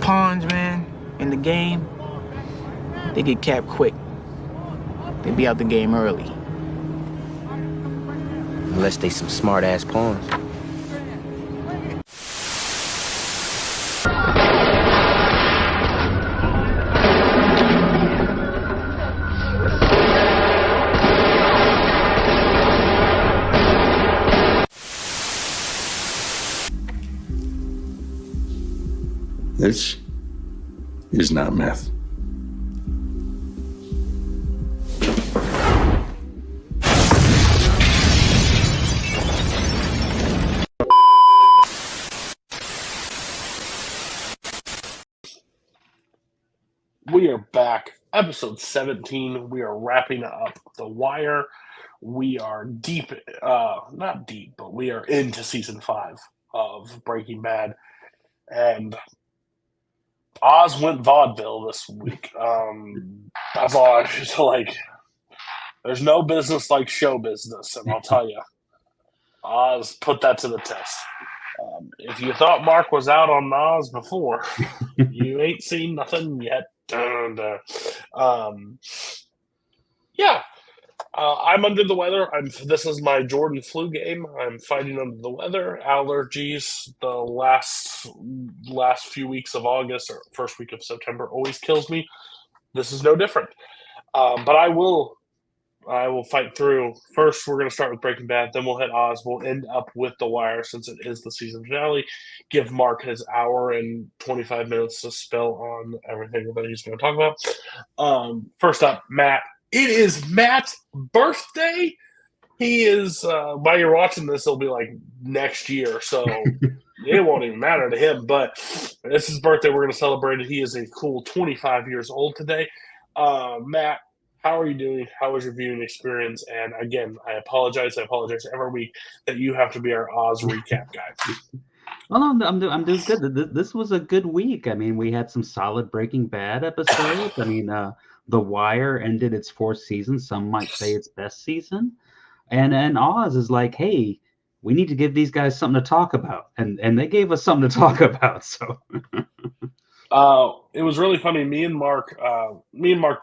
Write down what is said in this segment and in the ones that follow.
pawns, man, in the game, they get capped quick. They be out the game early. Unless they some smart-ass pawns. This is not meth. We are back. Episode 17. We are wrapping up The Wire. We are deep, not deep, but we are into season 5 of Breaking Bad. And Oz went vaudeville this week. That's all I just like. There's no business like show business, and I'll tell you, Oz put that to the test. If you thought Mark was out on Oz before, you ain't seen nothing yet. I'm under the weather. This is my Jordan flu game. I'm fighting under the weather, allergies. The last few weeks of August or first week of September always kills me. This is no different. But I will fight through. First, we're going to start with Breaking Bad. Then we'll hit Oz. We'll end up with The Wire since it is the season finale. Give Mark his hour and 25 minutes to spill on everything that he's going to talk about. First up, Matt. It is Matt's birthday. He is, while you're watching this, it'll be like next year. So it won't even matter to him. But it's his birthday. We're going to celebrate it. He is a cool 25 years old today. Matt, how are you doing? How was your viewing experience? And again, I apologize every week that you have to be our Oz recap guy. Well, no, I'm doing good. This was a good week. I mean, we had some solid Breaking Bad episodes. I mean, The Wire ended its 4th season. Some might say its best season. And Oz is like, hey, we need to give these guys something to talk about. And they gave us something to talk about. So it was really funny. Me and Mark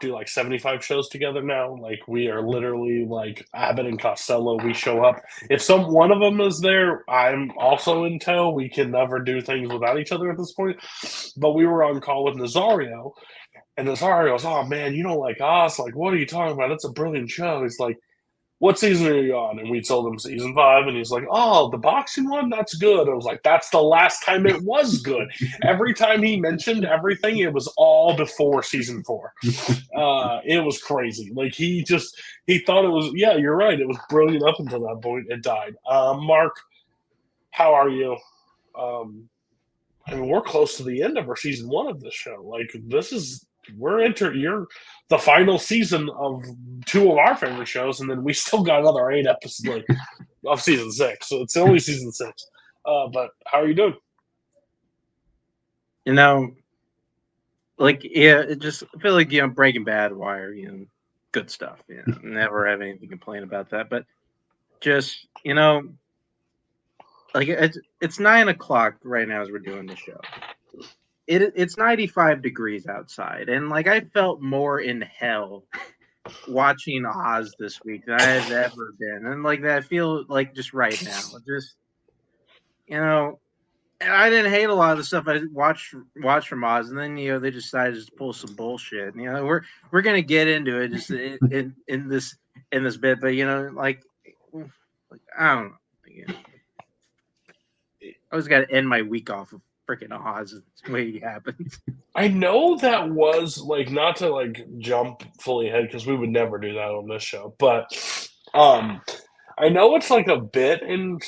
do like 75 shows together now. Like we are literally like Abbott and Costello. We show up. If one of them is there, I'm also in tow. We can never do things without each other at this point. But we were on call with Nazario. And Nazario goes, oh man, you don't like Oz? Like, what are you talking about? It's a brilliant show. He's like, what season are you on? And we told him season 5, and he's like, oh, the boxing one? That's good. I was like, that's the last time it was good. Every time he mentioned everything, it was all before season 4. It was crazy. Like, he thought it was, yeah, you're right. It was brilliant up until that point. It died. Mark, how are you? I mean, we're close to the end of our season 1 of this show. Like, you're the final season of 2 of our favorite shows, and then we still got another 8 episodes of season 6. So it's only season 6. But how are you doing? You know, like, yeah, it just I feel like, Breaking Bad, Wire, good stuff. Never have anything to complain about that. But just, like it's 9 o'clock right now as we're doing the show. It's 95 degrees outside, and like I felt more in hell watching Oz this week than I've ever been, and like that I feel like just right now, just and I didn't hate a lot of the stuff I watched from Oz, and then they decided to pull some bullshit. We're gonna get into it just in this bit, but like I don't know. I always got to end my week off of freaking Oz. It's the way it happens. I know that was like not to like jump fully ahead because we would never do that on this show, but I know it's like a bit in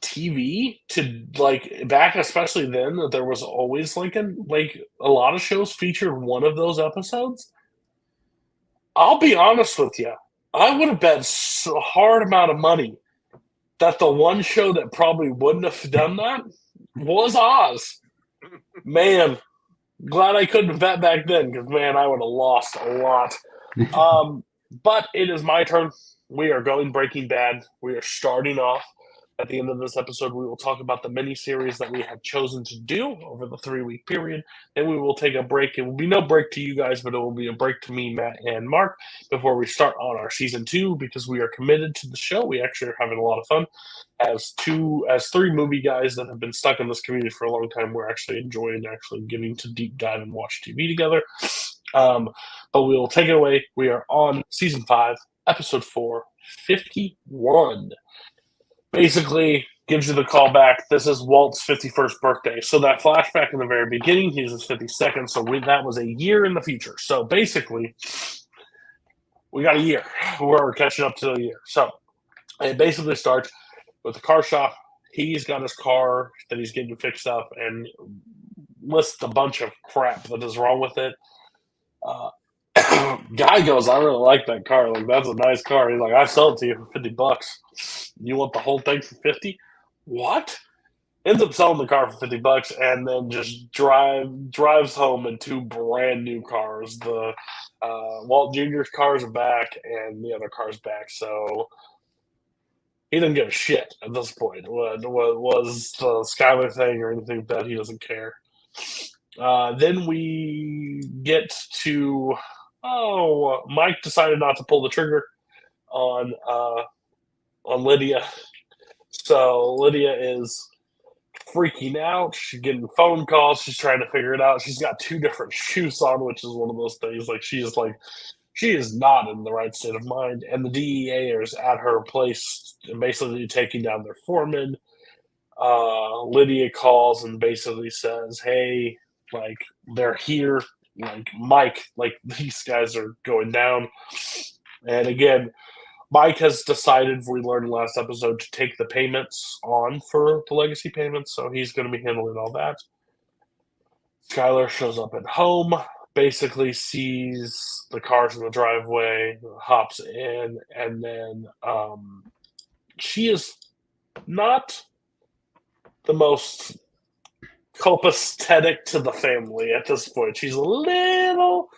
TV to like back, especially then, that there was always like a lot of shows featured one of those episodes. I'll be honest with you, I would have bet a hard amount of money that the one show that probably wouldn't have done that was Oz. Man, glad I couldn't bet back then because, man, I would have lost a lot. But it is my turn. We are going Breaking Bad. We are starting off At the end of this episode, we will talk about the mini-series that we have chosen to do over the 3-week period. Then we will take a break. It will be no break to you guys, but it will be a break to me, Matt, and Mark before we start on our season 2 because we are committed to the show. We actually are having a lot of fun. As 3 movie guys that have been stuck in this community for a long time, we're actually enjoying getting to deep dive and watch TV together. But we will take it away. We are on season 5, episode 4, 51. Basically gives you the call back. This is Walt's 51st birthday. So that flashback in the very beginning, he's his 52nd. So that was a year in the future. So basically, we got a year. We're catching up to a year. So it basically starts with the car shop. He's got his car that he's getting fixed up and lists a bunch of crap that is wrong with it. Guy goes, I really like that car. Like, that's a nice car. He's like, I sell it to you for $50. You want the whole thing for 50? What? Ends up selling the car for $50 and then just drives home in 2 brand new cars. The Walt Jr.'s cars are back and the other car's back. So he doesn't give a shit at this point. What was the Skylar thing or anything like that? He doesn't care. Then we get to Mike decided not to pull the trigger on Lydia. So Lydia is freaking out. She's getting phone calls. She's trying to figure it out. She's got 2 different shoes on, which is one of those things. She is not in the right state of mind. And the DEA is at her place and basically taking down their foreman. Lydia calls and basically says, hey, they're here. Mike, these guys are going down. And again, Mike has decided, we learned last episode, to take the payments on for the legacy payments, so he's going to be handling all that. Skylar shows up at home, basically sees the cars in the driveway, hops in, and then she is not the most copacetic to the family at this point. She's a little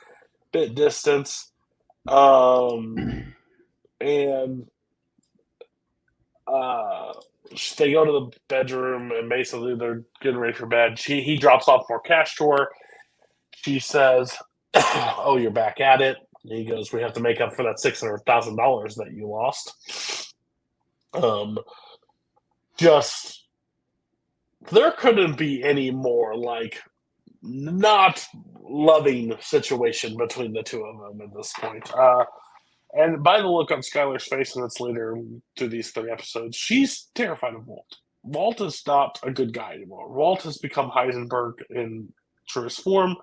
bit distant. And they go to the bedroom and basically they're getting ready for bed. He drops off more cash to her. She says, oh, you're back at it. And he goes, we have to make up for that $600,000 that you lost. There couldn't be any more not loving situation between the 2 of them at this point. And by the look on Skylar's face, and it's later through these 3 episodes, she's terrified of Walt. Walt is not a good guy anymore. Walt has become Heisenberg in truest form.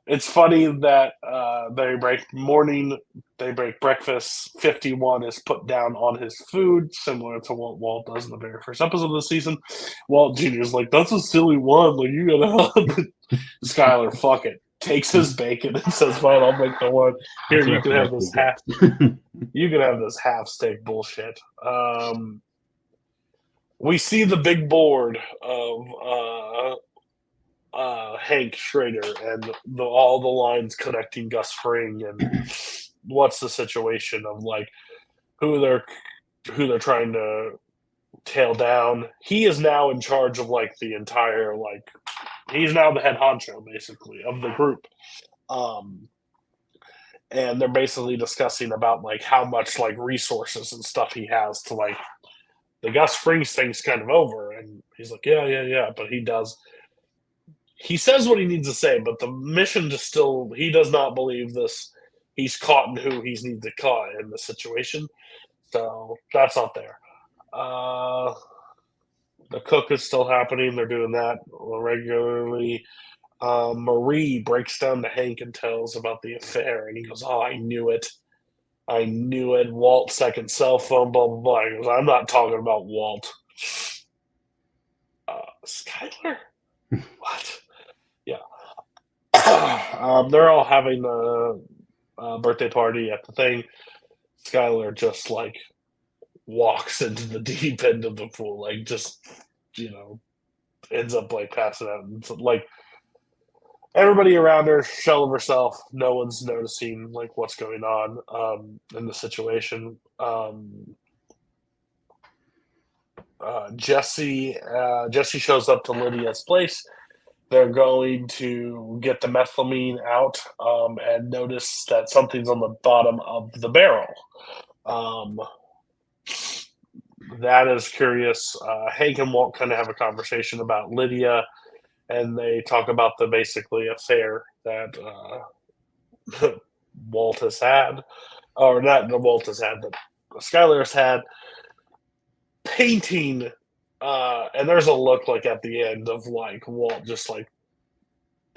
It's funny that they break breakfast. 51 is put down on his food, similar to what Walt does in the very first episode of the season. Walt Jr. is like, that's a silly one. You gotta Skylar, fuck it. Takes his bacon and says, fine, I'll make the one. Here, you can have this half. You can have this half steak bullshit. We see the big board of Hank Schrader and all the lines connecting Gus Fring and what's the situation of who they're trying to tail down. He is now in charge of the entire he's now the head honcho basically of the group. And they're basically discussing about how much resources and stuff he has to the Gus Frings thing's kind of over, and he's like, yeah, but he says what he needs to say, but the mission he does not believe this. He's caught in who he needs to caught in the situation. So that's not there. The cook is still happening. They're doing that regularly. Marie breaks down to Hank and tells about the affair, and he goes, oh, I knew it. Walt's second cell phone, blah, blah, blah. He goes, I'm not talking about Walt. Skylar? What? Yeah. They're all having a birthday party at the thing. Skylar just walks into the deep end of the pool, ends up passing out. And everybody around her, shell of herself. No one's noticing what's going on in the situation. Jesse shows up to Lydia's place. They're going to get the methylamine out and notice that something's on the bottom of the barrel. That is curious. Hank and Walt kind of have a conversation about Lydia, and they talk about the basically affair that Walt has had, or not the Walt has had, but Skylar has had. Painting, and there's a look like at the end of like Walt just like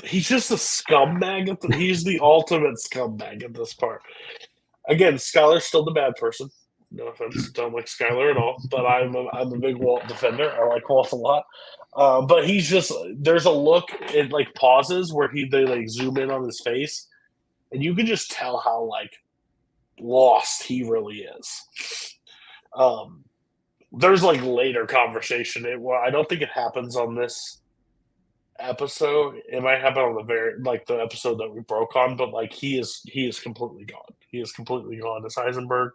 he's just a scumbag. He's the ultimate scumbag at this part. Again, Skylar's still the bad person. No offense, don't like Skylar at all, but I'm a big Walt defender. I like Walt a lot. But he's just there's a look, it like pauses where they like zoom in on his face, and you can just tell how like lost he really is. There's like later conversation. I don't think it happens on this episode. It might happen on the episode that we broke on, but like he is completely gone. He is completely gone as Heisenberg.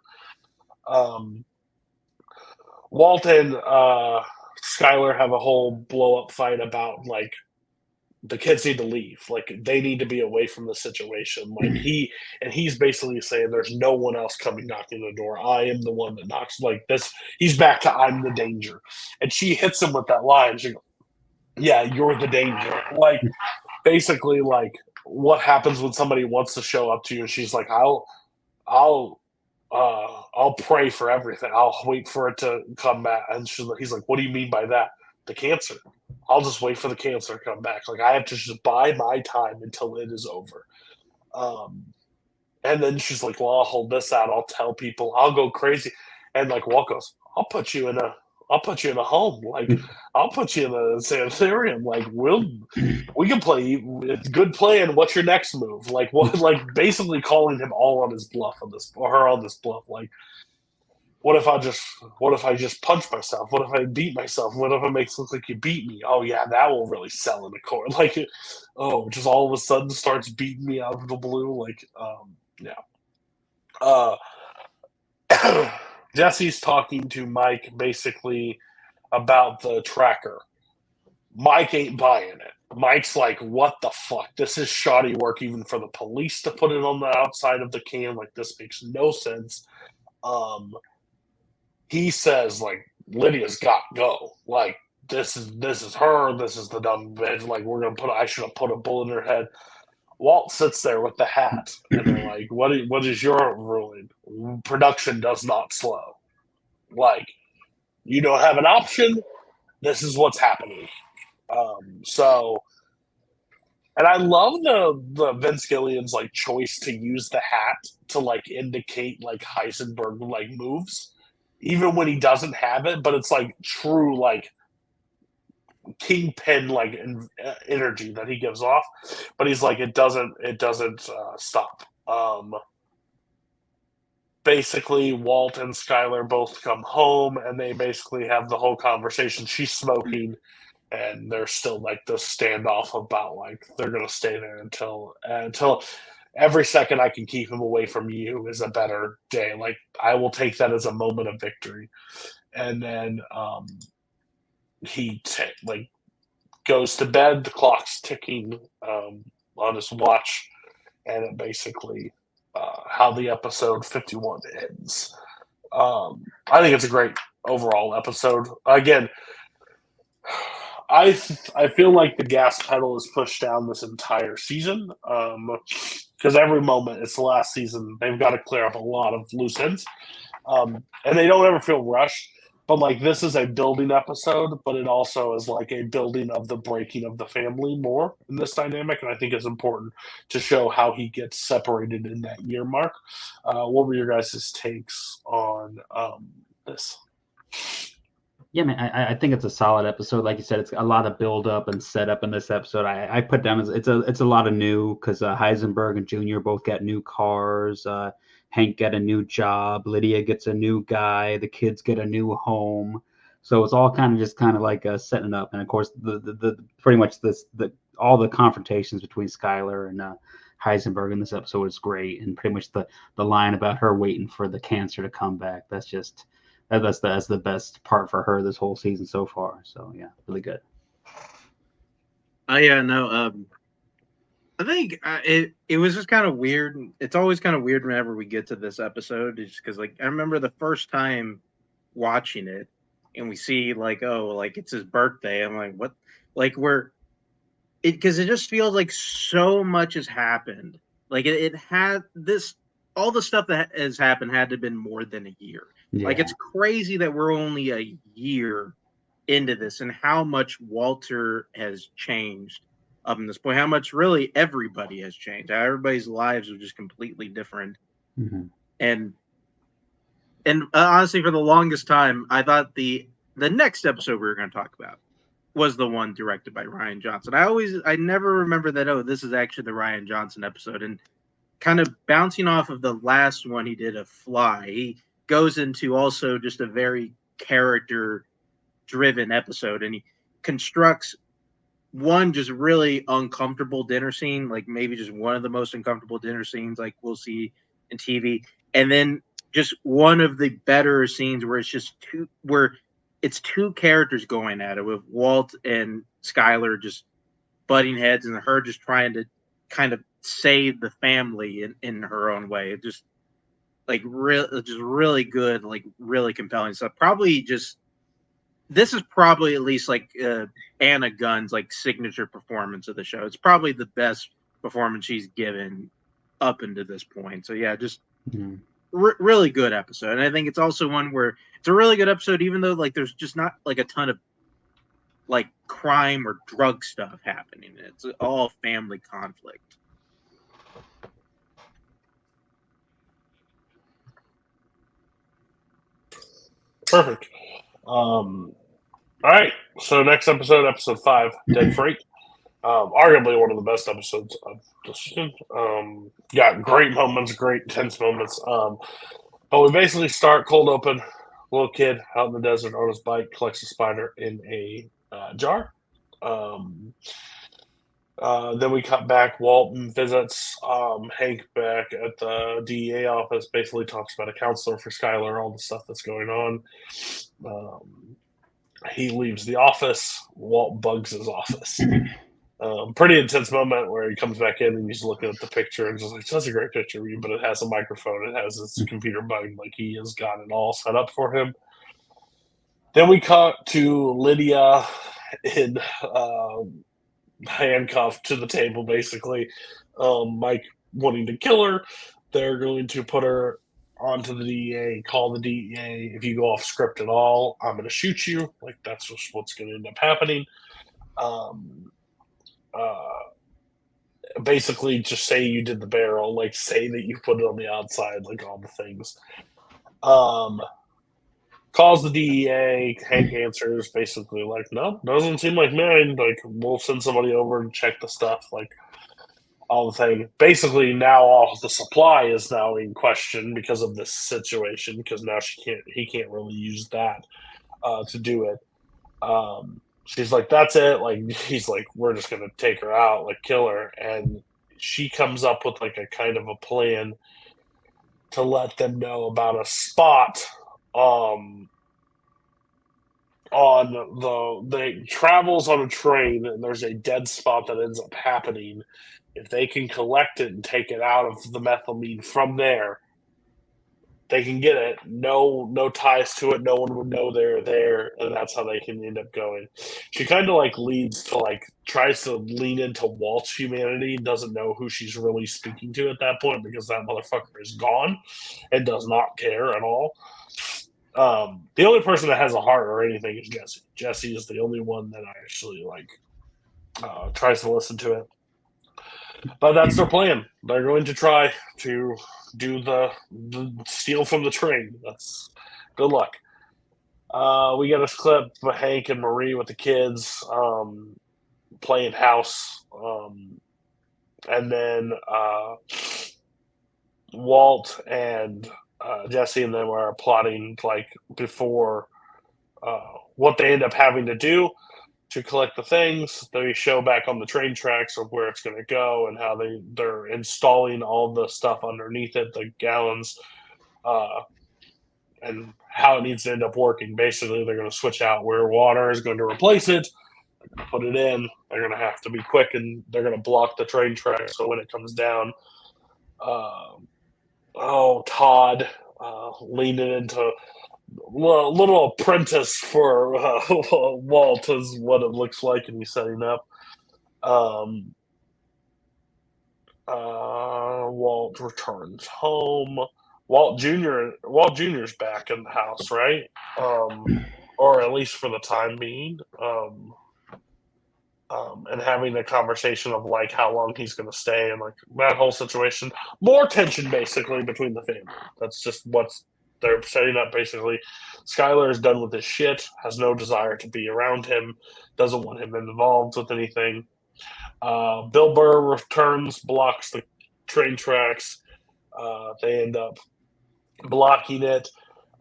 Walt and Skylar have a whole blow up fight about like the kids need to leave. Like they need to be away from the situation. Like he's basically saying there's no one else coming knocking the door. I am the one that knocks. Like this, he's back to I'm the danger. And she hits him with that line. She goes, "Yeah, you're the danger." Like basically, like what happens when somebody wants to show up to you, and she's like, I'll pray for everything. I'll wait for it to come back." And he's like, "What do you mean by that?" "The cancer. I'll just wait for the cancer to come back. Like I have to just bide my time until it is over." And then she's like, "Well, I'll hold this out. I'll tell people. I'll go crazy." And like Walt goes, I'll put you in a home. Like I'll put you in a sanitarium. Like we can play good plan. What's your next move? Like what? Like basically calling him all on his bluff on this, or her on this bluff. Like what if I just punch myself? What if I beat myself? What if it makes it look like you beat me? Oh yeah, that will really sell in the court. Like just all of a sudden starts beating me out of the blue. Like yeah. Jesse's talking to Mike basically about the tracker. Mike ain't buying it. Mike's like, "What the fuck? This is shoddy work even for the police to put it on the outside of the can. Like this makes no sense." He says like Lydia's got to go. Like this is her. This is the dumb bitch. Like I should have put a bullet in her head. Walt sits there with the hat, and they're like, what is your ruling? Production does not slow. Like, you don't have an option. This is what's happening. And I love the Vince Gilliam's like choice to use the hat to like indicate like Heisenberg like moves, even when he doesn't have it. But it's like true like kingpin like energy that he gives off, but he's like it doesn't stop. Basically Walt and Skylar both come home and they basically have the whole conversation. She's smoking and there's still like this standoff about like they're gonna stay there until every second I can keep him away from you is a better day. Like I will take that as a moment of victory. And then he like goes to bed. The clock's ticking on his watch, and it basically how the episode 51 ends. I think it's a great overall episode. Again, I feel like the gas pedal is pushed down this entire season because every moment it's the last season. They've got to clear up a lot of loose ends, and they don't ever feel rushed. But like this is a building episode, but it also is like a building of the breaking of the family more in this dynamic, and I think it's important to show how he gets separated in that year mark. What were your guys' takes on this? Yeah, man, I think it's a solid episode. Like you said, it's a lot of build up and setup in this episode. I put down as it's a lot of new because Heisenberg and Junior both got new cars. Hank got a new job. Lydia gets a new guy. The kids get a new home. So it's all kind of like setting up. And of course, the pretty much all the confrontations between Skylar and Heisenberg in this episode is great. And pretty much the line about her waiting for the cancer to come back. That's that's the best part for her this whole season so far. So yeah, really good. Oh yeah, no. I think it was just kind of weird. It's always kind of weird whenever we get to this episode, just because like I remember the first time watching it, and we see like like it's his birthday. I'm like, what? Like because it just feels like so much has happened. Like it had this all the stuff that has happened had to have been more than a year. Yeah. Like it's crazy that we're only a year into this and how much Walter has changed up in this point. How much really everybody has changed. How everybody's lives are just completely different. Mm-hmm. And honestly, for the longest time, I thought the next episode we were going to talk about was the one directed by Ryan Johnson. I never remember that, this is actually the Ryan Johnson episode. And kind of bouncing off of the last one he did, a Fly, he goes into also just a very character driven episode, and he constructs one just really uncomfortable dinner scene, like maybe just one of the most uncomfortable dinner scenes like we'll see in TV, and then just one of the better scenes where it's two characters going at it with Walt and Skylar just butting heads and her just trying to kind of save the family in her own way. It just like really good, like really compelling stuff. This is probably at least like Anna Gunn's like signature performance of the show. It's probably the best performance she's given up into this point. So yeah, just really good episode. And I think it's also one where it's a really good episode, even though like there's just not like a ton of like crime or drug stuff happening. It's all family conflict. Perfect. All right. So next episode, episode 5, Dead Freight. Arguably one of the best episodes of the season. Got great moments, great tense moments. But we basically start cold open. Little kid out in the desert on his bike collects a spider in a jar. Then we cut back. Walton visits Hank back at the DEA office. Basically talks about a counselor for Skylar, all the stuff that's going on. He leaves the office. Walt bugs his office. Pretty intense moment where he comes back in and he's looking at the picture and just like, that's a great picture of you, but it has a microphone, it has his computer bugged, like he has got it all set up for him. Then we cut to Lydia in handcuffed to the table, basically. Mike wanting to kill her. They're going to put her onto the DEA, call the DEA. If you go off script at all, I'm going to shoot you. Like, that's just what's going to end up happening. Basically just say you did the barrel, like say that you put it on the outside, like all the things. Calls the DEA. Hank answers basically like, no, doesn't seem like mine. Like, we'll send somebody over and check the stuff, like all the thing. Basically now all the supply is now in question because of this situation, because now he can't really use that to do it. She's like, that's it. Like, he's like, we're just gonna take her out, like kill her. And she comes up with like a kind of a plan to let them know about a spot on they travels on a train, and there's a dead spot that ends up happening. If they can collect it and take it out of the methylamine from there, they can get it. No ties to it. No one would know they're there, and that's how they can end up going. She kind of like leads to like tries to lean into Walt's humanity. Doesn't know who she's really speaking to at that point because that motherfucker is gone and does not care at all. The only person that has a heart or anything is Jesse. Jesse is the only one that actually like tries to listen to it. But that's their plan. They're going to try to do the steal from the train. That's good luck. We get a clip of Hank and Marie with the kids playing house, and then Walt and Jesse and them are plotting like before what they end up having to do to collect the things. They show back on the train tracks of where it's going to go and how they're installing all the stuff underneath it, the gallons. and how it needs to end up working. Basically, they're going to switch out where water is going to replace it, put it in. They're going to have to be quick, and they're going to block the train track. So when it comes down, Todd leaning into little apprentice for Walt is what it looks like, and he's setting up. Walt returns home. Walt Jr.'s back in the house, right? Or at least for the time being. And having a conversation of like how long he's going to stay and like that whole situation. More tension basically between the family. That's just what they're setting up basically. Skylar is done with his shit, has no desire to be around him, doesn't want him involved with anything. Bill Burr returns, blocks the train tracks. They end up blocking it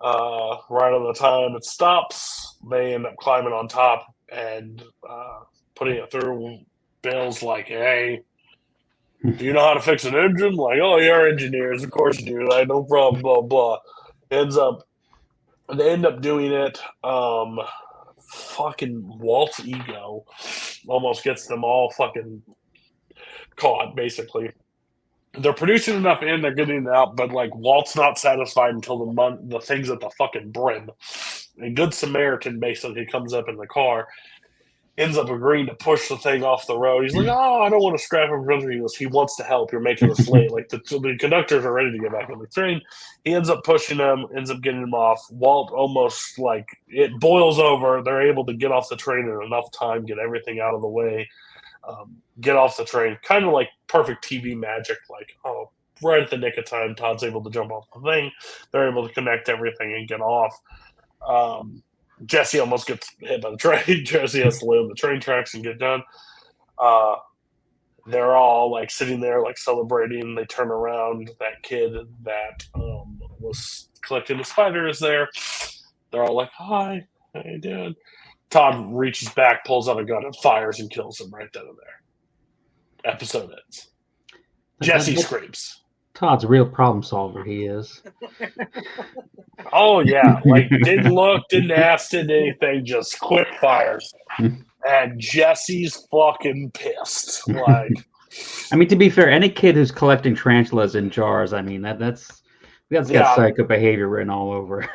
right on the time it stops. They end up climbing on top and putting it through. Bill's like, hey, do you know how to fix an engine? Like, oh, you're engineers. Of course you do. Like, no problem, blah, blah. They end up doing it. Fucking Walt's ego almost gets them all fucking caught, basically. They're producing enough in, they're getting it out, but like Walt's not satisfied until the thing's at the fucking brim. A good Samaritan basically comes up in the car, ends up agreeing to push the thing off the road. He's like, "Oh, I don't want to scrap him." He goes, "He wants to help. You're making us late." Like the conductors are ready to get back on the train. He ends up pushing him, ends up getting him off. Walt almost like it boils over. They're able to get off the train in enough time, get everything out of the way. Get off the train, kind of like perfect TV magic. Like, oh, right at the nick of time, Todd's able to jump off the thing. They're able to connect everything and get off. Jesse almost gets hit by the train. Jesse has to lay on the train tracks and get done. They're all like sitting there, like celebrating. They turn around. That kid that was collecting the spider is there. They're all like, "Hi, how you doing?" Todd reaches back, pulls out a gun, and fires and kills him right then and there. Episode ends. Jesse screams. Todd's a real problem solver, he is. Oh, yeah. Like, didn't look, didn't ask, didn't anything, just quick fires. And Jesse's fucking pissed. Like, I mean, to be fair, any kid who's collecting tarantulas in jars, I mean, that's got psycho behavior written all over.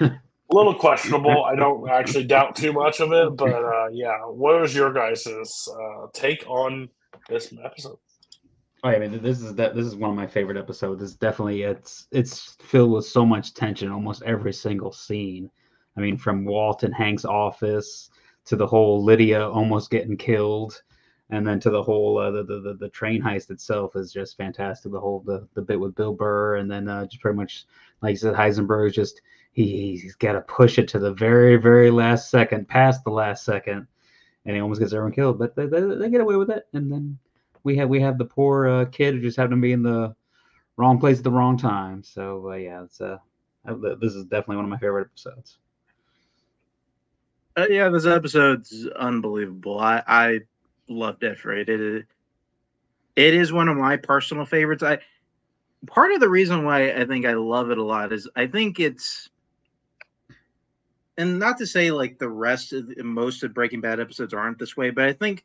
A little questionable. I don't actually doubt too much of it, but yeah. What was your guys' take on this episode? Oh, I mean, this is one of my favorite episodes. It's definitely it's filled with so much tension, almost every single scene. I mean, from Walt and Hank's office to the whole Lydia almost getting killed, and then to the whole the train heist itself is just fantastic. The whole the bit with Bill Burr, and then just pretty much like you said, Heisenberg is just he's got to push it to the very very last second, past the last second, and he almost gets everyone killed. But they get away with it, and then we have the poor kid who just happened to be in the wrong place at the wrong time. So yeah, it's this is definitely one of my favorite episodes. Yeah, this episode's unbelievable. I love Death Freight. It is one of my personal favorites. Part of the reason why I think I love it a lot is I think it's, and not to say like the rest of most of Breaking Bad episodes aren't this way, but I think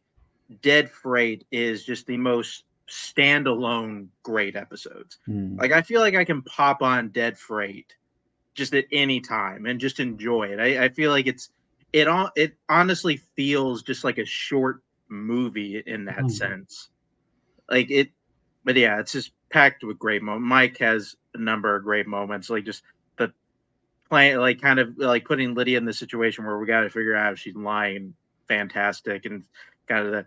Dead Freight is just the most standalone great episodes. Like I feel like I can pop on Dead Freight just at any time and just enjoy it. I feel like it honestly feels just like a short movie in that sense. Like it, but yeah, it's just packed with great moments. Mike has a number of great moments, like just the playing, like kind of like putting Lydia in the situation where we got to figure out if she's lying. Fantastic, and kind of the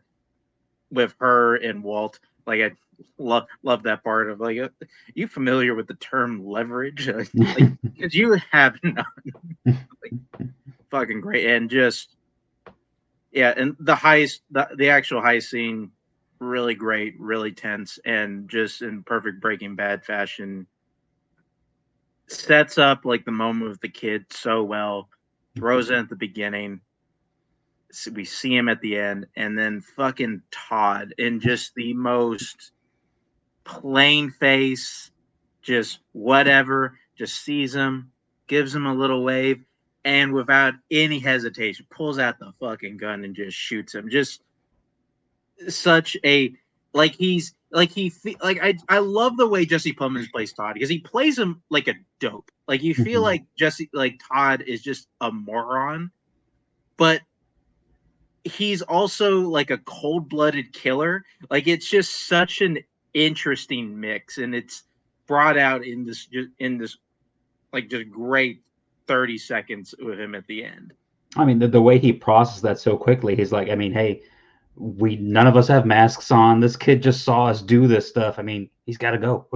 with her and Walt. Like I love that part of like, you familiar with the term leverage? Like, because you have none. Like, fucking great, and just yeah, and the heist, the actual heist scene, really great, really tense, and just in perfect Breaking Bad fashion, sets up like the moment with the kid so well, throws it at the beginning. We see him at the end, and then fucking Todd in just the most plain face, just whatever, just sees him, gives him a little wave, and without any hesitation, pulls out the fucking gun and just shoots him. Just such a I love the way Jesse Plemons plays Todd because he plays him like a dope. Like you feel like Todd is just a moron, but he's also like a cold-blooded killer. Like it's just such an interesting mix, and it's brought out in this like just great 30 seconds with him at the end. I mean, the way he processed that so quickly, he's like, I mean, hey, none of us have masks on. This kid just saw us do this stuff. I mean, he's got to go.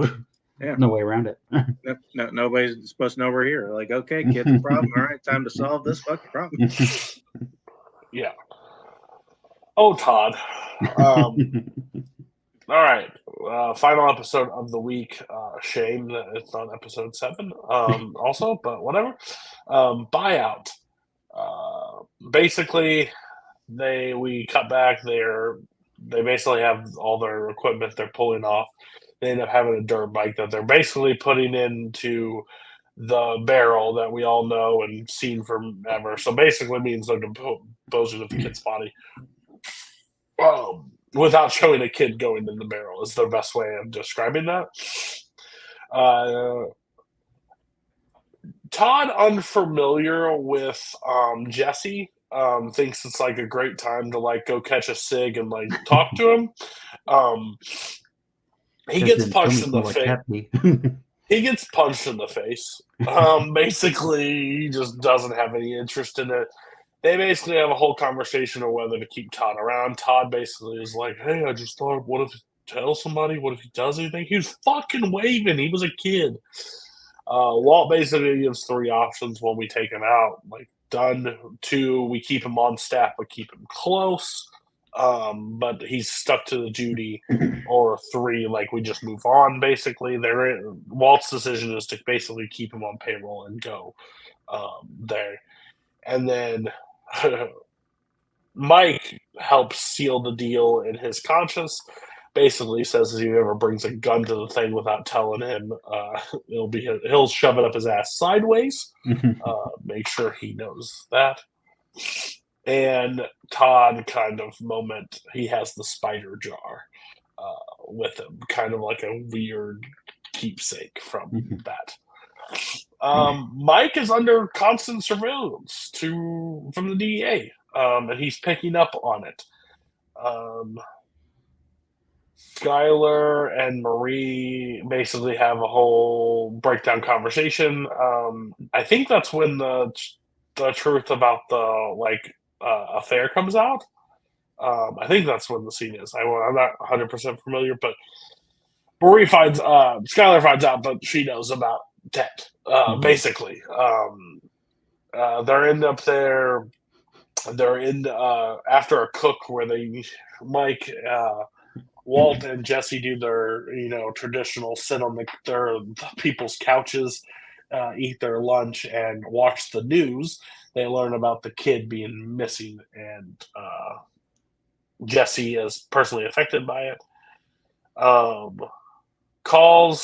Yeah. No way around it. Nobody's supposed to know we're here. Like, okay, kid's a problem. All right, time to solve this fucking problem. Yeah. Oh, Todd. All right. Final episode of the week. Shame that it's on episode 7. Also, but whatever. Buyout. Basically, we cut back. They basically have all their equipment they're pulling off. They end up having a dirt bike that they're basically putting into the barrel that we all know and seen forever. So basically means they're disposing of the kid's body. Without showing a kid going in the barrel is the best way of describing that. Todd, unfamiliar with Jesse, thinks it's like a great time to like go catch a cig and like talk to him. He gets punched in the face. He gets punched in the face. Basically, he just doesn't have any interest in it. They basically have a whole conversation of whether to keep Todd around. Todd basically is like, hey, I just thought, what if he tells somebody? What if he does anything? He was fucking waving. He was a kid. Walt basically gives 3 options when we take him out. Like, done. 2, we keep him on staff but keep him close. But he's stuck to the duty. Or 3, like, we just move on, basically. Walt's decision is to basically keep him on payroll and go there. And then Mike helps seal the deal in his conscience. Basically says if he ever brings a gun to the thing without telling him, he'll shove it up his ass sideways. Make sure he knows that. And Todd kind of moment, he has the spider jar with him, kind of like a weird keepsake from that. Mike is under constant surveillance from the DEA, and he's picking up on it. Skylar and Marie basically have a whole breakdown conversation. I think that's when the truth about the affair comes out. I think that's when the scene is. I'm not 100% familiar, but Skylar finds out that she knows about Ted. Basically, they're end up there. They're in after a cook where Mike, Walt, and Jesse do their traditional sit on their people's couches, eat their lunch, and watch the news. They learn about the kid being missing, and Jesse is personally affected by it.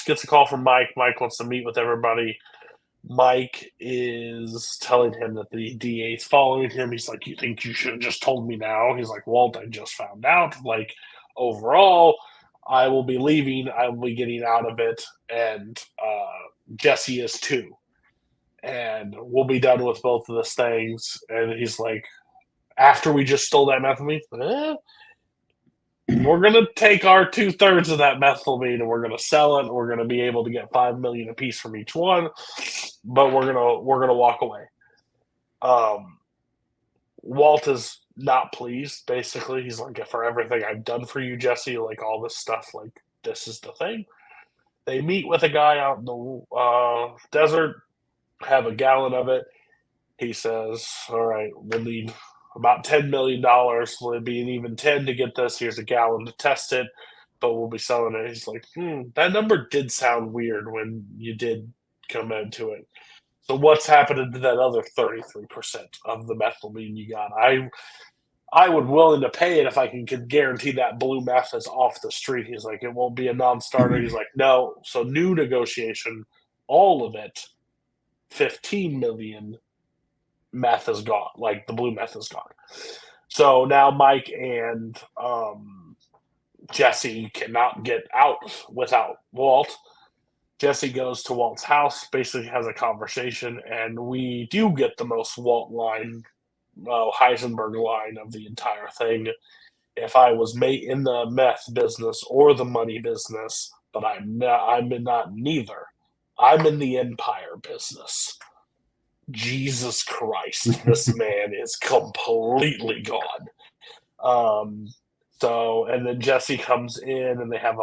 Gets a call from Mike. Mike wants to meet with everybody. Mike is telling him that the DA is following him. He's like, you think you should have just told me now? He's like, Walt, I just found out. Like, overall, I will be leaving. I will be getting out of it. And Jesse is too. And we'll be done with both of those things. And he's like, after we just stole that methamphetamine, we're going to take our 2/3 of that methylamine and we're going to sell it. And we're going to be able to get $5 million a piece from each one, but we're going to walk away. Walt is not pleased. Basically, he's like, for everything I've done for you, Jesse, like all this stuff, like this is the thing. They meet with a guy out in the desert, have a gallon of it. He says, all right, we'll need about $10 million. Will it be an even 10 to get this? Here's a gallon to test it, but we'll be selling it. He's like, that number did sound weird when you did come into it. So what's happening to that other 33% of the methylamine you got? I would willing to pay it if I could guarantee that blue meth is off the street. He's like, it won't be a non-starter. He's like, no. So new negotiation, all of it 15 million, meth is gone. Like the blue meth is gone. So now Mike and Jesse cannot get out without Walt. Jesse goes to Walt's house, basically has a conversation, and we do get the most Walt line, Heisenberg line of the entire thing. If I was in the meth business or the money business, but I'm not neither. I'm in the empire business. Jesus Christ, this man is completely gone. And then Jesse comes in and they have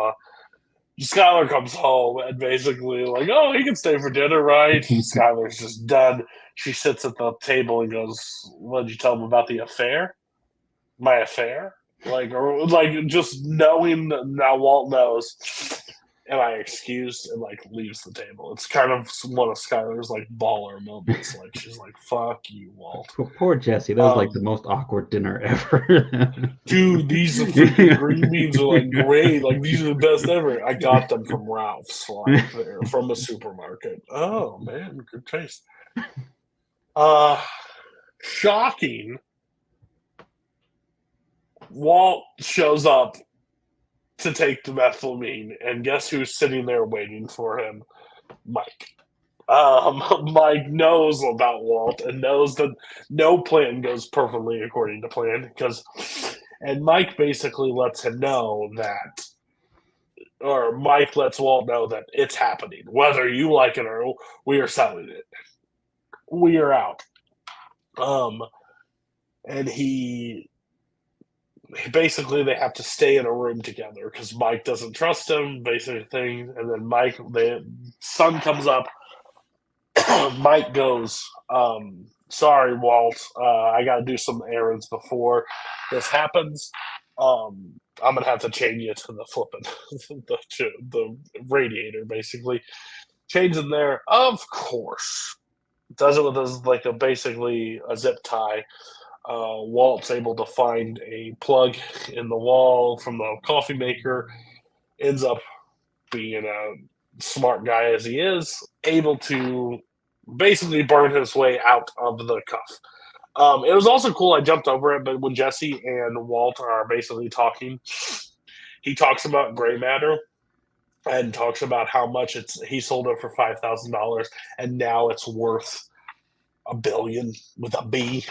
Skylar comes home and basically like, oh, he can stay for dinner, right? Skylar's just done. She sits at the table and goes, what did you tell him about the affair? My affair? Or just knowing that now Walt knows. Am I excused? And leaves the table. It's kind of one of Skylar's baller moments. She's like, "Fuck you, Walt." Poor Jesse. That was the most awkward dinner ever. Dude, these freaking green beans are great. These are the best ever. I got them from Ralph's, from a supermarket. Oh man, good taste. Shocking. Walt shows up to take the methylamine, and guess who's sitting there waiting for him? Mike. Mike knows about Walt and knows that no plan goes perfectly according to plan and Mike basically lets him know that, or Mike lets Walt know that it's happening. Whether you like it or we are selling it. We are out. And basically they have to stay in a room together because Mike doesn't trust him, basically thing. And then the sun comes up. Mike goes, sorry, Walt, I got to do some errands before this happens. I'm going to have to chain you to the the radiator, basically. Chains in there, of course. Does it with basically a zip tie. Walt's able to find a plug in the wall from the coffee maker, ends up being a smart guy as he is, able to basically burn his way out of the cuff. It was also cool. I jumped over it, but when Jesse and Walt are basically talking, he talks about gray matter and talks about how much he sold it for $5,000 and now it's worth $1 billion with a B.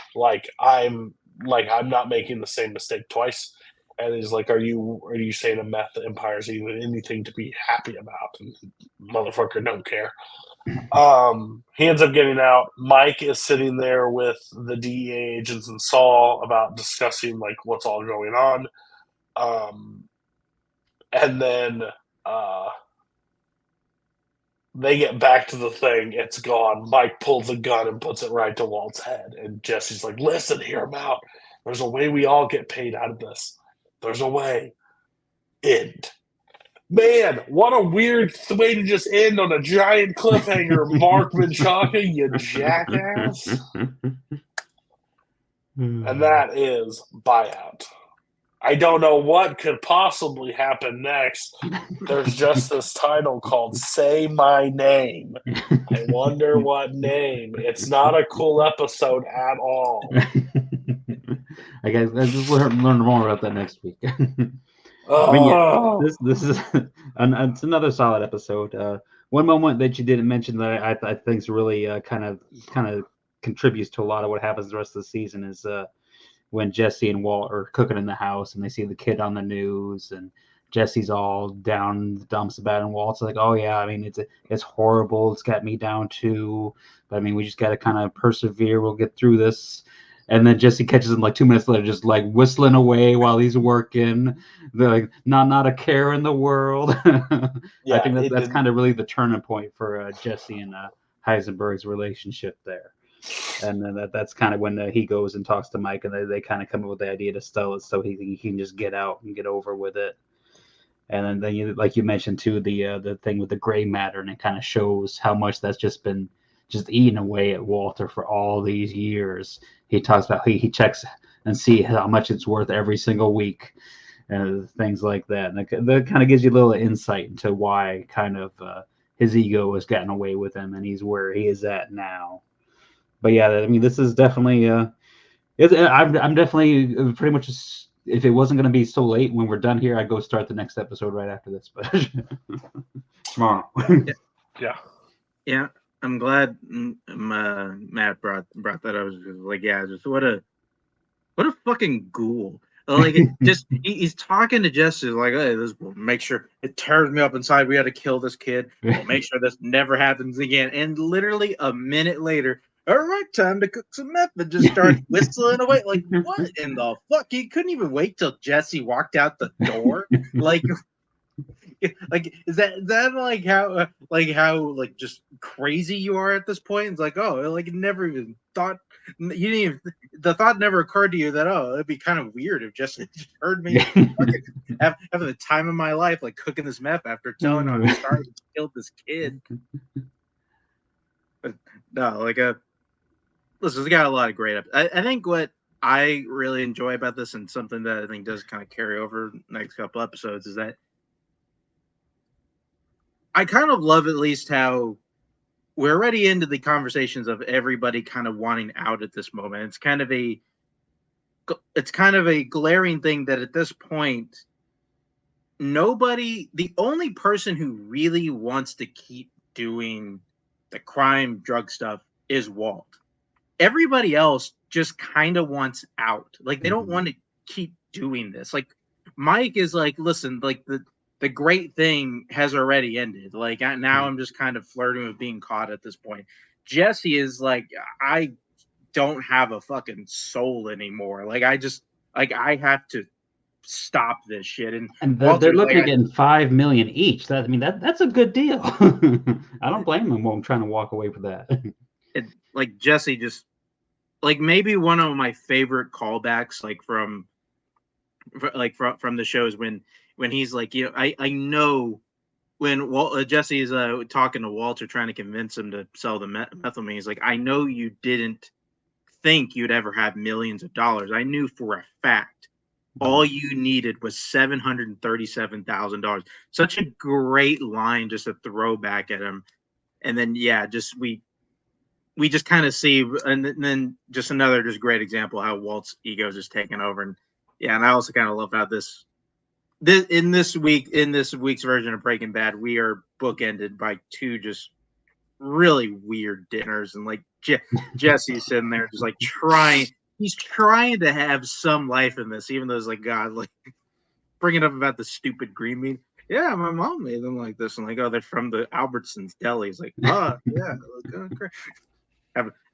I'm not making the same mistake twice. And he's like, are you saying a meth empire is even anything to be happy about? And motherfucker don't care. He ends up getting out. Mike is sitting there with the DEA agents and Saul about discussing what's all going on. And then they get back to the thing. It's gone. Mike pulls a gun and puts it right to Walt's head. And Jesse's like, listen, hear him out. There's a way we all get paid out of this. There's a way. End. Man, what a weird way to just end on a giant cliffhanger, Mark Menchaca, you jackass. And that is Buyout. I don't know what could possibly happen next. There's just this title called Say My Name. I wonder what name. It's not a cool episode at all. I guess I'll just learn more about that next week. This is it's another solid episode. One moment that you didn't mention that I think is really kind of contributes to a lot of what happens the rest of the season is when Jesse and Walt are cooking in the house and they see the kid on the news and Jesse's all down in the dumps about it and Walt's like, oh yeah, I mean it's horrible, it's got me down too, but I mean we just got to kind of persevere, we'll get through this. And then Jesse catches him 2 minutes later, just whistling away while he's working. They're like, not a care in the world. Yeah, I think that's kind of really the turning point for Jesse and Heisenberg's relationship there. And then that's kind of when he goes and talks to Mike, and they kind of come up with the idea to stow it so he can just get out and get over with it. And then you, like you mentioned too, the thing with the gray matter, and it kind of shows how much that's just been eating away at Walter for all these years. He talks about he checks and see how much it's worth every single week, and things like that. And that kind of gives you a little insight into why kind of his ego has gotten away with him, and he's where he is at now. But yeah, I mean, this is definitely. I'm definitely pretty much. If it wasn't going to be so late when we're done here, I'd go start the next episode right after this. But tomorrow. Yeah. I'm glad Matt brought that up. Like, yeah, just what a fucking ghoul. Like, he's talking to Jesse like, hey, this will make sure it tears me up inside. We got to kill this kid. We'll make sure this never happens again. And literally a minute later, all right, time to cook some meth, and just start whistling away. Like, what in the fuck? He couldn't even wait till Jesse walked out the door. Like is that like just crazy you are at this point? It's like, oh, like never even thought you didn't even, the thought never occurred to you that, oh, it'd be kind of weird if Jesse just heard me having the time of my life, like cooking this meth after telling him I'm sorry to kill this kid. But no, like listen, it's got a lot of great I think what I really enjoy about this, and something that I think does kind of carry over next couple episodes, is that I kind of love at least how we're already into the conversations of everybody kind of wanting out at this moment. It's kind of a glaring thing that at this point, the only person who really wants to keep doing the crime drug stuff is Walt. Everybody else just kind of wants out. Like, they don't want to keep doing this. Like, Mike is like, listen, like the great thing has already ended. Like, now I'm just kind of flirting with being caught at this point. Jesse is like, I don't have a fucking soul anymore. Like, I have to stop this shit. And they're looking at getting $5 million each. That's a good deal. I don't blame them when I'm trying to walk away with that. Like, Jesse just, like, maybe one of my favorite callbacks, like from the shows when he's like, you know, I know when Jesse is talking to Walter, trying to convince him to sell the methamphetamine. He's like, I know you didn't think you'd ever have millions of dollars. I knew for a fact all you needed was $737,000. Such a great line, just a throwback at him. And then, yeah, just we just kind of see, and then just another just great example how Walt's ego is just taking over. And yeah, and I also kind of love how this in this week's version of Breaking Bad, we are bookended by two just really weird dinners, and like Jesse's sitting there just like he's trying to have some life in this, even though it's like, God, like bringing up about the stupid green bean. Yeah, my mom made them like this, and like, oh, they're from the Albertsons deli. He's like, oh yeah,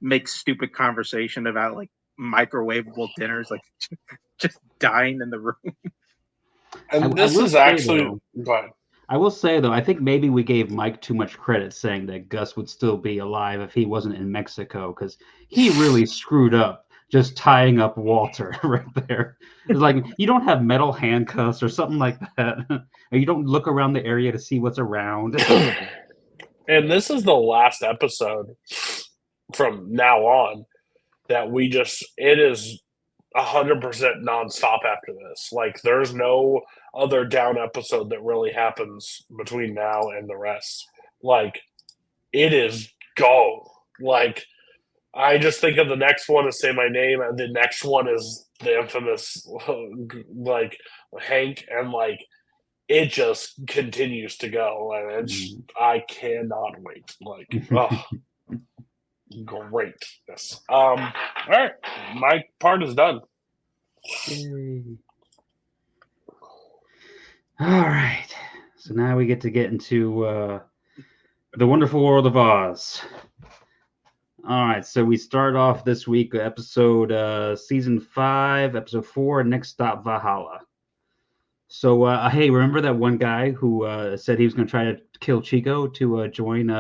make stupid conversation about like microwavable dinners, like just dying in the room. And this is actually, go ahead. I will say, though, I think maybe we gave Mike too much credit saying that Gus would still be alive if he wasn't in Mexico, because he really screwed up just tying up Walter right there. It's like, you don't have metal handcuffs or something like that. Or you don't look around the area to see what's around. And this is the last episode from now on that it is 100% nonstop after this. Like, there's no other down episode that really happens between now and the rest. Like, it is go. Like, I just think of the next one as Say My Name, and the next one is the infamous like Hank, and like it just continues to go, and I cannot wait. Like, oh, great. Yes. All right, my part is done. All right. So now we get into the Wonderful World of Oz. All right. So we start off this week episode season 5, episode 4, Next Stop Valhalla. So hey, remember that one guy who said he was going to try to kill Chico to join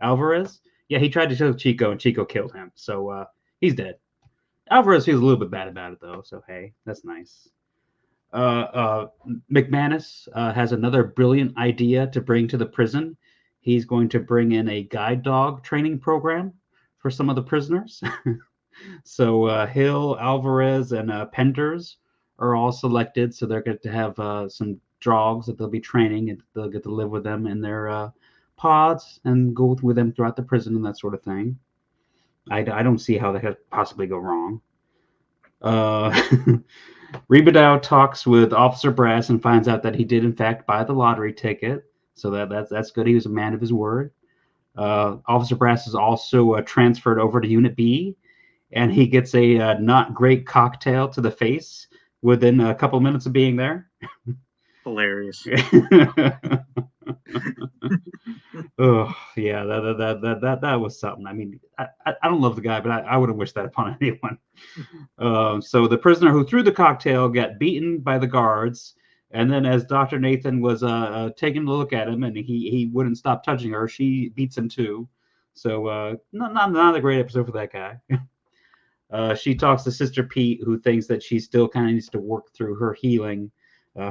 Alvarez? Yeah, he tried to kill Chico, and Chico killed him. So he's dead. Alvarez feels a little bit bad about it, though. So hey, that's nice. McManus has another brilliant idea to bring to the prison. He's going to bring in a guide dog training program for some of the prisoners. So Hill, Alvarez, and Penders are all selected. So they're going to have some dogs that they'll be training, and they'll get to live with them in their pods and go with them throughout the prison and that sort of thing. I don't see how that could possibly go wrong. Rebadow talks with Officer Brass and finds out that he did in fact buy the lottery ticket, so that's good. He was a man of his word. Officer Brass is also transferred over to Unit B, and he gets a not great cocktail to the face within a couple minutes of being there. Hilarious. Oh yeah, that was something. I mean, I don't love the guy, but I wouldn't wish that upon anyone. So the prisoner who threw the cocktail got beaten by the guards, and then as Dr. Nathan was taking a look at him, and he wouldn't stop touching her, she beats him too. So not a great episode for that guy. She talks to Sister Pete, who thinks that she still kind of needs to work through her healing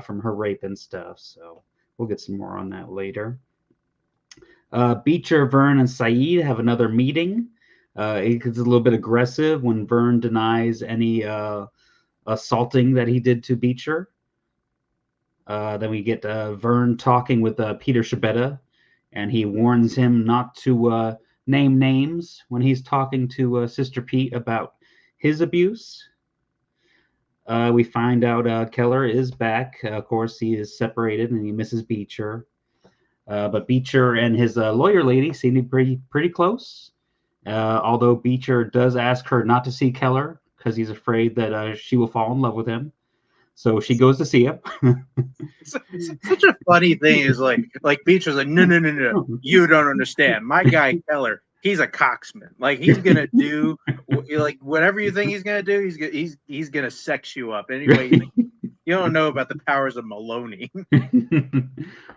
from her rape and stuff. So we'll get some more on that later. Beecher, Vern, and Saeed have another meeting. It's a little bit aggressive when Vern denies any assaulting that he did to Beecher. Then we get Vern talking with Peter Shabetta, and he warns him not to name names when he's talking to Sister Pete about his abuse. We find out Keller is back. Of course, he is separated and he misses Beecher. But Beecher and his lawyer lady seem to be pretty close. Although Beecher does ask her not to see Keller because he's afraid that she will fall in love with him. So she goes to see him. Such a funny thing is like Beecher's like, no, you don't understand. My guy Keller, he's a cocksman. Like he's gonna do like whatever you think he's gonna do. He's gonna sex you up anyway. You don't know about the powers of Maloney.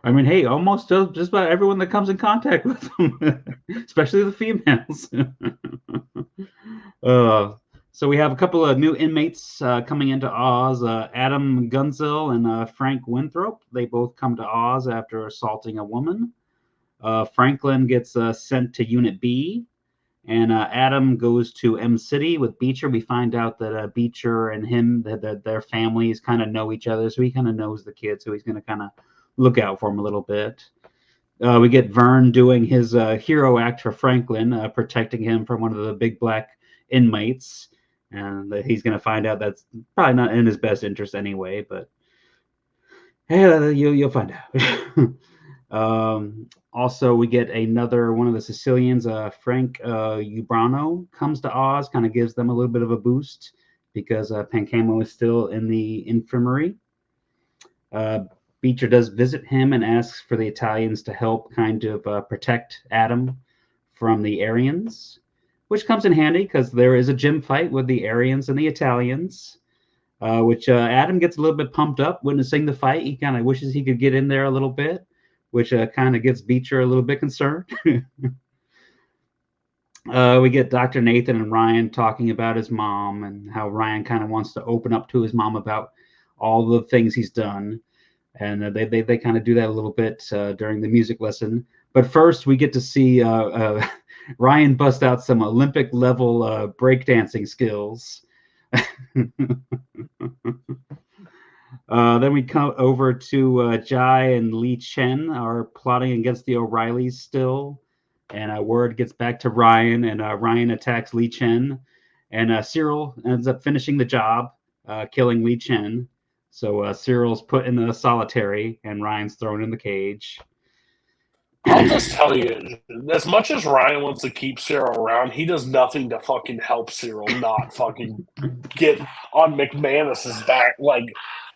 I mean, hey, almost just about everyone that comes in contact with him, especially the females. So we have a couple of new inmates coming into Oz. Adam Gunzel and Frank Winthrop. They both come to Oz after assaulting a woman. Franklin gets sent to Unit B. And Adam goes to M City with Beecher. We find out that Beecher and him, that their families kind of know each other. So he kind of knows the kid. So he's going to kind of look out for him a little bit. We get Vern doing his hero act for Franklin, protecting him from one of the big black inmates. And he's going to find out that's probably not in his best interest anyway. But hey, you'll find out. Also, we get another one of the Sicilians, Frank Ubrano, comes to Oz, kind of gives them a little bit of a boost because Pancamo is still in the infirmary. Beecher does visit him and asks for the Italians to help kind of protect Adam from the Aryans, which comes in handy because there is a gym fight with the Aryans and the Italians, which Adam gets a little bit pumped up witnessing the fight. He kind of wishes he could get in there a little bit, which kind of gets Beecher a little bit concerned. We get Dr. Nathan and Ryan talking about his mom and how Ryan kind of wants to open up to his mom about all the things he's done. And they kind of do that a little bit during the music lesson. But first, we get to see Ryan bust out some Olympic-level breakdancing skills. Then we come over to Jai and Lee Chen are plotting against the O'Reillys still. And word gets back to Ryan, and Ryan attacks Lee Chen. And Cyril ends up finishing the job, killing Lee Chen. So Cyril's put in the solitary, and Ryan's thrown in the cage. I'll just tell you, as much as Ryan wants to keep Cyril around, he does nothing to fucking help Cyril not fucking get on McManus's back. Like,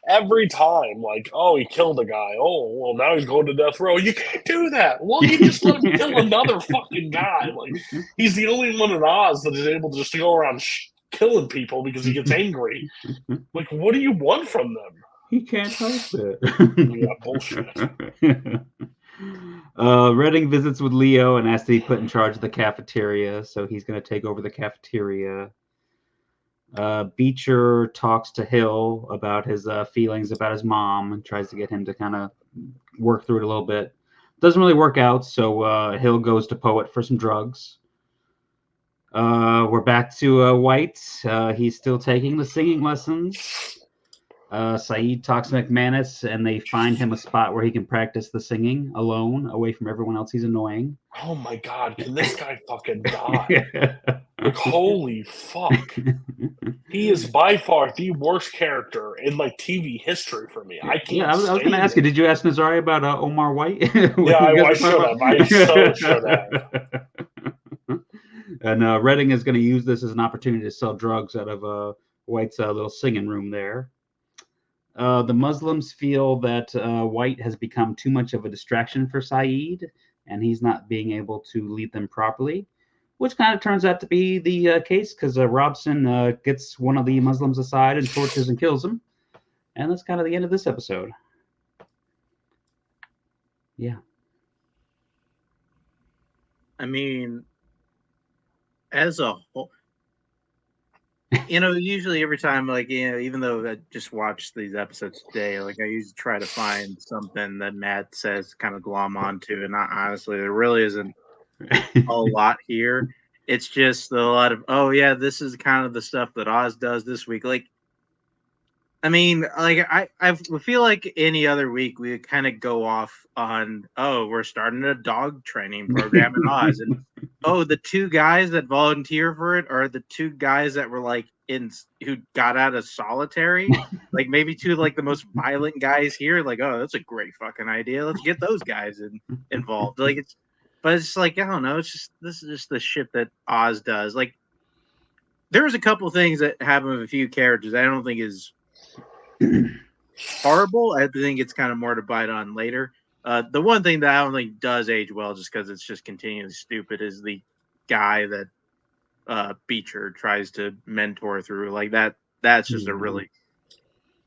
every time, like, oh, he killed a guy. Oh, well, now he's going to death row. You can't do that. Well, you just let him kill another fucking guy. Like, he's the only one in Oz that is able to just go around killing people because he gets angry. Like, what do you want from them? He can't help it. Yeah, bullshit. Redding visits with Leo and asks to be put in charge of the cafeteria, so he's going to take over the cafeteria. Beecher talks to Hill about his feelings about his mom and tries to get him to kind of work through it a little bit. Doesn't really work out, so Hill goes to Poet for some drugs. We're back to White. He's still taking the singing lessons. Saeed talks to McManus, and they find him a spot where he can practice the singing alone, away from everyone else he's annoying. Oh my god, can this guy fucking die? Like, holy fuck. He is by far the worst character in like TV history for me. I can't I was going to stand ask you, it. did you ask Nazari about Omar White? Yeah, I should have. I so should have. And Redding is going to use this as an opportunity to sell drugs out of White's little singing room there. The Muslims feel that White has become too much of a distraction for Saeed, and he's not being able to lead them properly, which kind of turns out to be the case because Robson gets one of the Muslims aside and tortures and kills him. And that's kind of the end of this episode. Yeah. I mean, as a whole, usually every time, like, even though I just watched these episodes today, like, I usually try to find something that Matt says kind of glom onto, and honestly, there really isn't a lot here. It's just a lot of, oh yeah, this is kind of the stuff that Oz does this week. Like, I mean, like, I feel like any other week we would kind of go off on, oh, we're starting a dog training program in Oz, and oh, the two guys that volunteer for it are the two guys that were like who got out of solitary, like maybe two of like the most violent guys here. Like, oh, that's a great fucking idea. Let's get those guys involved. Like, but it's like, I don't know. This is just the shit that Oz does. Like, there's a couple things that happen with a few characters I don't think is horrible. I think it's kind of more to bite on later. The one thing that I don't think does age well, just because it's just continually stupid, is the guy that Beecher tries to mentor through. Like, that's just a really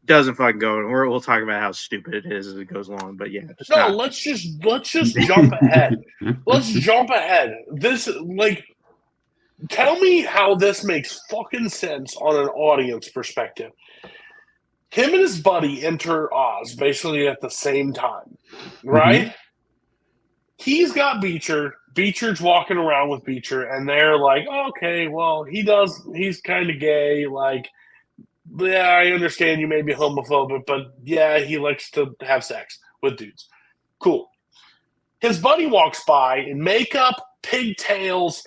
doesn't fucking go. And we'll talk about how stupid it is as it goes along. But yeah, let's just jump ahead. Let's jump ahead. This, like, tell me how this makes fucking sense on an audience perspective. Him and his buddy enter Oz basically at the same time, right? Mm-hmm. He's got Beecher. Beecher's walking around with Beecher, and they're like, okay, well, he's kind of gay. Like, yeah, I understand you may be homophobic, but yeah, he likes to have sex with dudes. Cool. His buddy walks by in makeup, pigtails,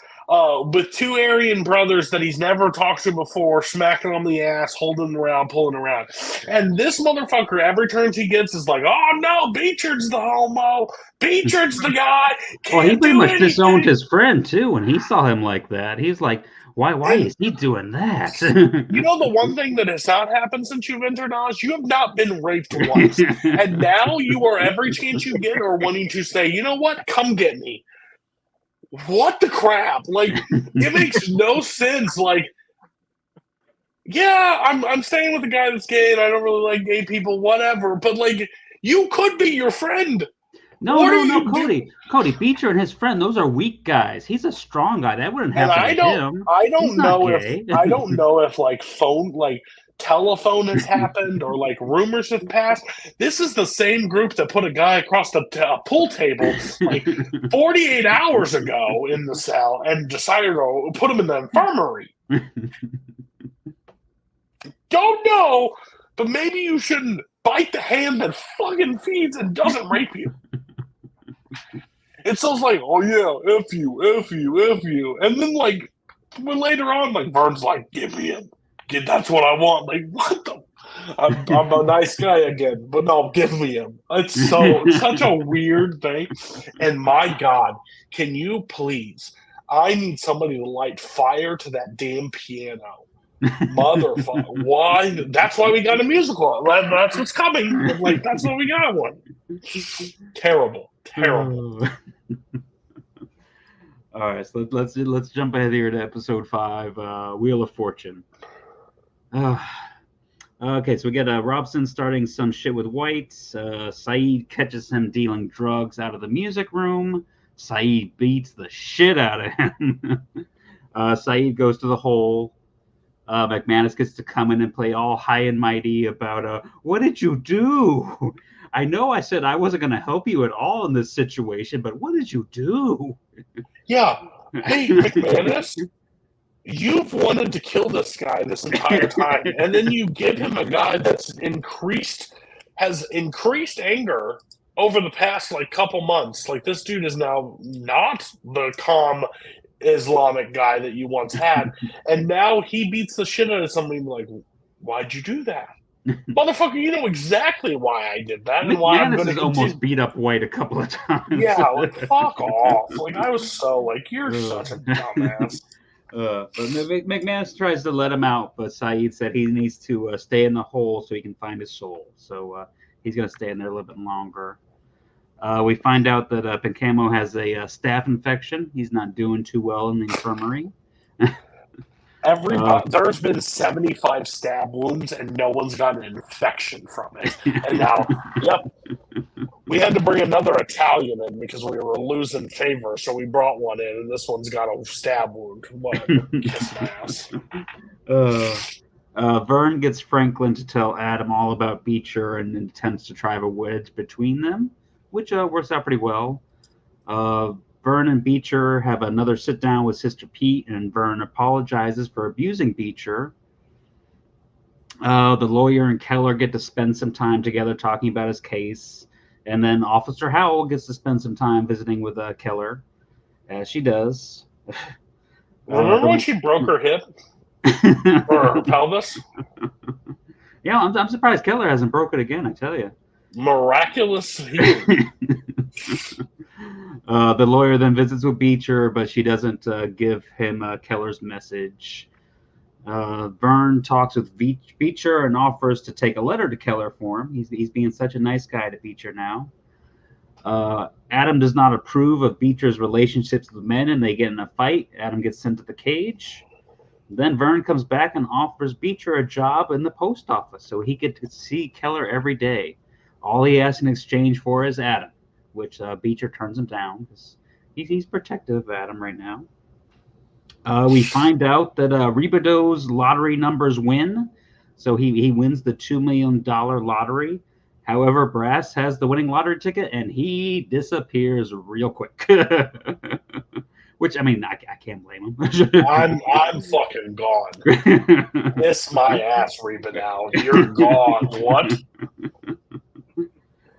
with two Aryan brothers that he's never talked to before, smacking on the ass, holding him around, pulling around. And this motherfucker, every turn he gets, is like, oh no, Beechard's the homo. Beechard's the guy. Well, he pretty much disowned his friend, too, when he saw him like that. He's like, why is he doing that? You know, the one thing that has not happened since you've entered Oz, you have not been raped once. And now you are, every chance you get, or wanting to say, you know what, come get me. What the crap? Like, it makes no sense. Like, yeah, I'm staying with a guy that's gay and I don't really like gay people, whatever. But, like, you could be your friend. No, Cody, Beecher and his friend, those are weak guys. He's a strong guy. That wouldn't happen to him. I don't know if like telephone has happened or like rumors have passed. This is the same group that put a guy across a pool table like 48 hours ago in the cell and decided to put him in the infirmary. Don't know, but maybe you shouldn't bite the hand that fucking feeds and doesn't rape you. It sounds like, oh yeah, F you. And then like when later on, like Vern's like, give me him. That's what I want. Like, what the? I'm a nice guy again, but no, give me him. It's such a weird thing. And my God, can you please? I need somebody to light fire to that damn piano. Motherfucker. Why? That's why we got a musical. That's what's coming. Like, that's why we got one. Terrible. All right, so let's jump ahead here to episode 5, Wheel of Fortune. Okay, so we get Robson starting some shit with White. Saeed catches him dealing drugs out of the music room. Saeed beats the shit out of him. Saeed goes to the hole. McManus gets to come in and play all high and mighty about, what did you do? I know I said I wasn't going to help you at all in this situation, but what did you do? Yeah. Hey, McManus. you've wanted to kill this guy this entire time, and then you give him a guy that's has increased anger over the past like couple months. Like, this dude is now not the calm Islamic guy that you once had, and now he beats the shit out of somebody. Like, why'd you do that? Motherfucker, you know exactly why I did that and why I'm McManus going to has almost beat up White a couple of times. Yeah, like, fuck off. Like, I was so, like, you're such a dumbass. But McManus tries to let him out, but Saeed said he needs to stay in the hole so he can find his soul. So he's going to stay in there a little bit longer. We find out that Pincamo has a staph infection. He's not doing too well in the infirmary. There's been 75 stab wounds and no one's got an infection from it. And now, we had to bring another Italian in because we were losing favor, so we brought one in, and this one's got a stab wound. Whatever. Kiss my ass. Vern gets Franklin to tell Adam all about Beecher and intends to drive a wedge between them, which works out pretty well. Vern and Beecher have another sit down with Sister Pete, and Vern apologizes for abusing Beecher. The lawyer and Keller get to spend some time together talking about his case, and then Officer Howell gets to spend some time visiting with Keller, as she does. Remember when she broke her hip? Or her pelvis? Yeah, I'm surprised Keller hasn't broke it again, I tell you. Miraculous healing. The lawyer then visits with Beecher, but she doesn't give him Keller's message. Vern talks with Beecher and offers to take a letter to Keller for him. He's being such a nice guy to Beecher now. Adam does not approve of Beecher's relationships with men, and they get in a fight. Adam gets sent to the cage. Then Vern comes back and offers Beecher a job in the post office so he could see Keller every day. All he asks in exchange for is Adam, which Beecher turns him down because he's protective of Adam right now. We find out that Ribaudot's lottery numbers win, so he wins the $2 million lottery. However, Brass has the winning lottery ticket, and he disappears real quick. Which, I mean, I can't blame him. I'm fucking gone. Kiss my ass, Ribaudot. You're gone. What?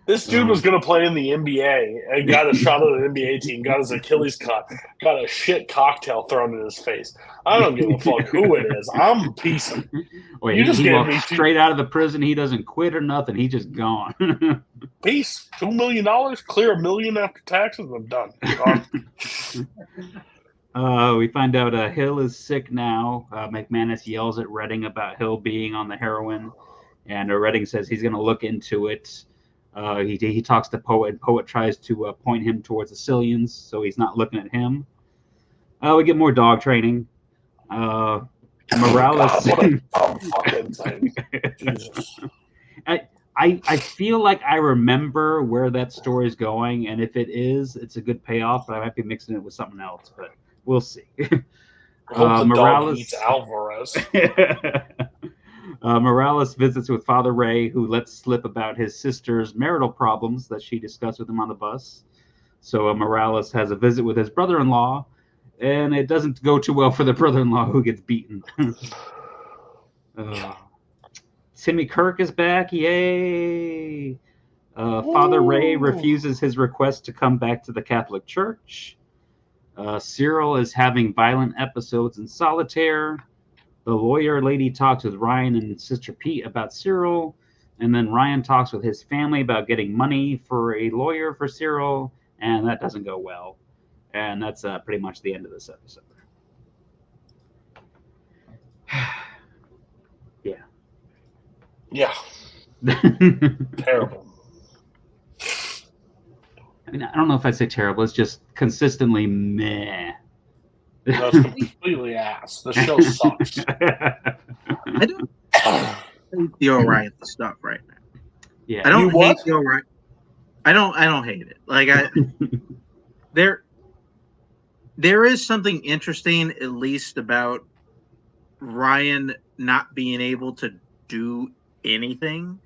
This dude was going to play in the NBA and got a shot at an NBA team, got his Achilles cut, got a shit cocktail thrown in his face. I don't give a fuck who it is. I'm piecing. Wait, you just he walked straight out of the prison. He doesn't quit or nothing. He's just gone. Peace. $2 million, clear $1 million after taxes. I'm done. We find out Hill is sick now. McManus yells at Redding about Hill being on the heroin, and Redding says he's going to look into it. He talks to Poet, and Poet tries to point him towards the Cillians, so he's not looking at him. We get more dog training. Morales. God, what a fucking thing. Jesus. I feel like I remember where that story is going, and if it is, it's a good payoff, but I might be mixing it with something else, but we'll see. Morales eats Alvarez. Morales visits with Father Ray, who lets slip about his sister's marital problems that she discussed with him on the bus. So Morales has a visit with his brother-in-law, and it doesn't go too well for the brother-in-law, who gets beaten. Timmy Kirk is back. Yay! Father Ray refuses his request to come back to the Catholic Church. Cyril is having violent episodes in solitaire. The lawyer lady talks with Ryan and Sister Pete about Cyril, and then Ryan talks with his family about getting money for a lawyer for Cyril, and that doesn't go well. And that's pretty much the end of this episode. Yeah. Terrible. I mean, I don't know if I'd say terrible. It's just consistently meh. No, it's completely ass. The show sucks. I don't hate the Orion stuff right now. Yeah. I don't hate the Orion. I don't hate it. Like there is something interesting, at least, about Ryan not being able to do anything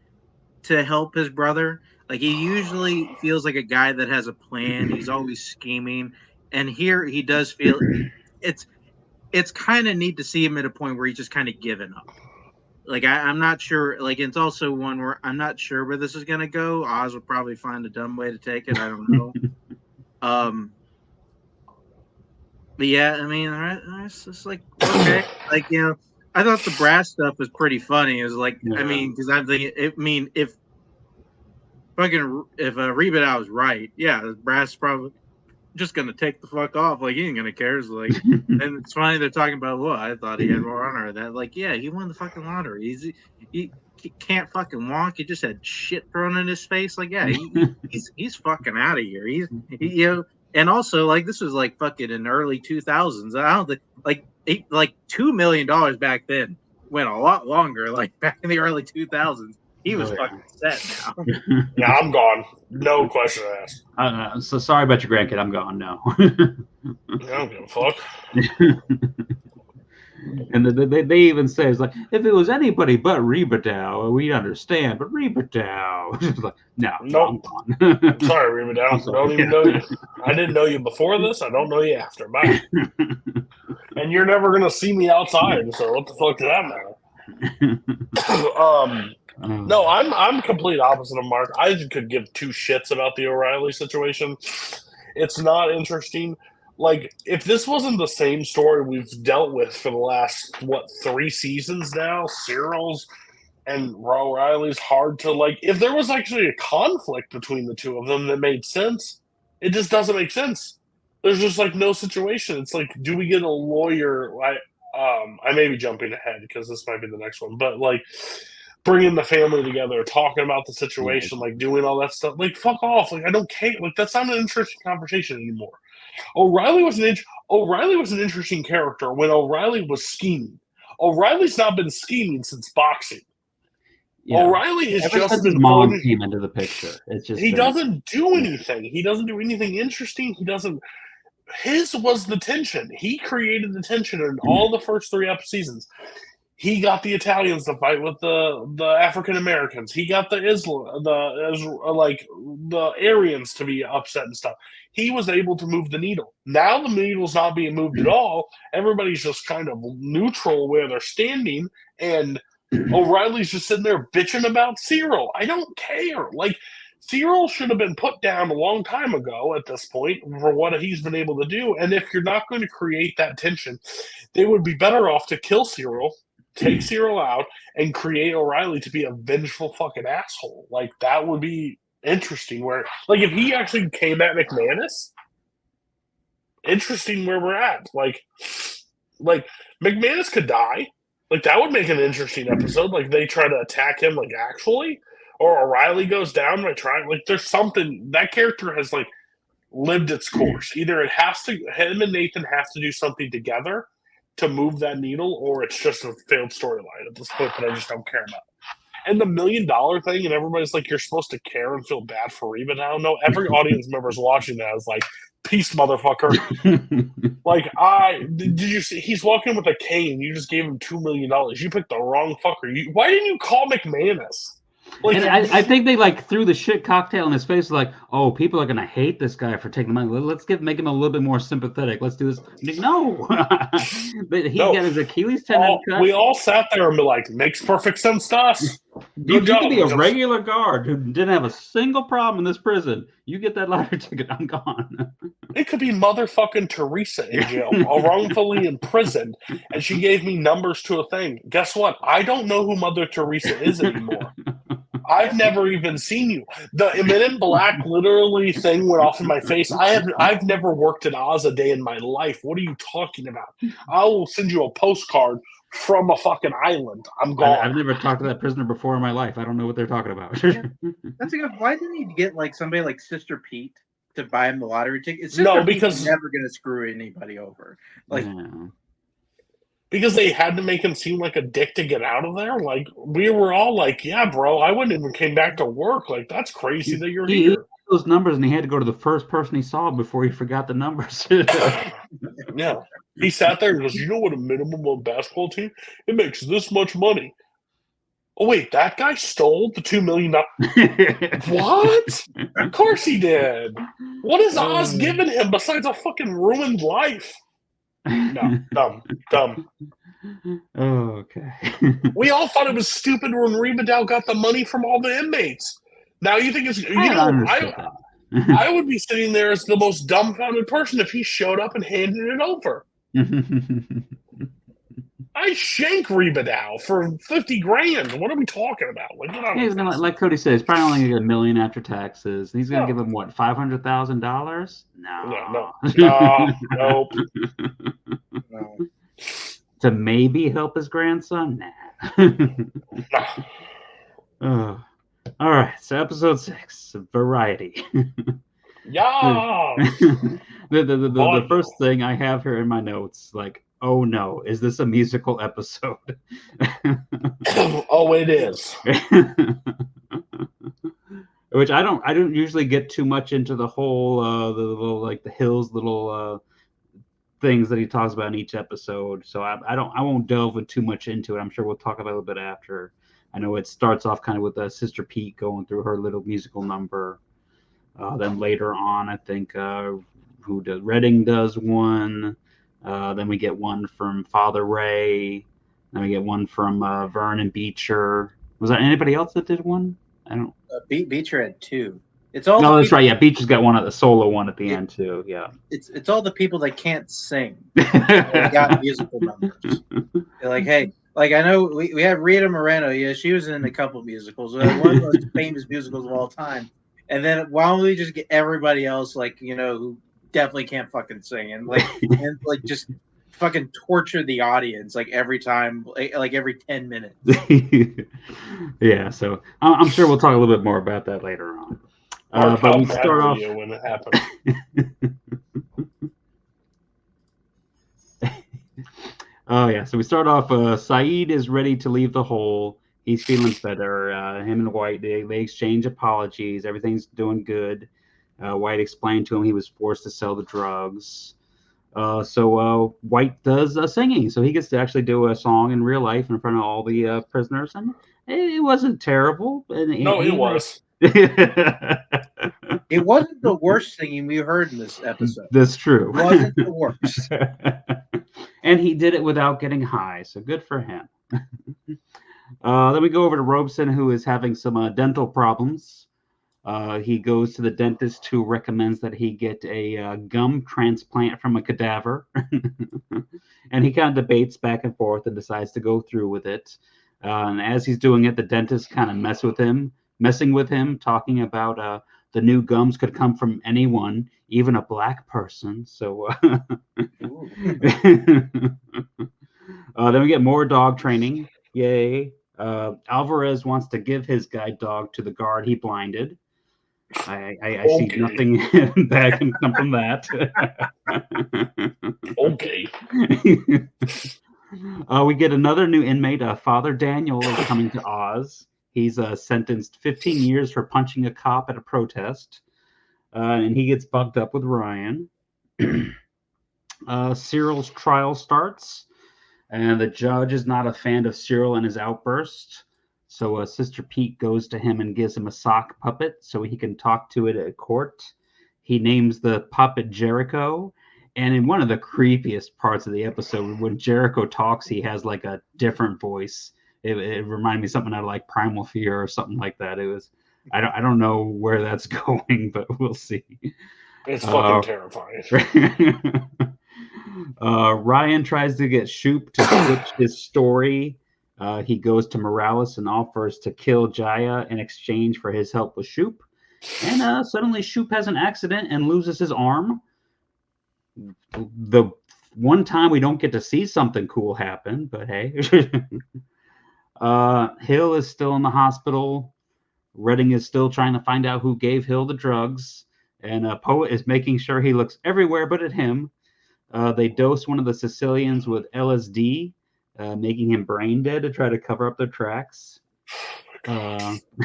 to help his brother. Like, he usually feels like a guy that has a plan. He's always scheming, and here he does feel it's kind of neat to see him at a point where he's just kind of given up. Like I'm not sure. Like it's also one where I'm not sure where this is gonna go. Oz will probably find a dumb way to take it. I don't know. But yeah, I mean, all right, it's just like okay, like I thought the brass stuff was pretty funny. It was like, I mean, because I'm thinking, if Rebadow was right, yeah, the brass probably just gonna take the fuck off. Like he ain't gonna care. It's like, and it's funny they're talking about. Well, I thought he had more honor. That like, yeah, he won the fucking lottery. He can't fucking walk. He just had shit thrown in his face. Like, yeah, he's fucking out of here. And also like this was like fucking in the early 2000s. I don't think like $2 million back then went a lot longer. Like back in the early 2000s. He was fucking set now. Yeah, I'm gone. No question asked. So sorry about your grandkid. I'm gone now. I don't give a fuck. And they even say it's like, if it was anybody but Rebadow, we'd understand. But Rebadow, like, no, nope. I'm gone. I'm sorry, Rebadow. I don't even know you. I didn't know you before this. I don't know you after. Bye. And you're never gonna see me outside. So what the fuck does that matter? No, I'm complete opposite of Mark. I could give two shits about the O'Reilly situation. It's not interesting. Like, if this wasn't the same story we've dealt with for the last, 3 seasons now, Cyril's and O'Reilly's hard to, like, if there was actually a conflict between the two of them that made sense, it just doesn't make sense. There's just, like, no situation. It's like, do we get a lawyer? I may be jumping ahead because this might be the next one, but, like, bringing the family together, talking about the situation, like, doing all that stuff. Like, fuck off. Like, I don't care. Like, that's not an interesting conversation anymore. O'Reilly was an interesting character when O'Reilly was scheming. O'Reilly's not been scheming since boxing. Yeah. O'Reilly has just been mom came into the picture. It's just he doesn't do anything. He doesn't do anything interesting. He doesn't. His was the tension. He created the tension in all the first 3 seasons. He got the Italians to fight with the African Americans. He got the Aryans to be upset and stuff. He was able to move the needle. Now the needle's not being moved at all. Everybody's just kind of neutral where they're standing, and O'Reilly's just sitting there bitching about Cyril. I don't care. Like, Cyril should have been put down a long time ago at this point for what he's been able to do. And if you're not going to create that tension, they would be better off to kill Cyril, take Cyril out, and create O'Reilly to be a vengeful fucking asshole. Like, that would be interesting. Where, like, if he actually came at McManus, interesting where we're at. Like McManus could die. Like, that would make an interesting episode. Like, they try to attack him, like, actually. Or O'Reilly goes down by trying. Like, there's something. That character has, like, lived its course. Either him and Nathan have to do something together to move that needle, or it's just a failed storyline at this point that I just don't care about. And the $1 million thing, and everybody's like, you're supposed to care and feel bad for Reba now. No, every audience member is watching that is like, peace, motherfucker. Like, did you see? He's walking with a cane. You just gave him $2 million. You picked the wrong fucker. Why didn't you call McManus? Like, and I think they like threw the shit cocktail in his face. Like, oh, people are gonna hate this guy for taking the money. Let's make him a little bit more sympathetic. Let's do this. No, but he got his Achilles tendon cut. We all sat there and be like, makes perfect sense to us. You could be a regular guard who didn't have a single problem in this prison. You get that lottery ticket, I'm gone. It could be motherfucking Teresa in jail, wrongfully imprisoned, and she gave me numbers to a thing. Guess what? I don't know who Mother Teresa is anymore. I've never even seen you. The Men in Black literally thing went off in my face. I've never worked at Oz a day in my life. What are you talking about? I will send you a postcard from a fucking island. I'm gone. I've never talked to that prisoner before in my life. I don't know what they're talking about. That's a good. Why didn't he get like somebody like Sister Pete to buy him the lottery ticket? Because never going to screw anybody over. Like. Yeah. Because they had to make him seem like a dick to get out of there. Like, we were all like, yeah, bro, I wouldn't even came back to work. Like, that's crazy that you're here. He those numbers, and he had to go to the first person he saw before he forgot the numbers. Yeah. He sat there and goes, you know what a minimum of a basketball team? It makes this much money. Oh, wait, that guy stole the $2 million? What? Of course he did. What has Oz given him besides a fucking ruined life? No, dumb. Okay. We all thought it was stupid when Remadow got the money from all the inmates. Now you think it's I understood that. I would be sitting there as the most dumbfounded person if he showed up and handed it over. I shank Remadow for 50 grand. What are we talking about? Like, get on Yeah, with this. like Cody said, he's probably only gonna get $1 million after taxes. He's gonna No. give him what, $500,000? No, No. nope. No. To maybe help his grandson? Nah. No. All right, so episode 6, variety. Yeah. The first thing I have here in my notes, like, oh no, is this a musical episode? Oh, it is. Which I don't usually get too much into the whole the little, like, the Hills little things that he talks about in each episode. So I won't delve too much into it. I'm sure we'll talk about it a little bit after. I know it starts off kind of with Sister Pete going through her little musical number. Then later on, I think Redding does one. Then we get one from Father Ray. Then we get one from Vern and Beecher. Was there anybody else that did one? I don't. Beecher had 2. It's all. No, the that's people, right. Yeah, Beecher's got one at the solo one at the end too. Yeah. It's all the people that can't sing. They got musical numbers. They're like, hey, like I know we have Rita Moreno. Yeah, she was in a couple musicals. One of the most famous musicals of all time. And then why don't we just get everybody else, like, who definitely can't fucking sing, and just fucking torture the audience like every time, like every 10 minutes. Yeah, so I'm sure we'll talk a little bit more about that later on. Mark, But how we mad start were off. you when it happened? Oh yeah, so we start off. Saeed is ready to leave the hole. He's feeling better. Him and White, they exchange apologies. Everything's doing good. White explained to him he was forced to sell the drugs. So White does singing, so he gets to actually do a song in real life in front of all the prisoners, and it wasn't terrible. No, it was. It wasn't the worst singing we heard in this episode. That's true. It wasn't the worst. And he did it without getting high, so good for him. Then we go over to Robeson, who is having some dental problems. He goes to the dentist, who recommends that he get a gum transplant from a cadaver. And he kind of debates back and forth and decides to go through with it. And as he's doing it, the dentist kind of messing with him, talking about the new gums could come from anyone, even a black person. So then we get more dog training. Yay. Alvarez wants to give his guide dog to the guard he blinded. I see nothing bad can come from that. Okay. We get another new inmate. Father Daniel is coming to Oz. He's sentenced 15 years for punching a cop at a protest. And he gets bugged up with Ryan. Cyril's trial starts. And the judge is not a fan of Cyril and his outburst. So Sister Pete goes to him and gives him a sock puppet so he can talk to it at court. He names the puppet Jericho. And in one of the creepiest parts of the episode, when Jericho talks, he has like a different voice. It reminded me of something out of like Primal Fear or something like that. It was, I don't know where that's going, but we'll see. It's fucking terrifying. Ryan tries to get Shoop to switch his story. He goes to Morales and offers to kill Jaya in exchange for his help with Shoop. And suddenly Shoop has an accident and loses his arm. The one time we don't get to see something cool happen, but hey. Hill is still in the hospital. Redding is still trying to find out who gave Hill the drugs. And Poet is making sure he looks everywhere but at him. They dose one of the Sicilians with LSD, making him brain dead to try to cover up their tracks.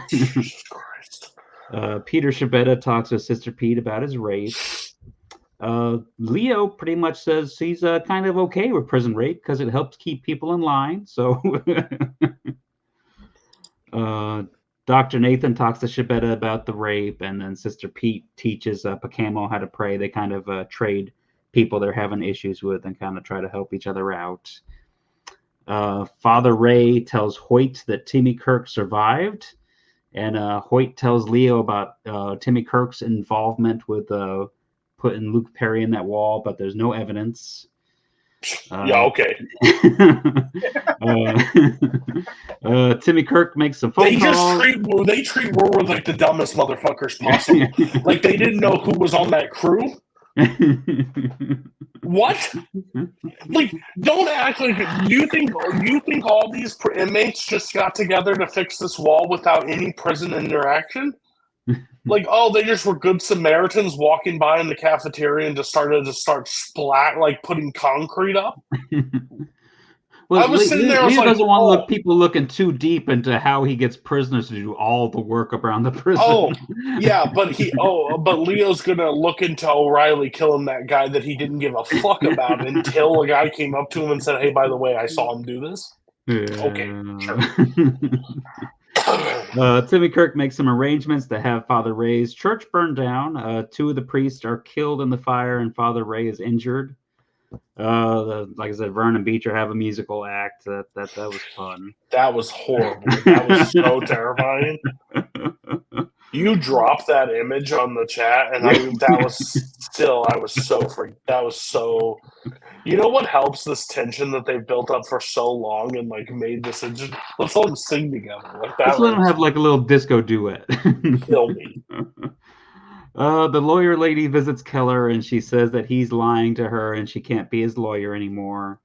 Jesus Christ. Peter Shabetta talks with Sister Pete about his rape. Leo pretty much says he's kind of okay with prison rape because it helps keep people in line. So Dr. Nathan talks to Shabetta about the rape, and then Sister Pete teaches Pacamo how to pray. They kind of trade people they're having issues with and kind of try to help each other out. Father Ray tells Hoyt that Timmy Kirk survived, and Hoyt tells Leo about Timmy Kirk's involvement with putting Luke Perry in that wall, but there's no evidence. Yeah, okay. Timmy Kirk makes some phone calls. They treat Warwood like the dumbest motherfuckers possible. Like they didn't know who was on that crew. What? Like, don't act like you think all these inmates just got together to fix this wall without any prison interaction? Like, oh, they just were good Samaritans walking by in the cafeteria and just started putting concrete up. Well, I was sitting there. Leo doesn't want people looking too deep into how he gets prisoners to do all the work around the prison. Oh, yeah, but Leo's gonna look into O'Reilly killing that guy that he didn't give a fuck about until a guy came up to him and said, "Hey, by the way, I saw him do this." Yeah. Okay, sure. Timmy Kirk makes some arrangements to have Father Ray's church burned down. 2 of the priests are killed in the fire, and Father Ray is injured. Like I said, Vern and Beecher have a musical act. That was fun. That was horrible. That was so terrifying. You dropped that image on the chat, and I was so freaked. That was so. You know what helps this tension that they've built up for so long and like made this? Let's let them sing together. Like that. Let's let them have like a little disco duet. Kill me. The lawyer lady visits Keller and she says that he's lying to her and she can't be his lawyer anymore.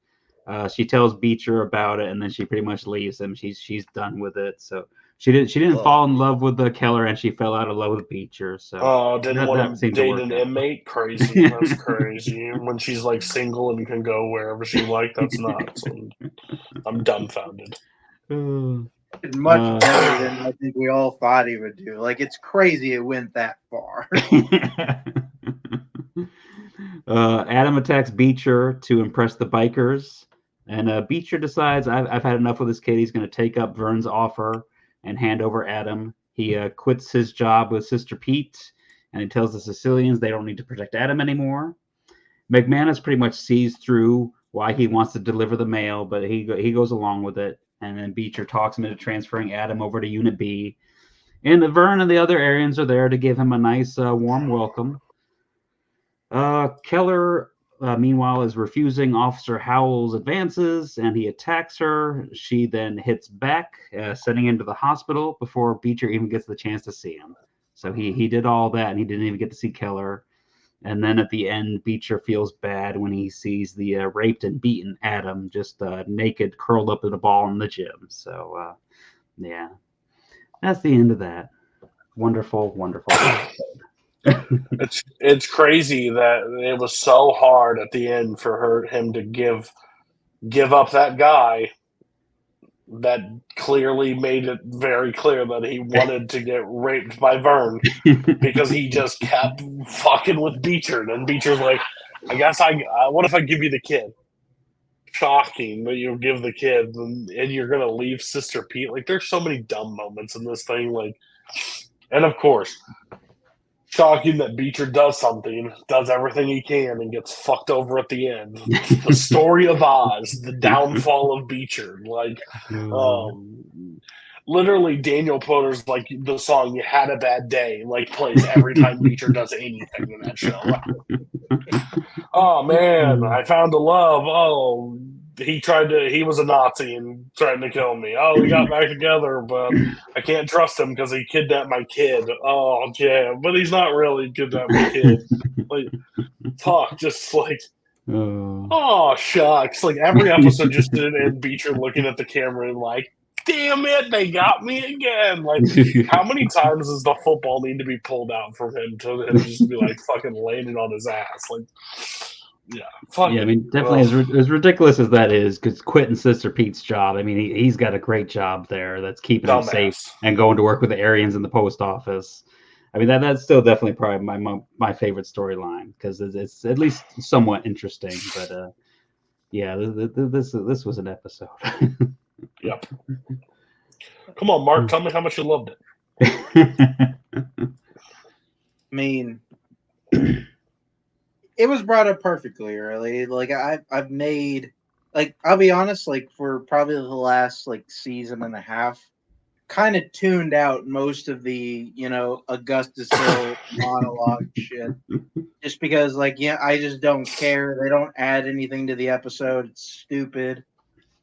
She tells Beecher about it and then she pretty much leaves him. She's done with it. So she didn't fall in love with the Keller and she fell out of love with Beecher. So didn't want to date an inmate. Crazy. That's crazy. When she's like single and can go wherever she like, that's nuts. I'm dumbfounded. Much better than I think we all thought he would do. Like, it's crazy it went that far. Adam attacks Beecher to impress the bikers, and Beecher decides, I've had enough with this kid. He's going to take up Vern's offer and hand over Adam. He quits his job with Sister Pete, and he tells the Sicilians they don't need to protect Adam anymore. McManus pretty much sees through why he wants to deliver the mail, but he goes along with it. And then Beecher talks him into transferring Adam over to Unit B. And the Vern and the other Aryans are there to give him a nice, warm welcome. Keller, meanwhile, is refusing Officer Howell's advances, and he attacks her. She then hits back, sending him to the hospital before Beecher even gets the chance to see him. So he did all that, and he didn't even get to see Keller. And then at the end, Beecher feels bad when he sees the raped and beaten Adam just naked, curled up in a ball in the gym. So, yeah, that's the end of that. Wonderful, wonderful. It's crazy that it was so hard at the end for him to give up that guy that clearly made it very clear that he wanted to get raped by Vern because he just kept fucking with Beecher. And Beecher's like, I guess what if I give you the kid? Shocking that you give the kid and you're going to leave Sister Pete. Like, there's so many dumb moments in this thing. Like, and of course, shocking that Beecher does everything he can, and gets fucked over at the end. The story of Oz, the downfall of Beecher. Like, literally, Daniel Potter's like the song "You Had a Bad Day" like plays every time Beecher does anything in that show. Oh man, I found a love. Oh, he was a Nazi and trying to kill me. Oh, we got back together, but I can't trust him because he kidnapped my kid. Oh, yeah, but he's not really kidnapped my kid. Like, fuck, just like, oh, shucks. Like, every episode just did end Beecher looking at the camera and like, damn it, they got me again. Like, how many times does the football need to be pulled out from him to him just be like fucking landing on his ass? Like, yeah, fuck. Yeah, I mean, definitely as ridiculous as that is, because quitting Sister Pete's job, I mean, he's got a great job there that's keeping him safe and going to work with the Aryans in the post office. I mean, that's still definitely probably my favorite storyline because it's at least somewhat interesting. But yeah, this was an episode. Yep. Come on, Mark, tell me how much you loved it. I mean, it was brought up perfectly, really. Like I've made, like, I'll be honest, like for probably the last like season and a half, kind of tuned out most of the Augustus Hill monologue shit, just because like I just don't care. They don't add anything to the episode. It's stupid.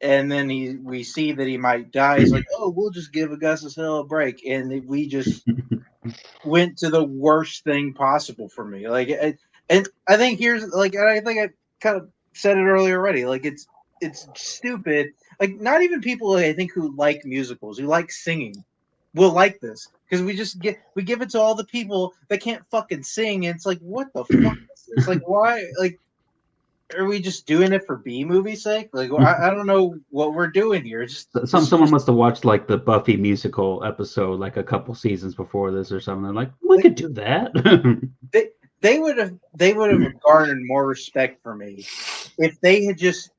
And then we see that he might die. He's like, oh, we'll just give Augustus Hill a break, and we just went to the worst thing possible for me. Like, and I think here's like, and I think I kind of said it earlier already. Like, it's stupid. Like, not even people I think who like musicals, who like singing, will like this because we give it to all the people that can't fucking sing. And it's like, what the fuck is this? Like, why? Like, are we just doing it for B movie sake? Like, I don't know what we're doing here. It's just Someone must have watched like the Buffy musical episode like a couple seasons before this or something. They're like, we could do that. they would have garnered more respect for me if they had just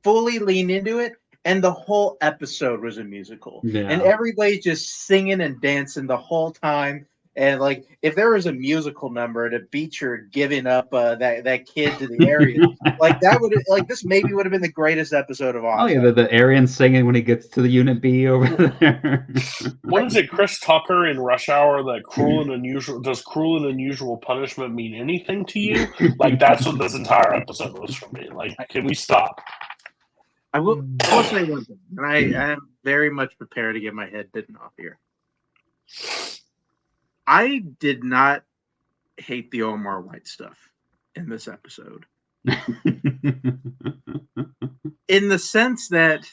fully leaned into it and the whole episode was a musical. Yeah. And everybody's just singing and dancing the whole time. And like, if there was a musical number to Beecher giving up that kid to the area, like that would like this maybe would have been the greatest episode of Oz. Oh yeah, the Aryan singing when he gets to the Unit B over there. What is it, Chris Tucker in Rush Hour? That cruel and unusual does cruel and unusual punishment mean anything to you? Like that's what this entire episode was for me. Like, can we stop? I will say one thing, and I am very much prepared to get my head bitten off here. I did not hate the Omar White stuff in this episode. In the sense that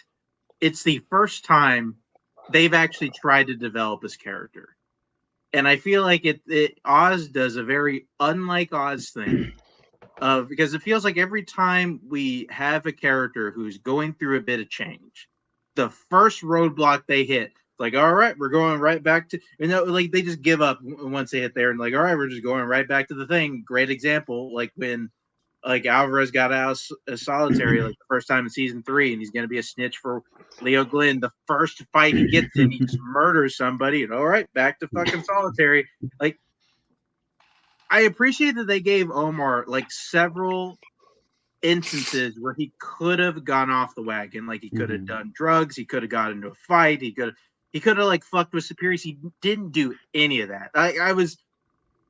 it's the first time they've actually tried to develop his character. And I feel like Oz does a very unlike Oz thing. Because it feels like every time we have a character who's going through a bit of change, the first roadblock they hit, like, all right, we're going right back to, like they just give up once they hit there and like, all right, we're just going right back to the thing. Great example, like when like Alvarez got out of solitary like the first time in season 3, and he's going to be a snitch for Leo Glynn. The first fight he gets in, he just murders somebody, and all right, back to fucking solitary. Like, I appreciate that they gave Omar like several instances where he could have gone off the wagon. Like he could have done drugs, he could have got into a fight, he could have like fucked with superiors. He didn't do any of that. I was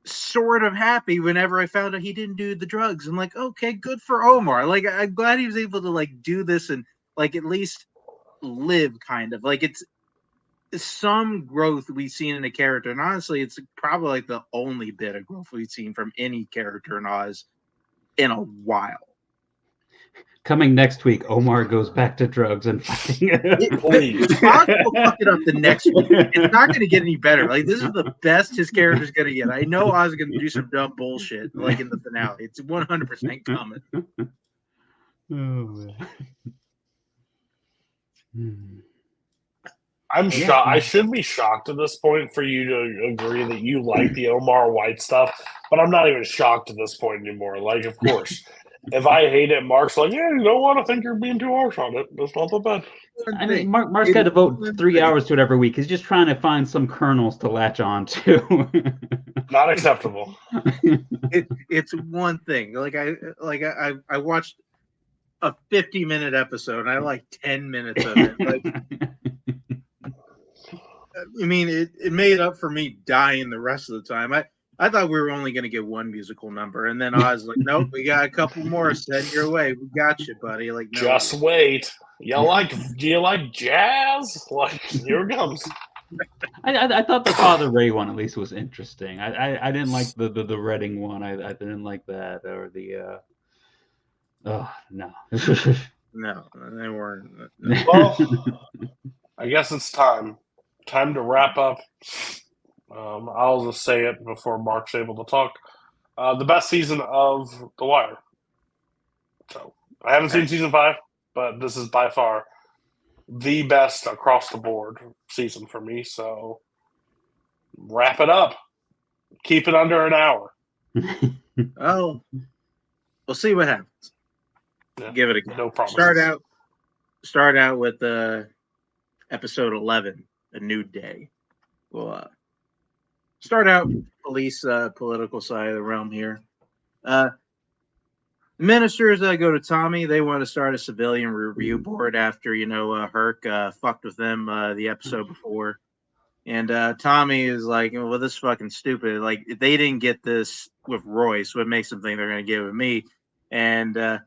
sort of happy whenever I found out he didn't do the drugs. I'm like, okay, good for Omar. Like I'm glad he was able to like do this and like at least live kind of. Like it's some growth we've seen in a character, and honestly, it's probably like the only bit of growth we've seen from any character in Oz in a while. Coming next week, Omar goes back to drugs and fighting. Please. Oz will fuck it up the next week. It's not going to get any better. Like this is the best his character's going to get. I know Oz is going to do some dumb bullshit like in the finale. It's 100% coming. Oh, man. I'm shocked. I should be shocked at this point for you to agree that you like the Omar White stuff, but I'm not even shocked at this point anymore. Like, of course, if I hate it, Mark's like, yeah, you don't want to think you're being too harsh on it. That's not that bad. I mean, Mark's got to devote 3 hours to it every week. He's just trying to find some kernels to latch on to. Not acceptable. It's one thing. I watched a 50-minute episode, and I like 10 minutes of it. Like, I mean, it made up for me dying the rest of the time. I thought we were only going to get one musical number, and then I was like, nope, we got a couple more sent your way. We got you, buddy. Like, no. Just wait. Do you like jazz? Like, here it comes. I thought the Father Ray one at least was interesting. I didn't like the Reading one. I didn't like that, or the oh no. No, they weren't. No. Well, I guess it's time to wrap up. I'll just say it before Mark's able to talk. The best season of The Wire. So I haven't seen season 5, but this is by far the best across the board season for me. So wrap it up. Keep it under an hour. Oh, we'll see what happens. Yeah, give it a go. No problem. Start out with episode 11, A New Day. We'll start out police political side of the realm here. Ministers go to Tommy. They want to start a civilian review board after Herc fucked with them the episode before, and Tommy is like, "Well, this is fucking stupid. Like, if they didn't get this with Royce, what makes them think they're going to get it with me?" And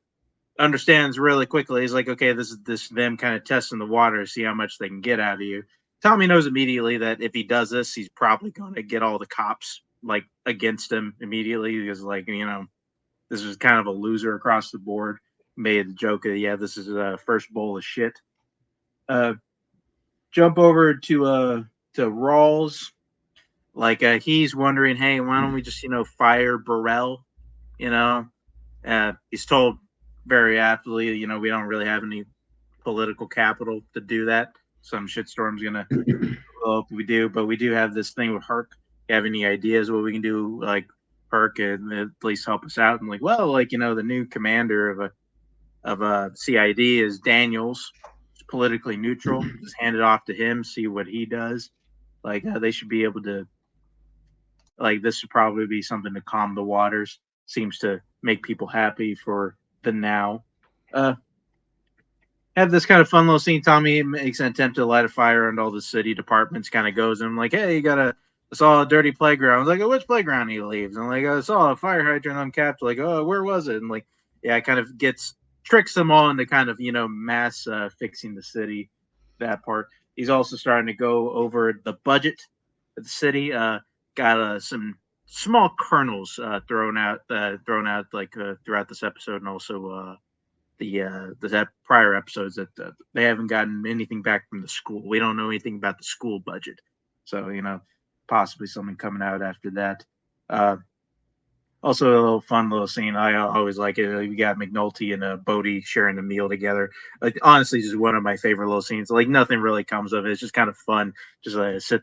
understands really quickly. He's like, "Okay, this is them kind of testing the water to see how much they can get out of you." Tommy knows immediately that if he does this, he's probably going to get all the cops like against him immediately because, like, this is kind of a loser across the board. Made the joke of, yeah, this is a first bowl of shit. Jump over to Rawls. Like he's wondering, hey, why don't we just fire Burrell? He's told very aptly, we don't really have any political capital to do that. Some shitstorm's gonna blow up. We do, but we do have this thing with Herc. You have any ideas what we can do, like Herc, and at least help us out? And like, well, like the new commander of a CID is Daniels. It's politically neutral. Just hand it off to him, see what he does. Like they should be able to. Like this should probably be something to calm the waters. Seems to make people happy for the now. Have this kind of fun little scene. Tommy makes an attempt to light a fire, and all the city departments kind of goes and like, hey, I saw a dirty playground. I was like, oh, which playground he leaves? And like, I saw a fire hydrant uncapped. Like, oh, where was it? And like, yeah, it kind of tricks them all into kind of mass fixing the city. That part. He's also starting to go over the budget of the city. Got some small kernels thrown out like throughout this episode, and also the prior episodes that they haven't gotten anything back from the school. We don't know anything about the school budget, so possibly something coming out after that. Also, a little fun little scene. I always like it. We got McNulty and Bodie sharing a meal together. Like honestly, just one of my favorite little scenes. Like nothing really comes of it. It's just kind of fun. Just sit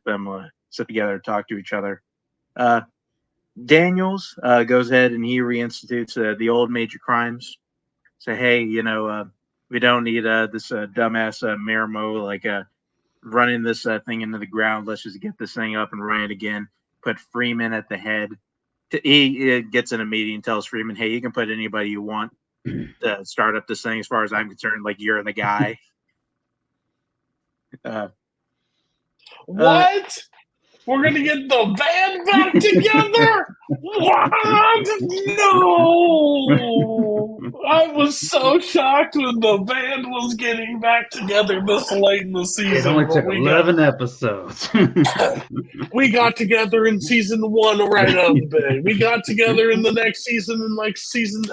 together, talk to each other. Daniels goes ahead and he reinstitutes the old major crimes. Say, hey, we don't need this dumbass Miramo like running this thing into the ground. Let's just get this thing up and running again. Put Freeman at the head. He gets in a meeting and tells Freeman, hey, you can put anybody you want to start up this thing. As far as I'm concerned, like you're the guy. What? We're going to get the band back together? What? No! I was so shocked when the band was getting back together this late in the season. It only took 11 episodes. We got together in season 1 right out of the bay. We got together in the next season in like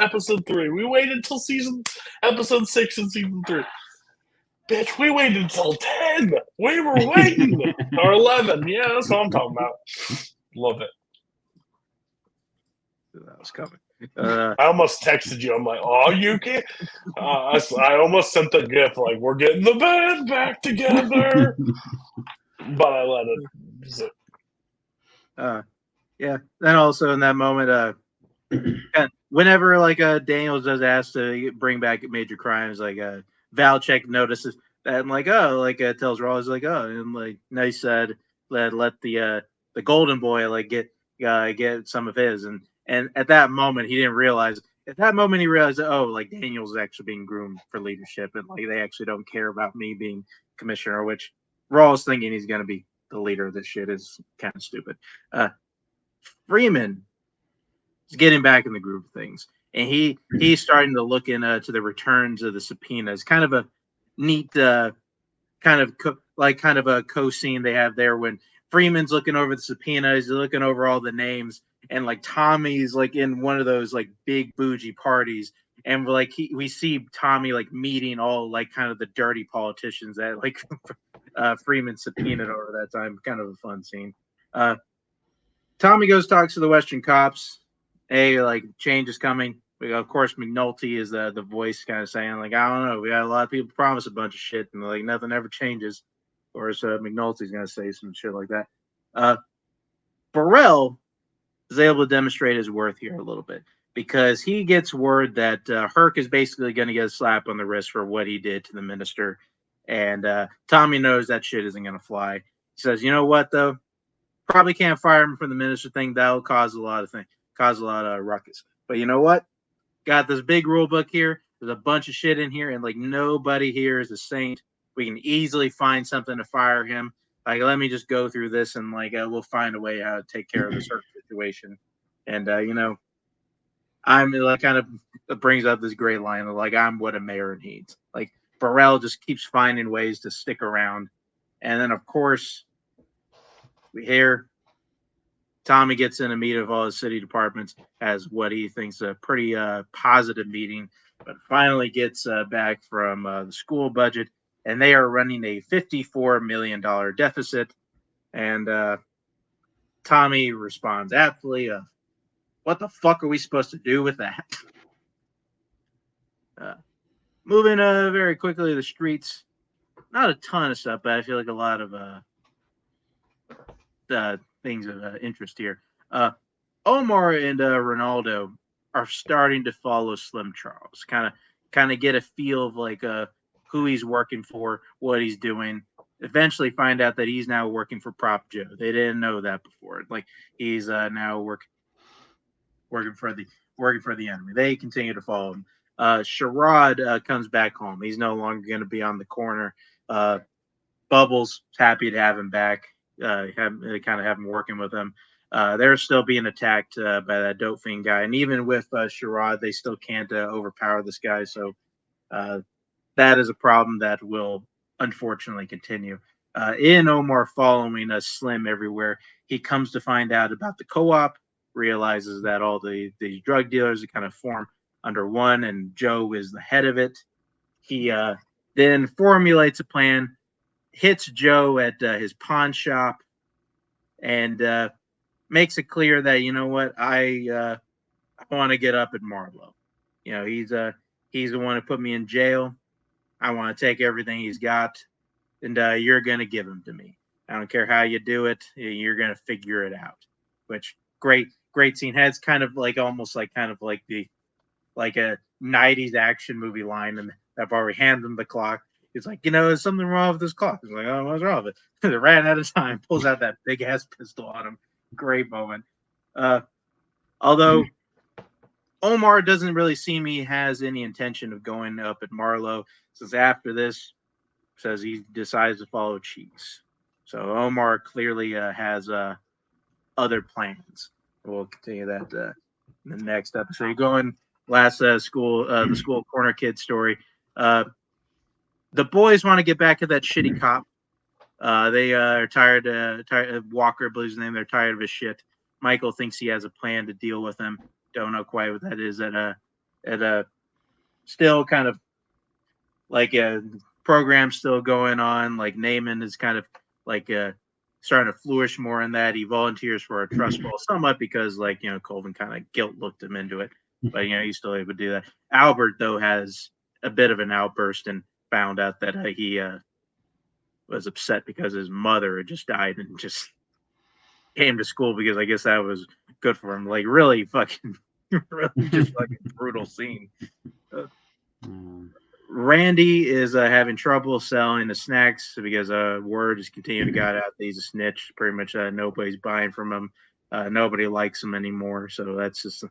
episode 3. We waited till episode 6 in season 3. Bitch, we waited until 10. We were waiting. Or 11. Yeah, that's what I'm talking about. Love it. That was coming. I almost texted you. I'm like, oh, you can't. I almost sent the gif like, we're getting the band back together. But I let it zip. Yeah. Then also in that moment, whenever like Daniels does ask to bring back major crimes, like Valchek notices that and like tells Rawls like and like nice let the golden boy like get some of his and at that moment he didn't realize. At that moment he realized that like Daniels is actually being groomed for leadership and like they actually don't care about me being commissioner, which Rawls thinking he's gonna be the leader of this shit is kind of stupid. Freeman is getting back in the groove of things. And he's starting to look into the returns of the subpoenas. Kind of a neat, kind of a co-scene they have there when Freeman's looking over the subpoenas, he's looking over all the names, and like Tommy's like in one of those like big bougie parties, and like we see Tommy like meeting all like kind of the dirty politicians that like Freeman subpoenaed over that time. Kind of a fun scene. Tommy goes talks to the Western cops. Hey, like change is coming. Of course, McNulty is the voice kind of saying like, I don't know. We had a lot of people promise a bunch of shit and like nothing ever changes. Of course, McNulty's going to say some shit like that. Burrell is able to demonstrate his worth here a little bit because he gets word that Herc is basically going to get a slap on the wrist for what he did to the minister. And Tommy knows that shit isn't going to fly. He says, you know what, though? Probably can't fire him from the minister thing. That'll cause a lot of ruckus. But you know what? got this big rule book here. There's a bunch of shit in here, and like nobody here is a saint. We can easily find something to fire him. Like, let me just go through this, and like we'll find a way how to take care of this hurt situation. And I'm like kind of brings up this great line of like I'm what a mayor needs. Like Burrell just keeps finding ways to stick around, and then of course we hear Tommy gets in a meeting of all his city departments, has what he thinks a pretty positive meeting, but finally gets back from the school budget, and they are running a $54 million deficit. And Tommy responds aptly, what the fuck are we supposed to do with that? Moving very quickly to the streets, not a ton of stuff, but I feel like a lot of things of interest here. Omar and Ronaldo are starting to follow Slim Charles, kind of get a feel of like who he's working for, what he's doing. Eventually, find out that he's now working for Prop Joe. They didn't know that before. Like he's now working for the enemy. They continue to follow him. Sherrod comes back home. He's no longer going to be on the corner. Bubbles happy to have him back. They kind of have him working with him. They're still being attacked by that dope fiend guy, and even with Sherrod, they still can't overpower this guy. So that is a problem that will unfortunately continue. In Omar following Slim everywhere, he comes to find out about the co-op, realizes that all the drug dealers are kind of form under one, and Joe is the head of it. He then formulates a plan, hits Joe at his pawn shop, and makes it clear that you know what I want to get up at Marlowe. You know he's the one who put me in jail. I want to take everything he's got, and you're gonna give him to me. I don't care how you do it. You're gonna figure it out. Which great scene. Has kind of like almost like kind of like the like a '90s action movie line, and I've already handed him the clock. He's like, there's something wrong with this clock. He's like, oh, what's wrong with it? They ran out of time. Pulls out that big ass pistol on him. Great moment. Although Omar doesn't really seem he has any intention of going up at Marlowe, since after this says he decides to follow Cheeks. So Omar clearly has other plans. We'll continue that in the next episode. Going last the school corner kid story. The boys want to get back to that shitty cop. They are tired of Walker, believes his name. They're tired of his shit. Michael thinks he has a plan to deal with him. Don't know quite what that is. Still kind of like a program still going on. Like Naaman is kind of like starting to flourish more in that. He volunteers for a trust ball somewhat because Colvin kind of guilt looked him into it, but he's still able to do that. Albert though has a bit of an outburst and found out that he was upset because his mother had just died and just came to school because I guess that was good for him. Like really fucking, really just fucking brutal scene. Randy is having trouble selling the snacks because word is continuing to get out that he's a snitch. Pretty much nobody's buying from him. Nobody likes him anymore. So that's just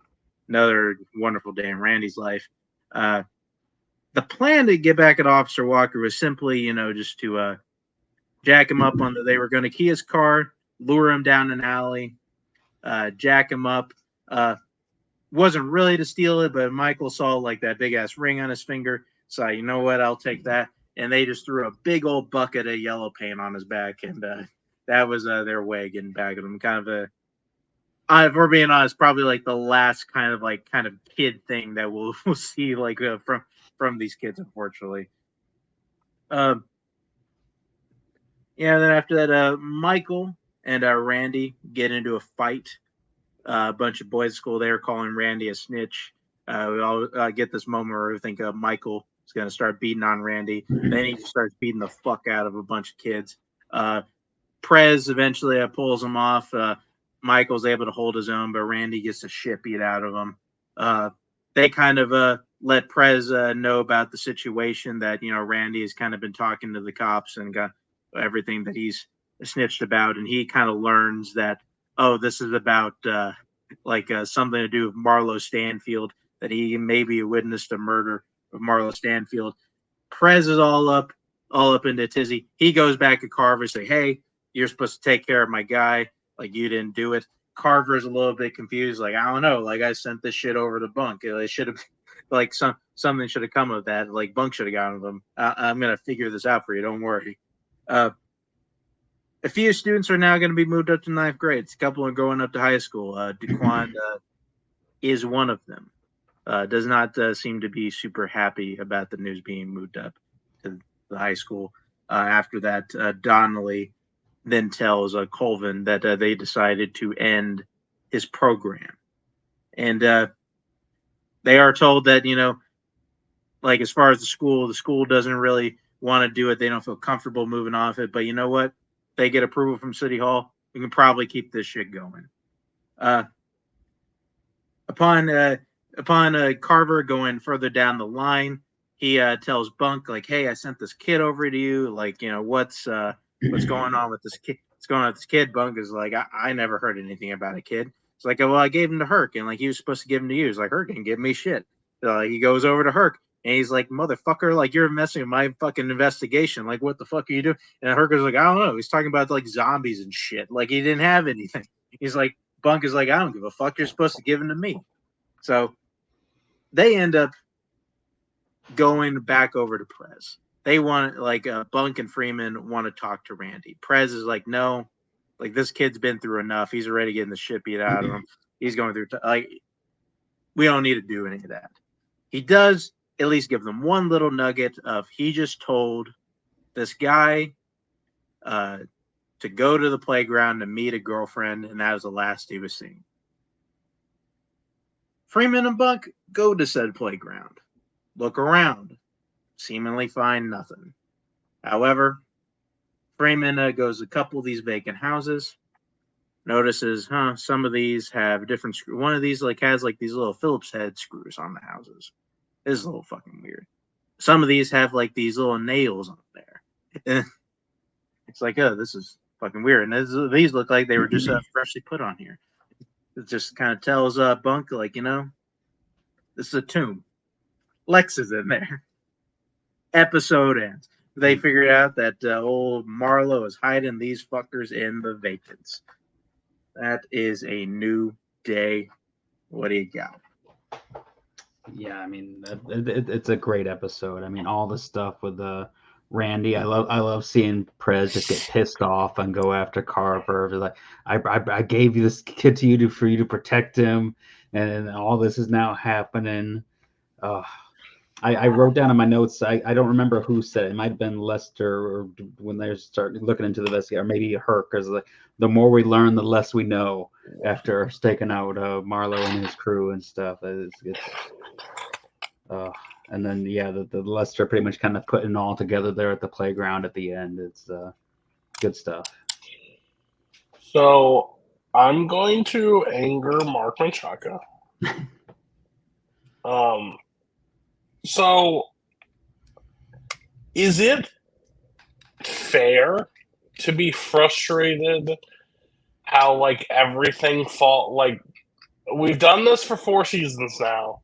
another wonderful day in Randy's life. The plan to get back at Officer Walker was simply, just to jack him up on they were going to key his car, lure him down an alley, jack him up. Wasn't really to steal it, but Michael saw like that big ass ring on his finger. So you know what? I'll take that. And they just threw a big old bucket of yellow paint on his back, and that was their way of getting back at him. Kind of if we're being honest, probably like the last kind of kid thing that we'll see like from these kids, unfortunately. Then after that, Michael and Randy get into a fight. A bunch of boys at school there calling Randy a snitch. We all get this moment where we think Michael is going to start beating on Randy. Then he starts beating the fuck out of a bunch of kids. Prez eventually pulls him off. Michael's able to hold his own, but Randy gets the shit beat out of him. They kind of let Prez know about the situation that, Randy has kind of been talking to the cops and got everything that he's snitched about. And he kind of learns that, oh, this is about something to do with Marlo Stanfield. that he maybe witnessed a murder of Marlo Stanfield. Prez is all up into tizzy. He goes back to Carver and say, "Hey, you're supposed to take care of my guy. Like, you didn't do it." Carver's a little bit confused. Like, I don't know. Like, I sent this shit over to Bunk. It should have, like, something should have come of that. Like, Bunk should have gotten them. I'm gonna figure this out for you. Don't worry. A few students are now going to be moved up to 9th grade. A couple are going up to high school. Daquan is one of them. Does not seem to be super happy about the news being moved up to the high school. After that, Donnelly then tells Colvin that they decided to end his program. And they are told that, like, as far as the school doesn't really want to do it. They don't feel comfortable moving off it. But you know what? They get approval from City Hall. We can probably keep this shit going. Upon Carver going further down the line, he tells Bunk, like, "Hey, I sent this kid over to you. Like, what's going on with this kid? What's going on with this kid?" Bunk is like, I never heard anything about a kid. It's like, "Well, I gave him to Herc, and like he was supposed to give him to you." He's like, "Herc didn't give me shit." He goes over to Herc, and he's like, "Motherfucker, like, you're messing with my fucking investigation. Like, what the fuck are you doing?" And Herc is like, "I don't know." He's talking about like zombies and shit. Like, he didn't have anything. He's like, Bunk is like, "I don't give a fuck. You're supposed to give him to me." So they end up going back over to Prez. They want, like, Bunk and Freeman want to talk to Randy. Prez is like, "No, like, this kid's been through enough. He's already getting the shit beat out of him. He's going through like, we don't need to do any of that." He does at least give them one little nugget of, he just told this guy to go to the playground to meet a girlfriend, and that was the last he was seen. Freeman and Bunk go to said playground, look around, seemingly find nothing. However, Freeman goes to a couple of these vacant houses, notices, some of these have different screws. One of these has these little Phillips head screws on the houses. This is a little fucking weird. Some of these have like these little nails on there. It's like, oh, this is fucking weird. And these look like they were just freshly put on here. It just kind of tells Bunk, like, this is a tomb. Lex is in there. Episode ends. They figured out that old Marlo is hiding these fuckers in the vacants. That is a new day. What do you got? Yeah, I mean, it's a great episode. I mean, all the stuff with Randy. I love seeing Prez just get pissed off and go after Carver. Like, I gave you this kid to you for you to protect him, and all this is now happening. I wrote down in my notes. I don't remember who said it. It might have been Lester, or when they started looking into the investigator, or maybe Herc. Because the more we learn, the less we know. After taking out Marlo and his crew and stuff, and then the Lester pretty much kind of putting it all together there at the playground at the end. It's good stuff. So I'm going to anger Mark Menchaca. So is it fair to be frustrated how like everything we've done this for 4 seasons now.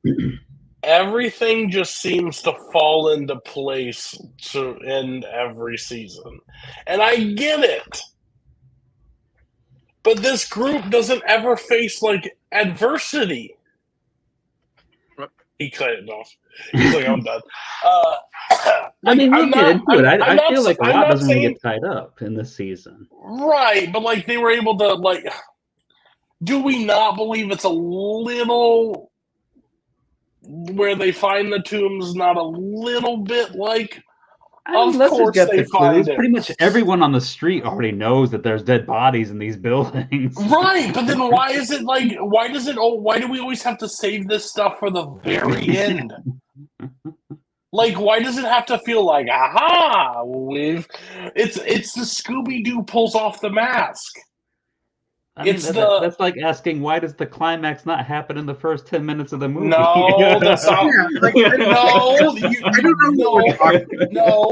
Everything just seems to fall into place to end every season. And I get it. But this group doesn't ever face like adversity. He cut it off. He's like, "I'm done." I mean, we'll get into it. I feel like a lot doesn't even get tied up in this season. Right, but like they were able to do we not believe it's a little where they find the tombs not a little bit like of course they find it. Pretty much everyone on the street already knows that there's dead bodies in these buildings. Right, but then why do we always have to save this stuff for the very end? Like, why does it have to feel like, aha, it's the Scooby-Doo pulls off the mask. That's like asking, why does the climax not happen in the first 10 minutes of the movie? No, that's not. I don't know what you're talking about. No.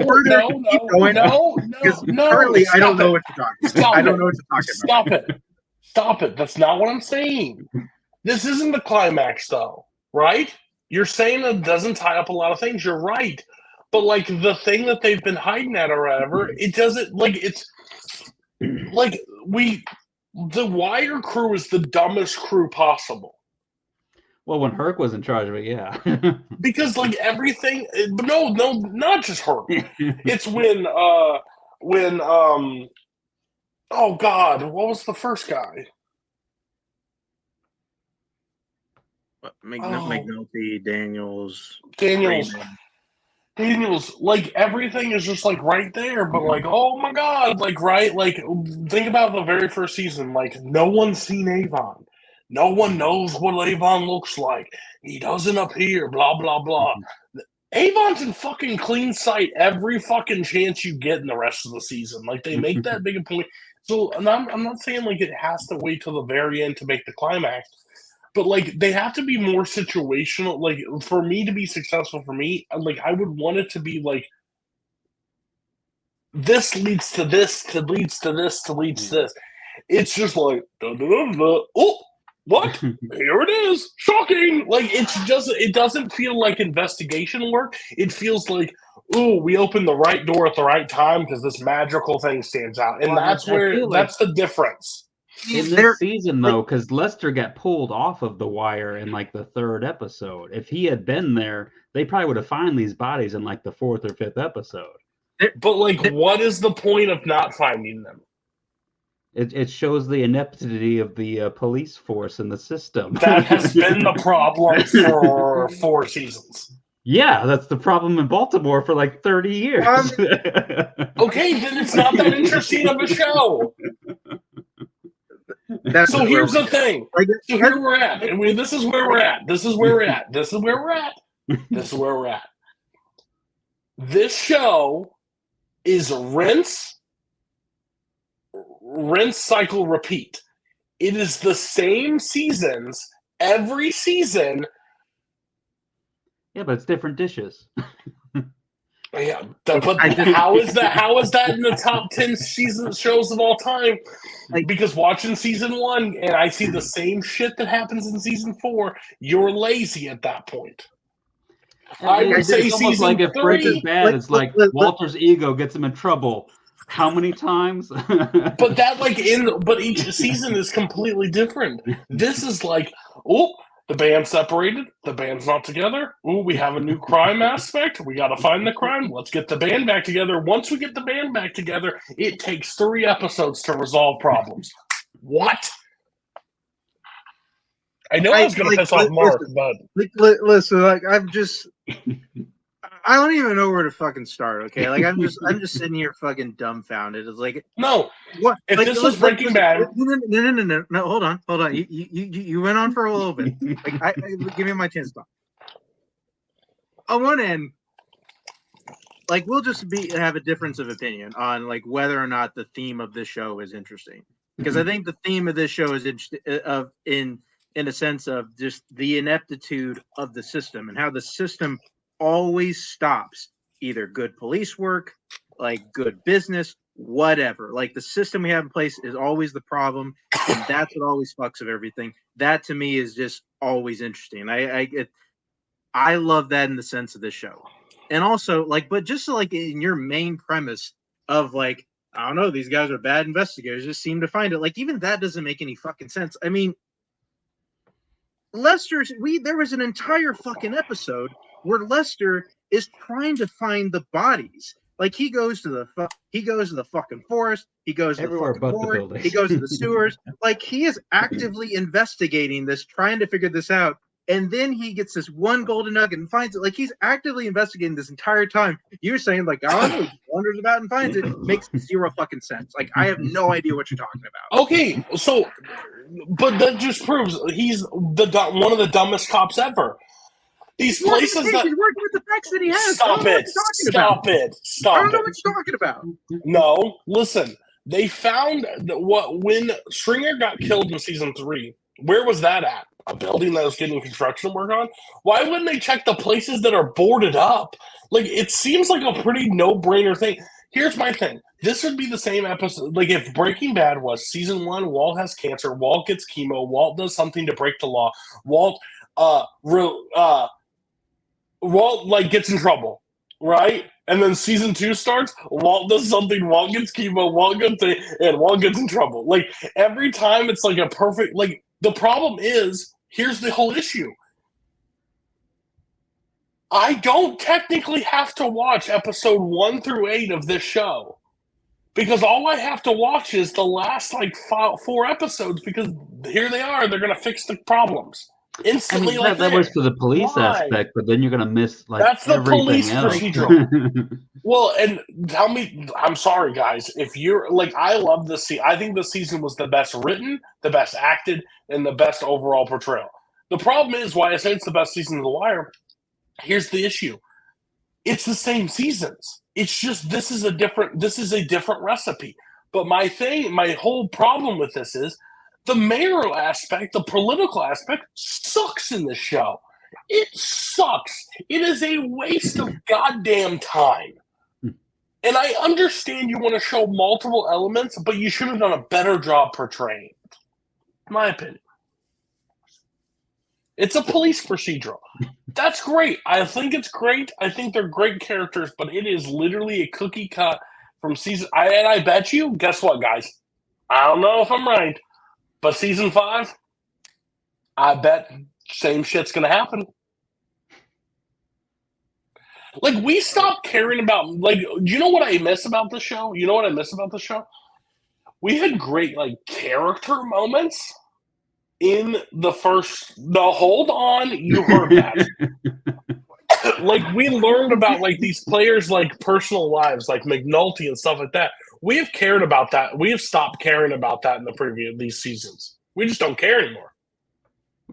Currently, I don't know what you're talking about. I don't know what you're talking about. Stop it. That's not what I'm saying. This isn't the climax, though, right? You're saying it doesn't tie up a lot of things. You're right. But, like, the thing that they've been hiding at or whatever, it doesn't, like, it's, like, the Wire crew is the dumbest crew possible. Well, when Herc was in charge of it, yeah. Because, like, everything, no, not just Herc. It's when, oh, God, what was the first guy? McNulty, Daniels, like, everything is just, like, right there, but, like, oh my God, like, right, like, think about the very first season, like, no one's seen Avon. No one knows what Avon looks like. He doesn't appear, blah, blah, blah. Avon's in fucking clean sight every fucking chance you get in the rest of the season. Like, they make that big a point. So, and I'm not saying, like, it has to wait till the very end to make the climax, but, like, they have to be more situational. Like, for me to be successful, for me, like, I would want it to be, like, this leads to this, to leads to this, to leads to this. It's just like, oh, what? Here it is. Shocking. Like, it's just, it doesn't feel like investigation work. It feels like, ooh, we opened the right door at the right time because this magical thing stands out. And Well, that's that's the difference. In this season, though, because Lester got pulled off of the Wire in like the 3rd episode. If he had been there, they probably would have found these bodies in like the 4th or 5th episode. But, like, what is the point of not finding them? It shows the ineptity of the police force in the system. That has been the problem for 4 seasons. Yeah, that's the problem in Baltimore for like 30 years. Okay, then it's not that interesting of a show. So here's the thing. So here we're at. And this is where we're at. This is where we're at. This is where we're at. This is where we're at. This show is rinse, cycle, repeat. It is the same seasons every season. Yeah, but it's different dishes. Yeah, but how is that? How is that in the top 10 season shows of all time? Because watching season 1 and I see the same shit that happens in season 4, you're lazy at that point. I would say it's almost like if Breaking Bad, it's like Walter's ego gets him in trouble. How many times? But that, like, but each season is completely different. This is like, oh, the band's separated. The band's not together. Ooh, we have a new crime aspect. We got to find the crime. Let's get the band back together. Once we get the band back together, it takes 3 episodes to resolve problems. What? I know I was going to piss off Mark, but listen, like, I don't even know where to fucking start. Okay, like, I'm just sitting here fucking dumbfounded. It's like, no, what? If like, this was Breaking Bad, no, hold on. You went on for a little bit. Like, give me my chance to talk. On one end, like, we'll just have a difference of opinion on, like, whether or not the theme of this show is interesting, because I think the theme of this show is in a sense of just the ineptitude of the system and how the system always stops either good police work, like good business, whatever. Like, the system we have in place is always the problem, and that's what always fucks with everything. That to me is just always interesting. I love that in the sense of this show. And also, like, but just like in your main premise of, like, I don't know, these guys are bad investigators, just seem to find it. Like, even that doesn't make any fucking sense. I mean, there was an entire fucking episode where Lester is trying to find the bodies. Like, he goes to the fucking forest, he goes to everywhere the but fucking the buildings. he goes to the sewers. Like, he is actively investigating this, trying to figure this out. And then he gets this one golden nugget and finds it. Like, he's actively investigating this entire time. You're saying, like, I don't know, he wanders about and finds it. Makes zero fucking sense. Like, I have no idea what you're talking about. Okay, so, but that just proves he's one of the dumbest cops ever. These places that he's working with the facts that he has. Stop it! Stop it! I don't know what you're talking about. No, listen. They found when Stringer got killed in season 3. Where was that at? A building that was getting construction work on? Why wouldn't they check the places that are boarded up? Like, it seems like a pretty no-brainer thing. Here's my thing. This would be the same episode. Like, if Breaking Bad was season 1, Walt has cancer, Walt gets chemo, Walt does something to break the law, Walt Walt like gets in trouble, right? And then season 2 starts. Walt does something. Walt gets chemo. Walt gets and Walt gets in trouble. Like every time, it's like a perfect. Like the problem is, here's the whole issue. I don't technically have to watch episode 1 through 8 of this show because all I have to watch is the last like 4 episodes because here they are. They're going to fix the problems instantly. That was for the police aspect, but then you're going to miss like that's the everything police else. procedural. Well, and tell me, I'm sorry, guys. If you're like, I love this season. I think the season was the best written, the best acted, and the best overall portrayal. The problem is why I say it's the best season of The Wire. Here's the issue: it's the same seasons. It's just this is a different recipe. But my whole problem with this is the mayoral aspect, the political aspect, sucks in this show. It sucks. It is a waste of goddamn time. And I understand you want to show multiple elements, but you should have done a better job portraying it. In my opinion. It's a police procedural. That's great. I think it's great. I think they're great characters, but it is literally a cookie cut from season. And I bet you, guess what, guys? I don't know if I'm right, but season 5, I bet same shit's going to happen. Like, we stopped caring about, like, do you know what I miss about the show? You know what I miss about the show? We had great, like, character moments in the hold on, you heard that. Like, we learned about, like, these players' like personal lives, like McNulty and stuff like that. We have cared about that. We have stopped caring about that in the preview of these seasons. We just don't care anymore.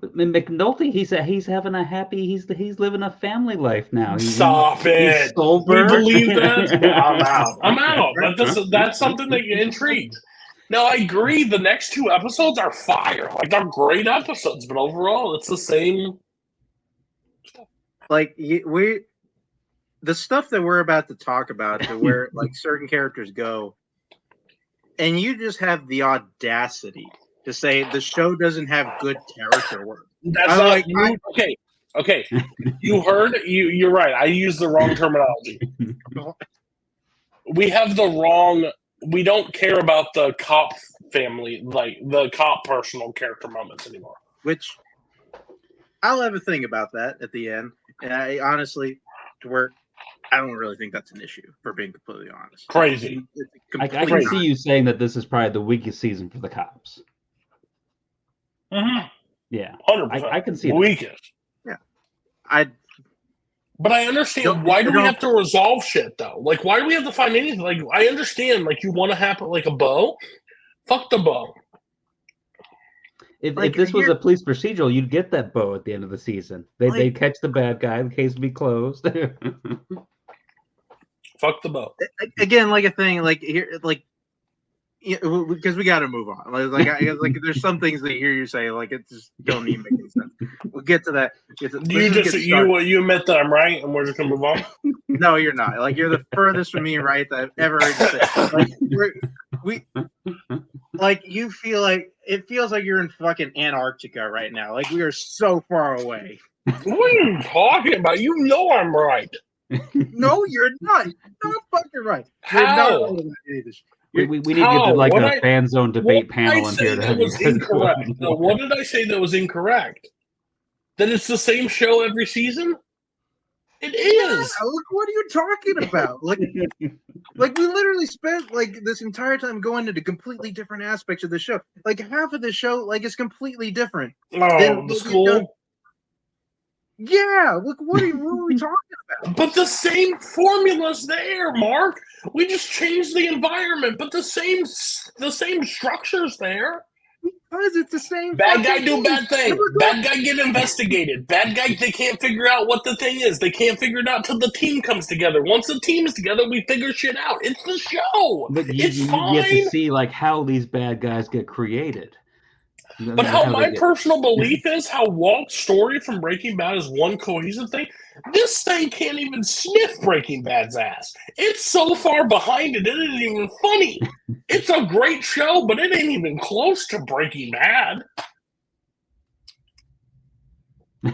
McNulty, he's having a happy. He's living a family life now. Stop it. He's sober. We believe that. I'm out. I'm out. That's something that you're intrigued. Now, I agree. The next 2 episodes are fire. Like, they're great episodes, but overall, it's the same. Like, the stuff that we're about to talk about, to where like certain characters go, and you just have the audacity to say the show doesn't have good character work. That's not okay. You heard. You're right. I used the wrong terminology. We have the wrong. We don't care about the cop family, like the cop personal character moments anymore. Which I'll have a thing about that at the end. And I honestly, to where I don't really think that's an issue, for being completely honest. Crazy. I can see you saying that this is probably the weakest season for the cops. Mm-hmm. Yeah, 100%. I can see it. Weakest. Yeah, But I understand, why do we have to resolve shit, though? Like, why do we have to find anything? Like, I understand, like, you want to have, like, a bow. Fuck the bow. If this was a police procedural, you'd get that bow at the end of the season. They'd catch the bad guy, the case would be closed. Fuck the bow. Again, like a thing, like, here, like, because we got to move on. Like there's some things that you say, like, it just don't even make any sense. We'll get to that. You admit that I'm right, and we're just gonna move on. No, you're not. Like, you're the furthest from me right that I've ever heard you say. Like, you feel like it feels like you're in fucking Antarctica right now. Like, we are so far away. What are you talking about? You know I'm right. No, you're not. You're not fucking right. You're How? not. We need to get to like a fan zone debate panel in here. That was incorrect. No, what did I say that was incorrect? That it's the same show every season? It is. Yeah, look, what are you talking about? Like we literally spent like this entire time going into completely different aspects of the show. Like, half of the show, like, is completely different. Oh, the school. Yeah, look, what are we talking about? But the same formula's there, Mark. We just changed the environment, but the same structure's there. Because it's the same. Bad guy do bad thing. Bad guy get investigated. Bad guy, they can't figure out what the thing is. They can't figure it out till the team comes together. Once the team is together, we figure shit out. It's the show. But it's fine. You have to see like how these bad guys get created. But how my personal belief is, how Walt's story from Breaking Bad is one cohesive thing. This thing can't even sniff Breaking Bad's ass. It's so far behind it isn't even funny. It's a great show, but it ain't even close to Breaking Bad. We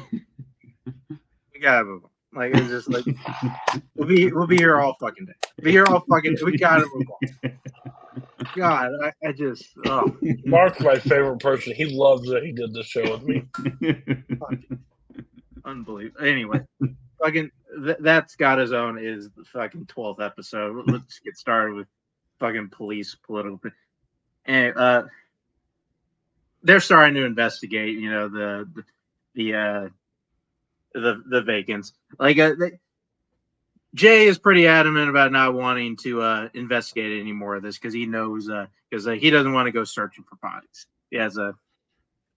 gotta move on. Like it's just like we'll be here all fucking day. Be here all fucking. We gotta move on. God, I just Mark's my favorite person. He loves that he did this show with me. Unbelievable. Anyway, fucking that Scott His Own is the fucking 12th episode. Let's get started with fucking police political. And they're starting to investigate. You know the vacants. Like Jay is pretty adamant about not wanting to investigate any more of this because he knows because he doesn't want to go searching for bodies. He has a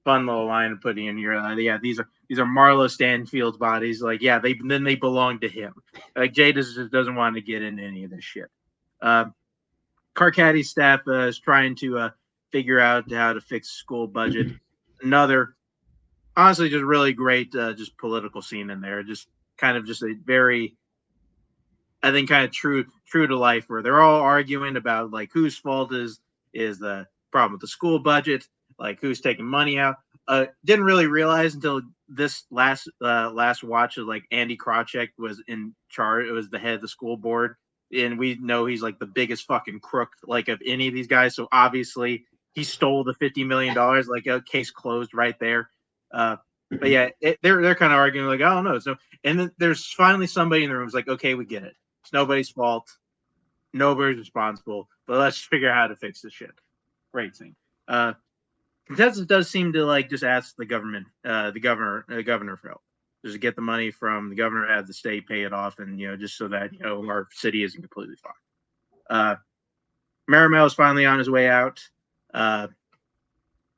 fun little line to put in here. Yeah, these are Marlo Stanfield's bodies. Like, yeah, they belong to him. Like Jay just doesn't want to get into any of this shit. Carcatti's staff is trying to figure out how to fix the school budget. Another, honestly, just really great just political scene in there. Just kind of just a very, I think, kind of true to life, where they're all arguing about like whose fault is the problem with the school budget, like who's taking money out. Didn't really realize until this last watch of like Andy Krachek was in charge. It was the head of the school board, and we know he's like the biggest fucking crook like of any of these guys. So obviously he stole the $50 million. Like a case closed right there. But yeah, they're kind of arguing like, I don't know. So and then there's finally somebody in the room who's like, okay, we get it. It's nobody's fault. Nobody's responsible. But let's figure out how to fix this shit. Great thing. Consensus does seem to like just ask the governor for help. Just to get the money from the governor, have the state pay it off, and just so that our city isn't completely fucked. Marimel is finally on his way out.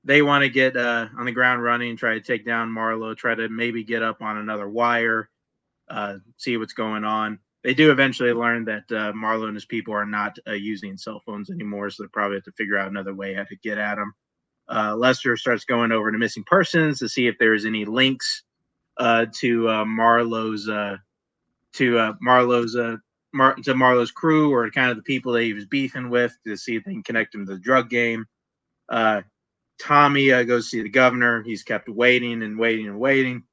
They want to get on the ground running, try to take down Marlo, try to maybe get up on another wire, see what's going on. They do eventually learn that Marlo and his people are not using cell phones anymore, so they probably have to figure out another way how to get at them. Lester starts going over to missing persons to see if there's any links to Marlo's crew or kind of the people that he was beefing with to see if they can connect him to the drug game. Tommy goes to see the governor. He's kept waiting and waiting and waiting.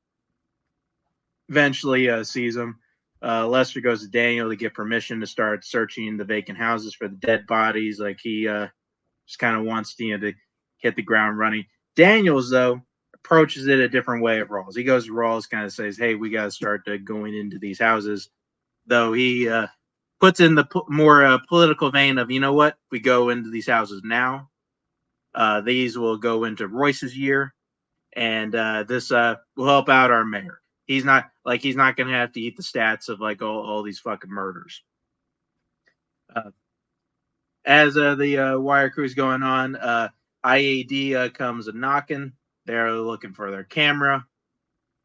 Eventually sees him. Lester goes to Daniel to get permission to start searching the vacant houses for the dead bodies. Like he just kind of wants to hit the ground running. Daniels, though, approaches it a different way of Rawls. He goes to Rawls, kind of says, hey, we got to start going into these houses. Though he puts in the more political vein of, you know what, we go into these houses now. These will go into Royce's year, and this will help out our mayor. He's not going to have to eat the stats of like all these fucking murders. As the wire crew's going on, IAD comes a knocking. They're looking for their camera,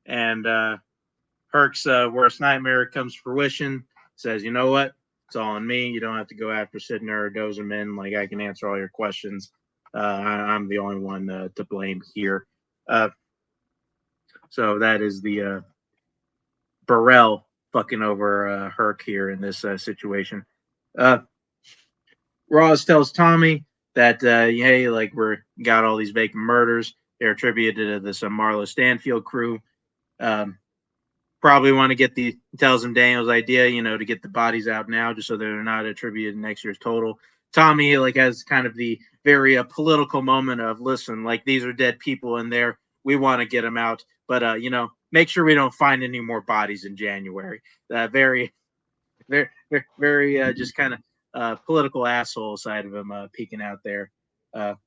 and Herc's worst nightmare comes to fruition. Says, you know what? It's all on me. You don't have to go after Sidner or Dozerman. Like, I can answer all your questions. I'm the only one to blame here. So that is the Burrell fucking over Herc here in this situation. Ross tells Tommy that, hey, like, we're got all these vacant murders. They're attributed to this Marlo Stanfield crew. Probably want to tells him Daniel's idea, to get the bodies out now, just so they're not attributed in next year's total. Tommy, like, has kind of the very political moment of, listen, like, these are dead people in there. We want to get them out, but, make sure we don't find any more bodies in January. Very, very, very, just kind of political asshole side of him peeking out there. And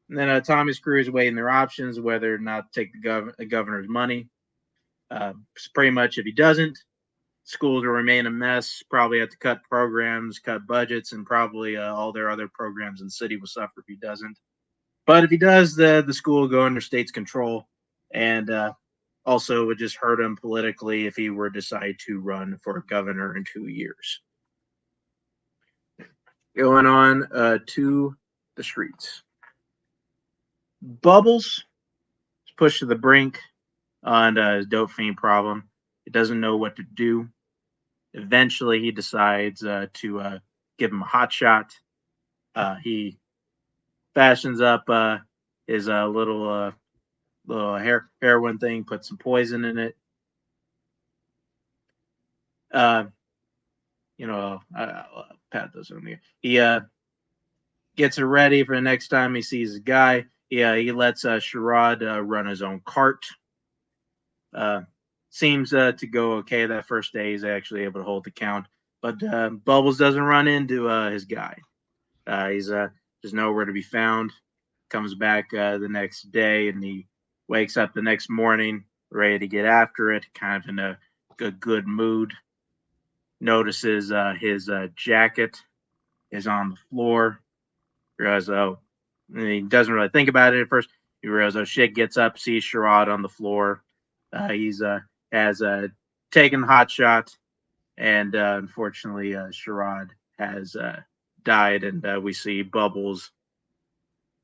then Tommy's crew is weighing their options, whether or not to take the governor's money. Pretty much if he doesn't, schools will remain a mess, probably have to cut programs, cut budgets, and probably all their other programs in the city will suffer if he doesn't. But if he does, the school will go under state's control, and also would just hurt him politically if he were to decide to run for governor in 2 years. Going on to the streets. Bubbles is pushed to the brink on his dope fiend problem. He doesn't know what to do. Eventually, he decides to give him a hot shot. He fashions up his little heroin thing, puts some poison in it. Pat those on there. He gets it ready for the next time he sees a guy. He lets Sherrod run his own cart. Seems to go okay that first day. He's actually able to hold the count, but Bubbles doesn't run into his guy. He's just nowhere to be found. Comes back the next day, and he wakes up the next morning ready to get after it, kind of in a good mood. Notices his jacket is on the floor. Realizes, and he doesn't really think about it at first. He realizes, oh shit, gets up, sees Sherrod on the floor. He's has taken the hot shot, and unfortunately, Sherrod has died, and we see Bubbles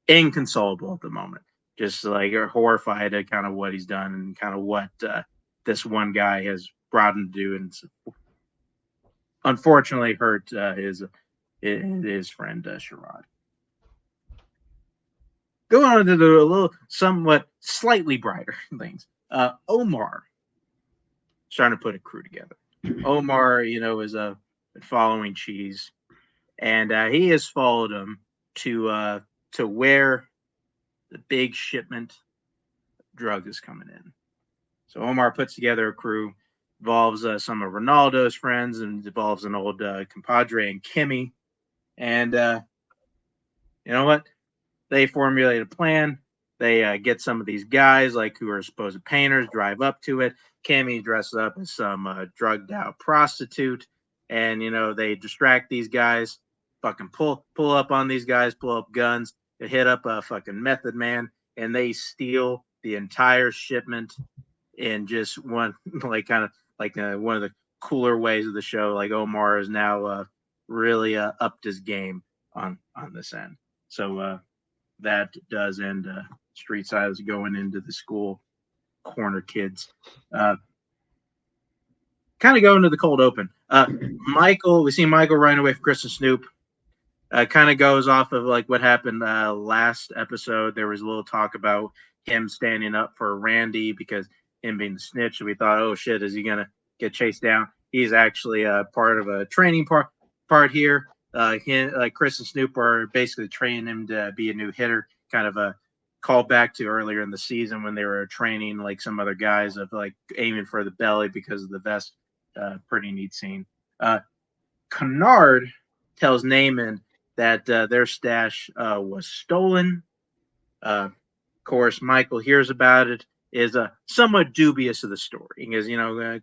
inconsolable at the moment, just like horrified at kind of what he's done and kind of what this one guy has brought him to do, and unfortunately hurt his friend Sherrod. Going on to the little, somewhat slightly brighter things. Omar starting to put a crew together. Omar, is following Cheese, and he has followed him to where the big shipment of drugs is coming in. So Omar puts together a crew, involves some of Ronaldo's friends, and involves an old compadre and Kimmy. And you know what? They formulate a plan. They get some of these guys, like who are supposed painters, drive up to it. Kimmy dresses up as some drugged out prostitute, and they distract these guys. Fucking pull up on these guys, pull up guns, they hit up a fucking Method Man, and they steal the entire shipment in just one, like kind of like one of the cooler ways of the show. Like Omar is now really upped his game on this end. So that does end Street Side is going into the school, corner kids. Kind of going to the cold open. Michael, we see Michael running away from Chris and Snoop. Kind of goes off of like what happened last episode. There was a little talk about him standing up for Randy because him being the snitch. And we thought, oh shit, is he gonna get chased down? He's actually part of a training part here. Chris and Snoop are basically training him to be a new hitter. Kind of a call back to earlier in the season when they were training like some other guys of like aiming for the belly because of the vest. Pretty neat scene. Kennard tells Naaman that their stash was stolen. Of course, Michael hears about it, is somewhat dubious of the story because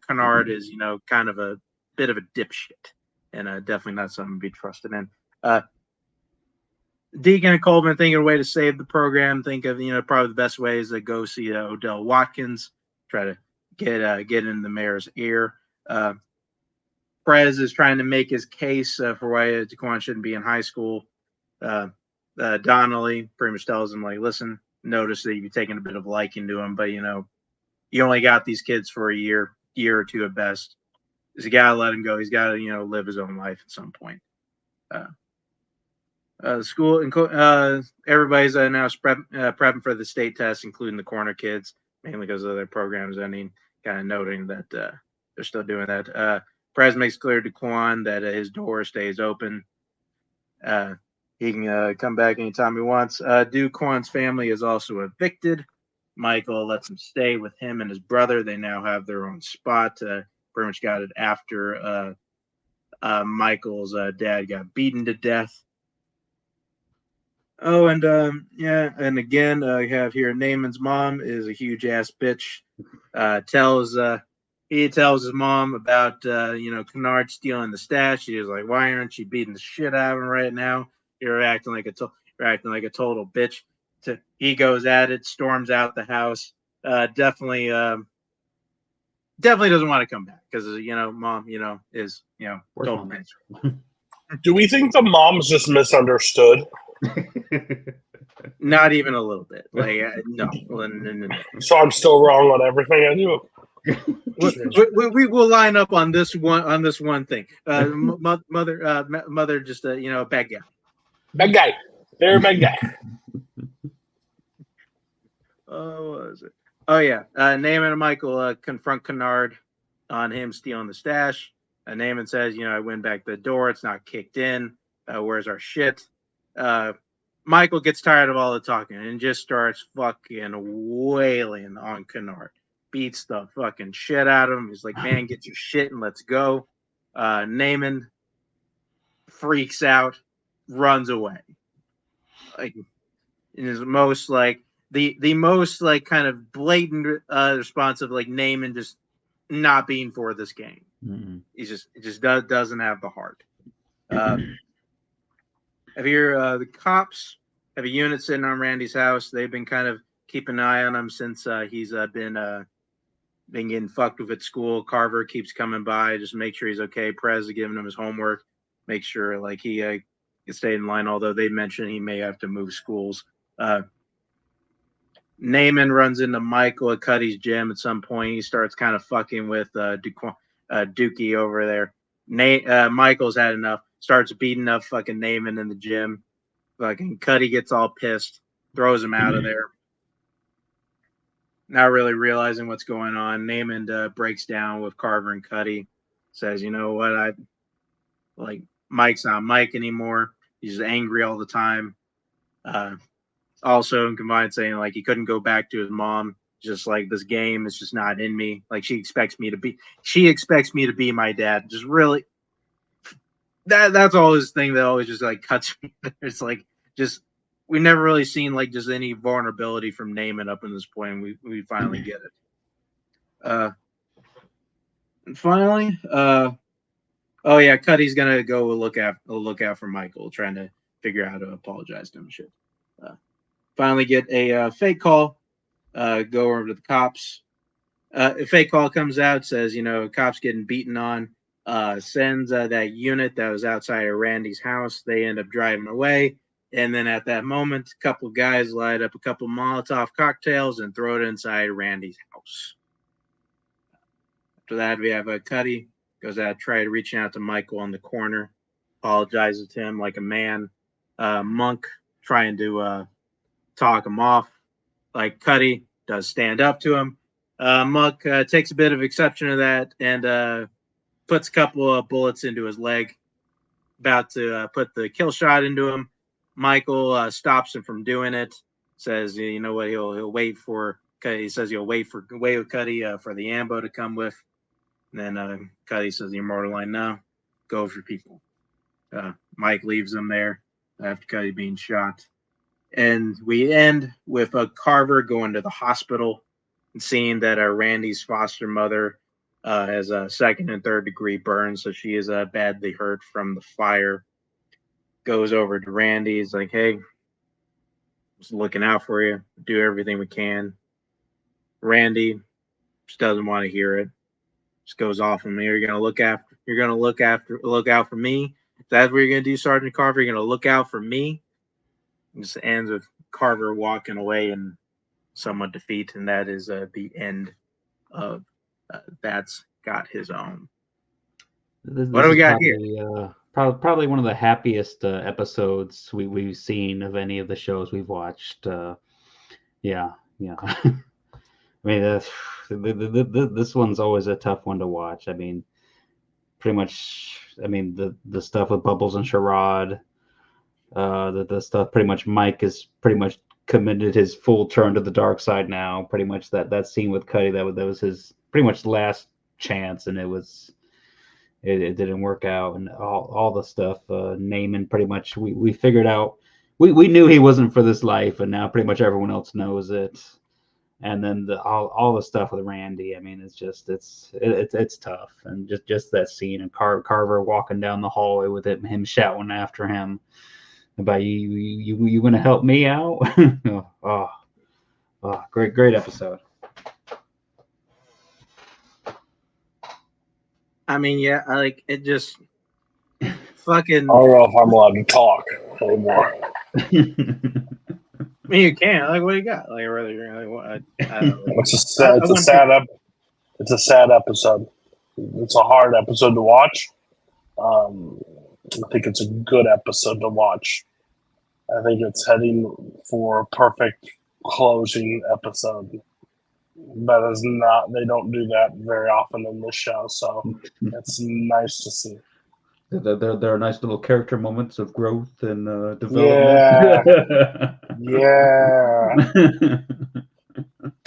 Kennard is kind of a bit of a dipshit and definitely not something to be trusted in. Deacon and Coleman thinking of a way to save the program. Think of probably the best way is to go see Odell Watkins, try to get in the mayor's ear. Perez is trying to make his case for why Daquan shouldn't be in high school. Donnelly pretty much tells him, like, listen, notice that you've taken a bit of liking to him, but, you only got these kids for a year or two at best. You got to let him go. He's got to, live his own life at some point. School, everybody's now prepping for the state test, including the corner kids, mainly because of their programs ending, kind of noting that they're still doing that. Perez makes clear to Quan that his door stays open. He can come back anytime he wants. Quan's family is also evicted. Michael lets him stay with him and his brother. They now have their own spot. Pretty much got it after Michael's dad got beaten to death. Oh, and and again, I have here Naaman's mom is a huge ass bitch. He tells his mom about Kennard stealing the stash. He was like, "Why aren't you beating the shit out of him right now? You're acting like a total bitch." He goes at it, storms out the house. Definitely doesn't want to come back because mom is total bitch. Do we think the mom's just misunderstood? Not even a little bit. Like no. So I'm still wrong on everything I do. We will line up on this one thing. Mother just a bad guy. Bad guy. Very bad guy. Oh, what was it? Oh yeah. Naaman and Michael confront Kennard on him stealing the stash. Naaman says, I went back to the door. It's not kicked in. Where's our shit? Michael gets tired of all the talking and just starts fucking wailing on Kennard. Beats the fucking shit out of him. He's like, man, get your shit and let's go. Naaman freaks out, runs away. Like, in his most like the most like kind of blatant response of like Naaman just not being for this game. Mm-hmm. He just doesn't have the heart. Have the cops have a unit sitting on Randy's house. They've been kind of keeping an eye on him since he's been getting fucked with at school. Carver keeps coming by, just make sure he's okay. Prez is giving him his homework, make sure like he can stay in line. Although they mentioned he may have to move schools. Naaman runs into Michael at Cuddy's gym at some point. He starts kind of fucking with Dookie over there. Michael's had enough. Starts beating up fucking Naaman in the gym. Fucking Cuddy gets all pissed, throws him out of there. Not really realizing what's going on. Naaman breaks down with Carver and Cuddy. Says, you know what? Mike's not Mike anymore. He's just angry all the time. Also, combined saying like he couldn't go back to his mom. Just like this game is just not in me. Like she expects me to be my dad. Just really that's all his thing that always just like cuts me. It's like just we never really seen like just any vulnerability from Naaman up in this point. We finally get it. And finally, oh yeah, Cuddy's gonna go look out for Michael, trying to figure out how to apologize to him and shit. Finally get a fake call, go over to the cops. A fake call comes out, says, cops getting beaten on, sends that unit that was outside of Randy's house. They end up driving away. And then at that moment, a couple guys light up a couple Molotov cocktails and throw it inside Randy's house. After that, we have Cuddy goes out, reaching out to Michael on the corner, apologizes to him like a man. Monk trying to talk him off, like Cuddy does stand up to him. Monk takes a bit of exception to that and puts a couple of bullets into his leg, about to put the kill shot into him. Michael stops him from doing it. Says, you know what, he'll wait for. He says he'll wait with Cuddy for the ambo to come with. And then Cuddy says the immortal line, no, go for people. Mike leaves him there after Cuddy being shot. And we end with Carver going to the hospital and seeing that Randy's foster mother has a 2nd and 3rd degree burns, so she is badly hurt from the fire. Goes over to Randy. He's like, hey, just looking out for you. Do everything we can. Randy just doesn't want to hear it. Just goes off on me. You're gonna look out for me. If that's what you're gonna do, Sergeant Carver, you're gonna look out for me. It just ends with Carver walking away in somewhat defeat, and that is the end of That's Got His Own. What do we got here? Probably one of the happiest episodes we've seen of any of the shows we've watched. Yeah. I mean, this one's always a tough one to watch. I mean, pretty much. I mean, the stuff with Bubbles and Sherrod. The stuff pretty much Mike is pretty much committed his full turn to the dark side now. Pretty much that scene with Cuddy that was his pretty much last chance, and it didn't work out, and all the stuff. Naaman pretty much we figured out we knew he wasn't for this life, and now pretty much everyone else knows it. And then all the stuff with Randy. I mean, it's tough, and just that scene and Carver walking down the hallway with him shouting after him. About you gonna help me out? Great episode. I mean, yeah, I like it. Just fucking. I don't know if I'm allowed to talk anymore. I mean, you can. Like, what do you got? Like, really, like, what? I don't know. It's a sad episode. It's a hard episode to watch. I think it's a good episode to watch. I think it's heading for a perfect closing episode. That is not. They don't do that very often in this show, so it's nice to see. There are nice little character moments of growth and Yeah, development.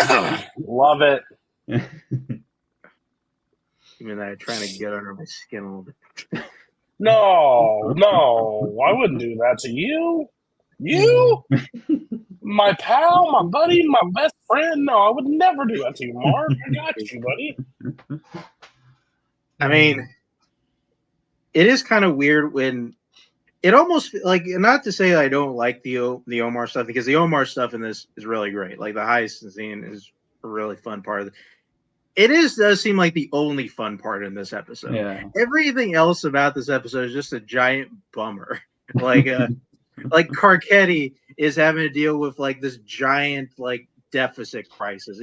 yeah, love it. Even though I'm trying to get under my skin a little bit. No, I wouldn't do that to you. You, my pal, my buddy, my best friend. No, I would never do that to you, Mark. I got you, buddy. I mean, it is kind of weird when it almost like, not to say I don't like the Omar stuff, because the Omar stuff in this is really great. Like the heist scene is a really fun part of it. It does seem like the only fun part in this episode. Yeah. Everything else about this episode is just a giant bummer. Like Carcetti is having to deal with like this giant like deficit crisis.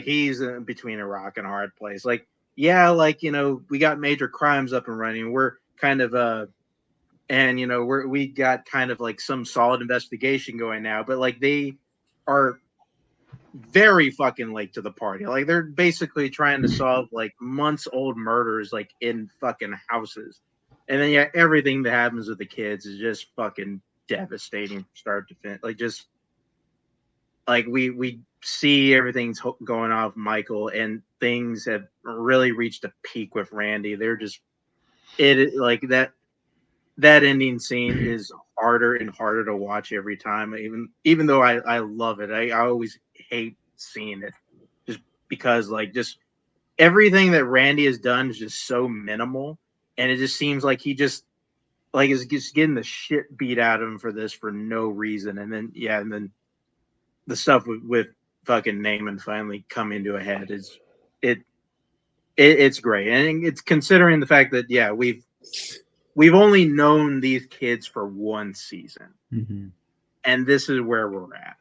He's between a rock and a hard place. Like, yeah, like, you know, we got major crimes up and running. We're kind of and you know, we got kind of like some solid investigation going now, but like they are very fucking late to the party. Like they're basically trying to solve like months old murders like in fucking houses. And then yeah, everything that happens with the kids is just fucking devastating from start to finish. Like just like we see everything's going off Michael, and things have really reached a peak with Randy. They're just like that ending scene is harder and harder to watch every time. Even though I love it, I always hate seeing it just because like just everything that Randy has done is just so minimal, and it just seems like he just like is just getting the shit beat out of him for this for no reason. And then the stuff with fucking Naaman finally coming to a head is it's great, and it's considering the fact that we've only known these kids for one season, and this is where we're at.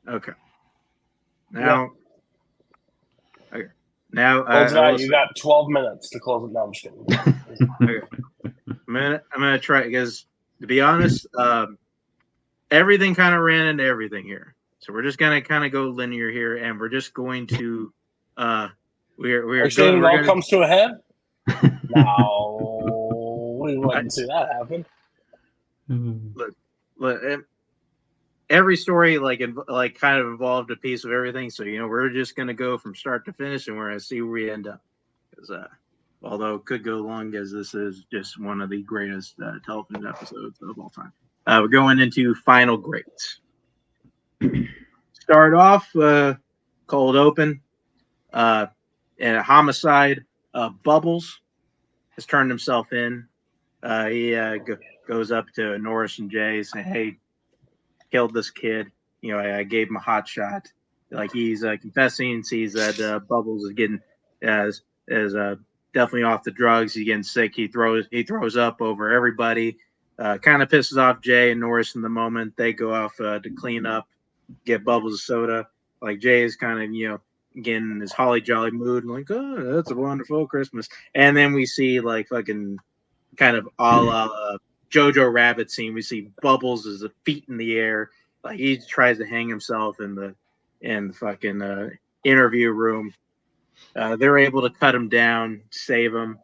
Okay. Now, Close it out. You got 12 minutes to close it down. I'm just kidding. Okay. I'm gonna try, because to be honest, everything kind of ran into everything here, so we're just gonna kind of go linear here, and we're just going to we're saying it all gonna, comes to a head. No, we wouldn't see that happen. Look, every story like kind of involved a piece of everything. So, you know, we're just going to go from start to finish, and we're going to see where we end up. Because although it could go long, as this is just one of the greatest television episodes of all time. We're going into final grades. Start off cold open and a homicide. Bubbles has turned himself in. He goes up to Norris and Jay, saying, "Hey, killed this kid. You know, I gave him a hot shot." Like he's confessing, sees that Bubbles is getting as definitely off the drugs. He's getting sick. He throws up over everybody. Kind of pisses off Jay and Norris in the moment. They go off to clean up, get Bubbles a soda. Like Jay is kind of, you know, getting in his holly jolly mood, and like, oh, that's a wonderful Christmas. And then we see like fucking kind of a la Jojo Rabbit scene. We see Bubbles as a feet in the air, like he tries to hang himself in the fucking interview room. They're able to cut him down, save him.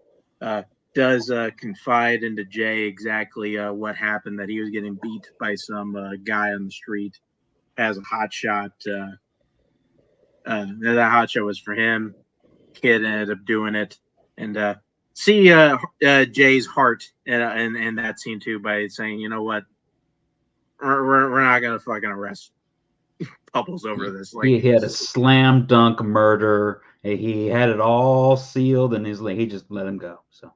Does confide into Jay exactly what happened, that he was getting beat by some guy on the street. Has a hot shot. That hot shot was for him. Kid ended up doing it, and see Jay's heart in that scene too, by saying, you know what, we're not gonna fucking arrest Bubbles over this. Like he had a slam dunk murder. He had it all sealed, and he just let him go. So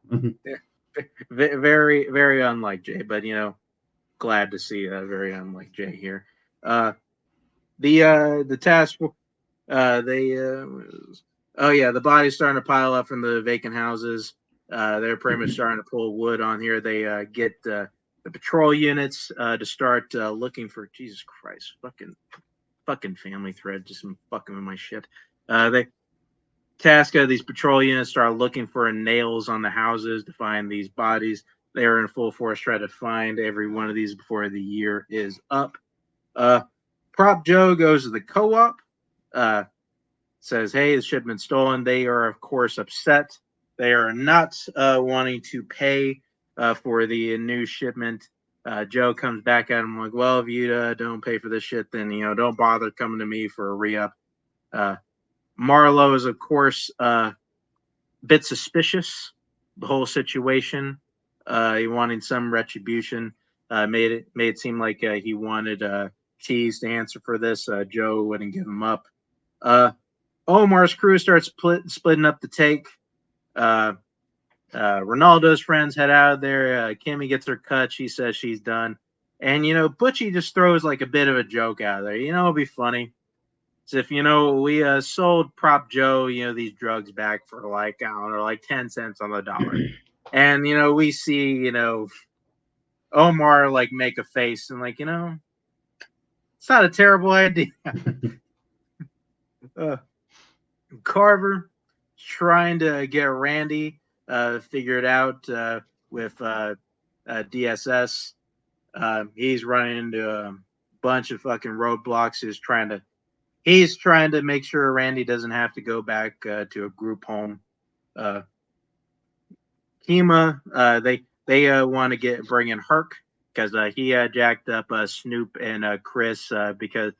very, very unlike Jay, but you know, glad to see very unlike Jay here. The task. The body's starting to pile up from the vacant houses. They're pretty much starting to pull wood on here. They get the patrol units to start looking for, Jesus Christ, fucking family thread, just fucking with my shit. They task these patrol units start looking for nails on the houses to find these bodies. They are in full force trying to find every one of these before the year is up. Prop Joe goes to the co-op, says, hey, the shipment's stolen. They are, of course, upset. They are not wanting to pay for the new shipment. Joe comes back at him like, well, if you don't pay for this shit, then, don't bother coming to me for a re-up. Marlowe is, of course, a bit suspicious, the whole situation. He wanted some retribution. Made it seem like he wanted Cheese to answer for this. Joe wouldn't give him up. Omar's crew starts splitting up the take. Ronaldo's friends head out of there. Kimmy gets her cut. She says she's done. And, Butchie just throws like a bit of a joke out of there. It'll be funny. It's if, we sold Prop Joe, these drugs back for like, I don't know, like 10 cents on the dollar. And, we see, Omar like make a face and like, it's not a terrible idea. Carver trying to get Randy figured out with DSS. He's running into a bunch of fucking roadblocks. He's trying to make sure Randy doesn't have to go back to a group home. Kima, they want to bring in Herc because he jacked up Snoop and Chris because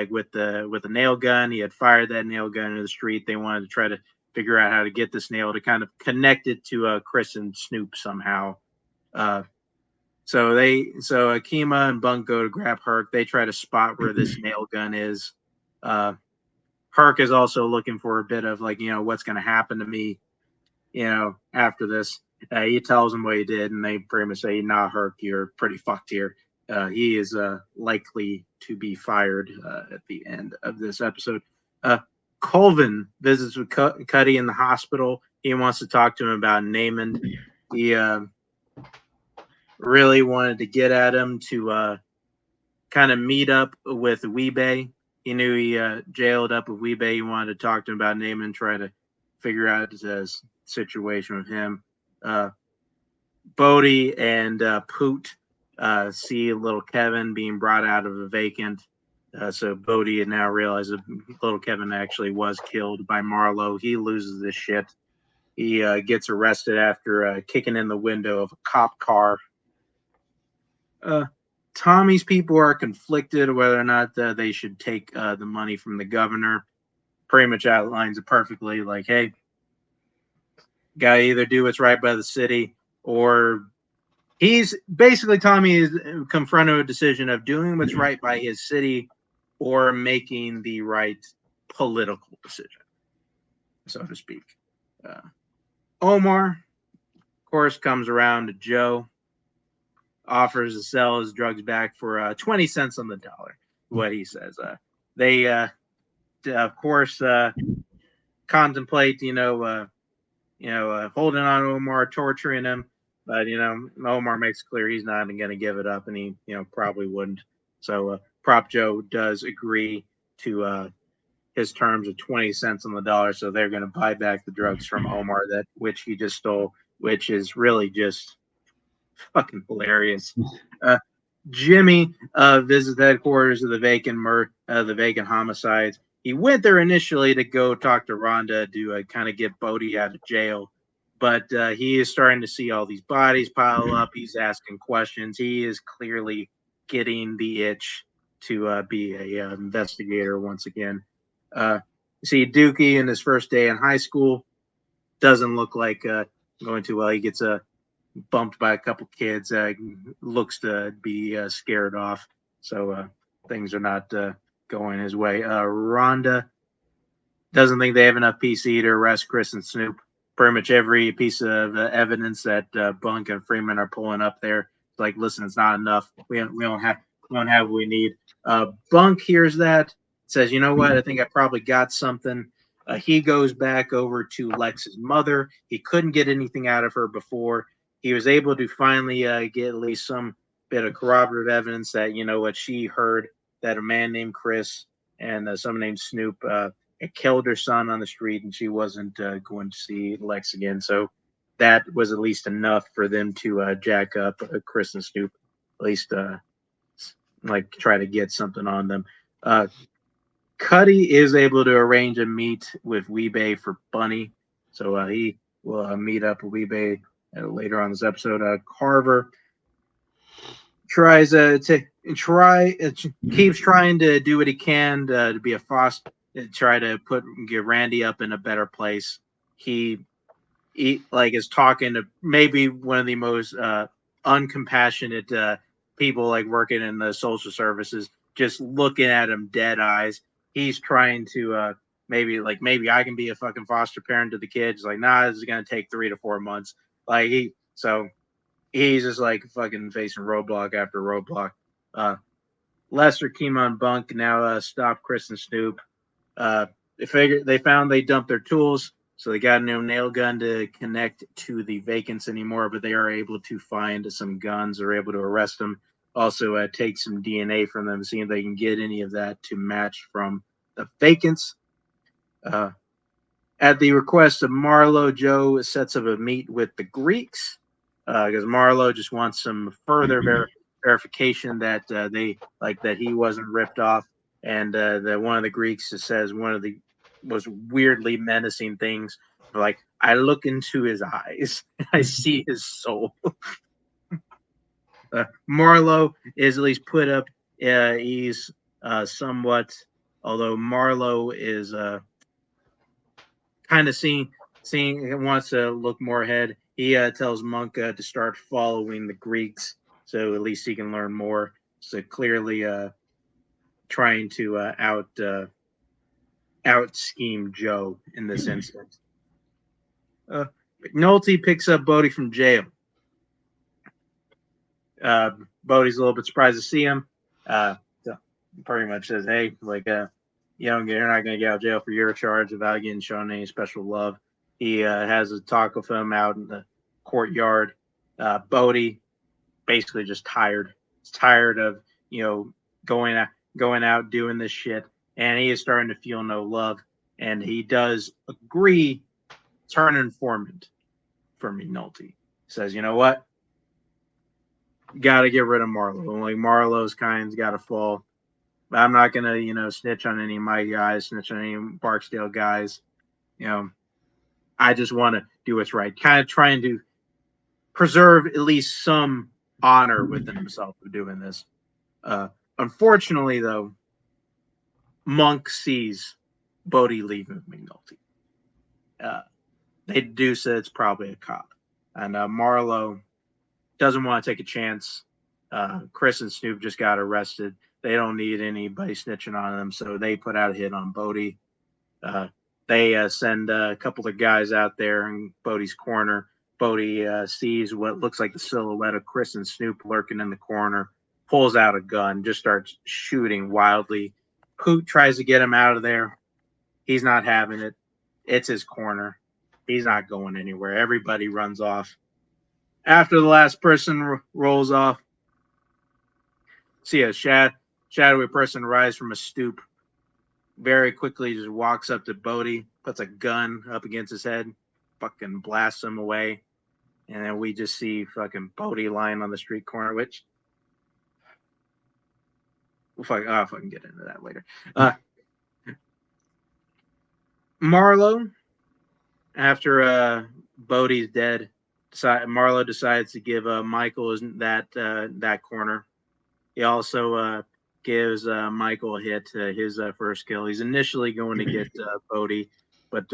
with the nail gun, he had fired that nail gun into the street. They wanted to try to figure out how to get this nail to kind of connect it to Chris and Snoop somehow. So Akima and Bunk go to grab Herc. They try to spot where this nail gun is. Herc is also looking for a bit of like, what's going to happen to me, after this. He tells them what he did, and they pretty much say, nah, Herc, you're pretty fucked here. He is likely to be fired at the end of this episode. Colvin visits with Cuddy in the hospital. He wants to talk to him about Naaman. He really wanted to get at him to kind of meet up with Weebay. He knew he jailed up with Weebay. He wanted to talk to him about Naaman, try to figure out his situation with him. Bodie and Poot see little Kevin being brought out of a vacant. So Bodie had now realized that little Kevin actually was killed by Marlowe. He loses his shit. He gets arrested after kicking in the window of a cop car. Tommy's people are conflicted whether or not they should take the money from the governor. Pretty much outlines it perfectly. Like, hey, gotta either do what's right by the city, or Tommy is confronted with a decision of doing what's right by his city or making the right political decision, so to speak. Omar, of course, comes around to Joe, offers to sell his drugs back for 20 cents on the dollar, what he says. They, of course, contemplate, holding on to Omar, torturing him. But, Omar makes clear he's not going to give it up, and he, probably wouldn't. So Prop Joe does agree to his terms of 20 cents on the dollar. So they're going to buy back the drugs from Omar, which he just stole, which is really just fucking hilarious. Jimmy visits the headquarters of the vacant homicides. He went there initially to go talk to Rhonda to kind of get Bodie out of jail. But he is starting to see all these bodies pile up. He's asking questions. He is clearly getting the itch to be a investigator once again. You see Dookie in his first day in high school. Doesn't look like going too well. He gets bumped by a couple kids. Looks to be scared off. So things are not going his way. Rhonda doesn't think they have enough PC to arrest Chris and Snoop. Pretty much every piece of evidence that Bunk and Freeman are pulling up there, it's like, listen, it's not enough. We don't have what we need. Bunk hears that, says, you know what? I think I probably got something. He goes back over to Lex's mother. He couldn't get anything out of her before. He was able to finally get at least some bit of corroborative evidence that, what she heard, that a man named Chris and someone named Snoop killed her son on the street, and she wasn't going to see Lex again. So that was at least enough for them to jack up Chris and Snoop, at least try to get something on them. Cuddy is able to arrange a meet with Weebay for Bunny, so he will meet up with Weebay later on this episode. Carver tries keeps trying to do what he can to be a foster, try to get Randy up in a better place. He is talking to maybe one of the most uncompassionate people like working in the social services, just looking at him dead eyes. He's trying to maybe I can be a fucking foster parent to the kids. Like, nah, this is gonna take 3 to 4 months. He's just like fucking facing roadblock after roadblock. Lester, Kima, and Bunk now stop Chris and Snoop. They found they dumped their tools, so they got no nail gun to connect to the vacants anymore, but they are able to find some guns. They're able to arrest them. Also, take some DNA from them, see if they can get any of that to match from the vacants. At the request of Marlowe, Joe sets up a meet with the Greeks because Marlowe just wants some further verification that that he wasn't ripped off, and that one of the Greeks says one of the most weirdly menacing things, like, I look into his eyes, I see his soul. Marlowe is at least put up. He's somewhat, although Marlowe is kind of seeing wants to look more ahead. He tells Monk to start following the Greeks, so at least he can learn more. So clearly, trying to out scheme Joe in this instance. McNulty picks up Bodie from jail. Bodie's a little bit surprised to see him. So pretty much says, "Hey, you're not going to get out of jail for your charge without getting shown any special love." He has a talk with him out in the courtyard. Bodie basically just tired. He's tired of going out doing this shit, and he is starting to feel no love. And he does agree, turn informant for McNulty. Says, "You know what? Got to get rid of Marlowe. Like, Marlowe's kind's got to fall. I'm not gonna, snitch on any of my guys, snitch on any Barksdale guys. I just want to do what's right. Kind of trying to preserve at least some honor within himself of doing this. Unfortunately, though, Monk sees Bodie leaving McNulty. They deduce that it's probably a cop, and Marlowe doesn't want to take a chance. Chris and Snoop just got arrested. They don't need anybody snitching on them, so they put out a hit on Bodie. They send a couple of guys out there in Bodie's corner. Bodie sees what looks like the silhouette of Chris and Snoop lurking in the corner, pulls out a gun, just starts shooting wildly. Poot tries to get him out of there. He's not having it. It's his corner. He's not going anywhere. Everybody runs off. After the last person rolls off, see a shadowy person rise from a stoop. Very quickly just walks up to Bodie, puts a gun up against his head, fucking blasts him away. And then we just see fucking Bodie lying on the street corner, which I'll fucking get into that later. Marlowe, after Bodie's dead, Marlowe decides to give Michael that corner. He also gives Michael a hit, his first kill. He's initially going to get Bodie, but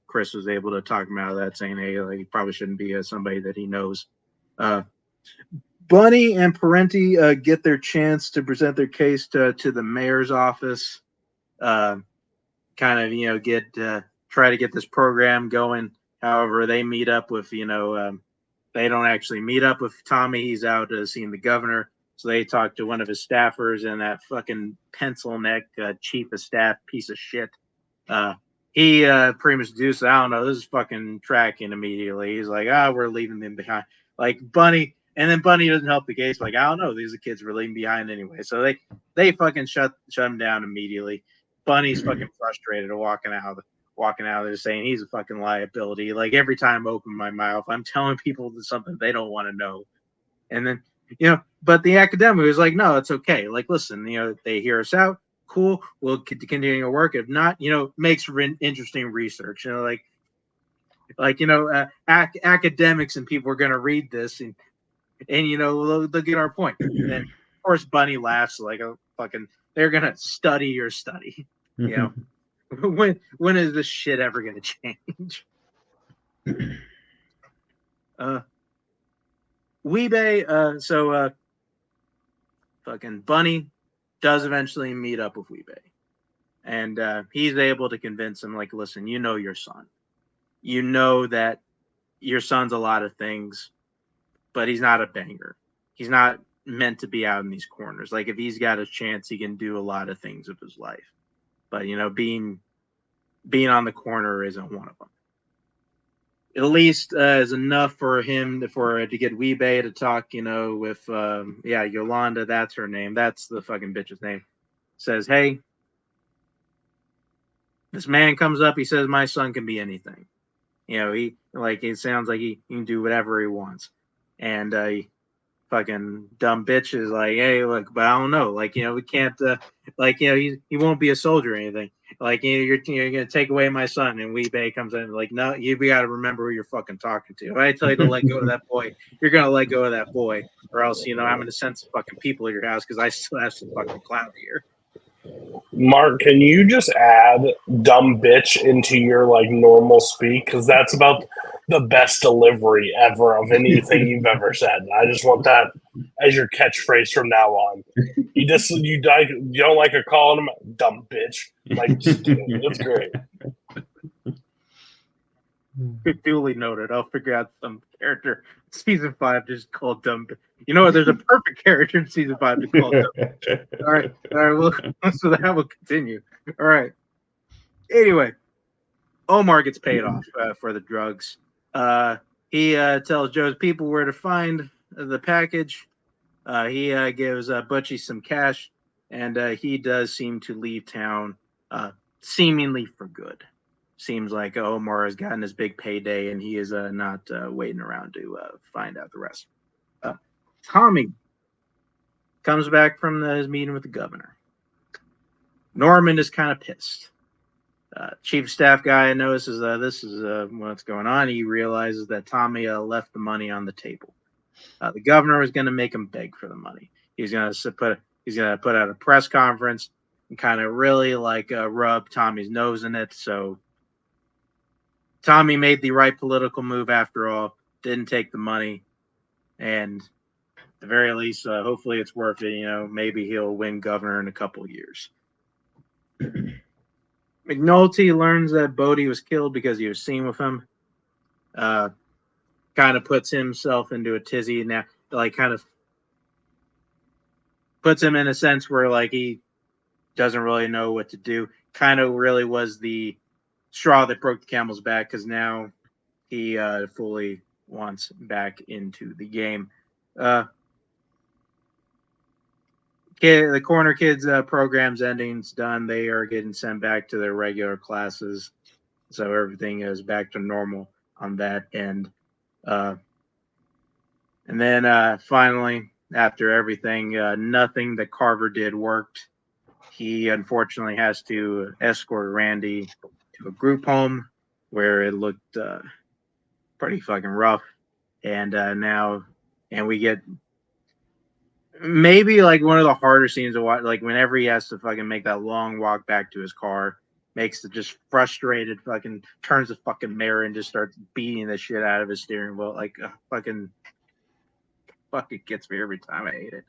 Chris was able to talk him out of that, saying, "Hey, he probably shouldn't be somebody that he knows." Bunny and Parenti get their chance to present their case to the mayor's office. Kind of, try to get this program going. However, they meet up with, they don't actually meet up with Tommy. He's out seeing the governor. So they talk to one of his staffers, and that fucking pencil neck chief of staff piece of shit. He pretty much deduced, I don't know, this is fucking tracking immediately. He's like, we're leaving them behind. Like Bunny, and then Bunny doesn't help the case. Like, I don't know, these are kids we're leaving behind anyway. So they fucking shut him down immediately. Bunny's fucking frustrated of walking out there saying he's a fucking liability. Like, every time I open my mouth, I'm telling people something they don't want to know. And then, but the academic was like, no, it's okay. Like, listen, they hear us out. cool. We'll continue to work. If not, makes for interesting research. Academics and people are going to read this and they'll get our point. And then, of course, Bunny laughs like a fucking. They're going to study your study. When is this shit ever going to change? Weebay. Fucking Bunny does eventually meet up with Weebay. And he's able to convince him, like, listen, your son. You know that your son's a lot of things, but he's not a banger. He's not meant to be out in these corners. Like, if he's got a chance, he can do a lot of things with his life. But, being on the corner isn't one of them. At least is enough for him to get Weebay to talk, with Yolanda, that's her name. That's the fucking bitch's name. Says, hey, this man comes up, he says my son can be anything. It sounds like he can do whatever he wants. And fucking dumb bitch is like, hey, look, but I don't know. We can't he won't be a soldier or anything. You're gonna take away my son, and Weebay comes in like, no, you gotta remember who you're fucking talking to. If I tell you to let go of that boy, you're gonna let go of that boy, or else I'm gonna send some fucking people to your house because I still have some fucking clout here. Mark, can you just add dumb bitch into your normal speak? Because that's about the best delivery ever of anything you've ever said. I just want that as your catchphrase from now on. You don't like her calling him dumb bitch. Just do it. It's great. Duly noted. I'll figure out some character season 5 just called dumb. There's a perfect character in season 5 to call dumb. All right. Well, so that will continue. All right. Anyway, Omar gets paid off for the drugs. He tells Joe's people where to find the package. He gives Butchie some cash, and he does seem to leave town, seemingly for good. Seems like Omar has gotten his big payday, and he is not waiting around to find out the rest. Tommy comes back from his meeting with the governor. Norman is kind of pissed. Chief of staff guy notices this is what's going on. He realizes that Tommy left the money on the table. The governor was going to make him beg for the money. He's going to put out a press conference and kind of really rub Tommy's nose in it. So Tommy made the right political move after all, didn't take the money, and at the very least, hopefully it's worth it. Maybe he'll win governor in a couple of years. McNulty learns that Bodie was killed because he was seen with him. Kind of puts himself into a tizzy now, kind of puts him in a sense where he doesn't really know what to do. Kind of really was the straw that broke the camel's back because now he fully wants back into the game. The corner kids program's ending's done. They are getting sent back to their regular classes, so everything is back to normal on that end. And then finally, after everything, nothing that Carver did worked. He unfortunately has to escort Randy to a group home where it looked pretty fucking rough. And we get maybe one of the harder scenes to watch, whenever he has to fucking make that long walk back to his car, makes the just frustrated fucking turns the fucking mirror and just starts beating the shit out of his steering wheel. Fucking gets me every time. I hate it.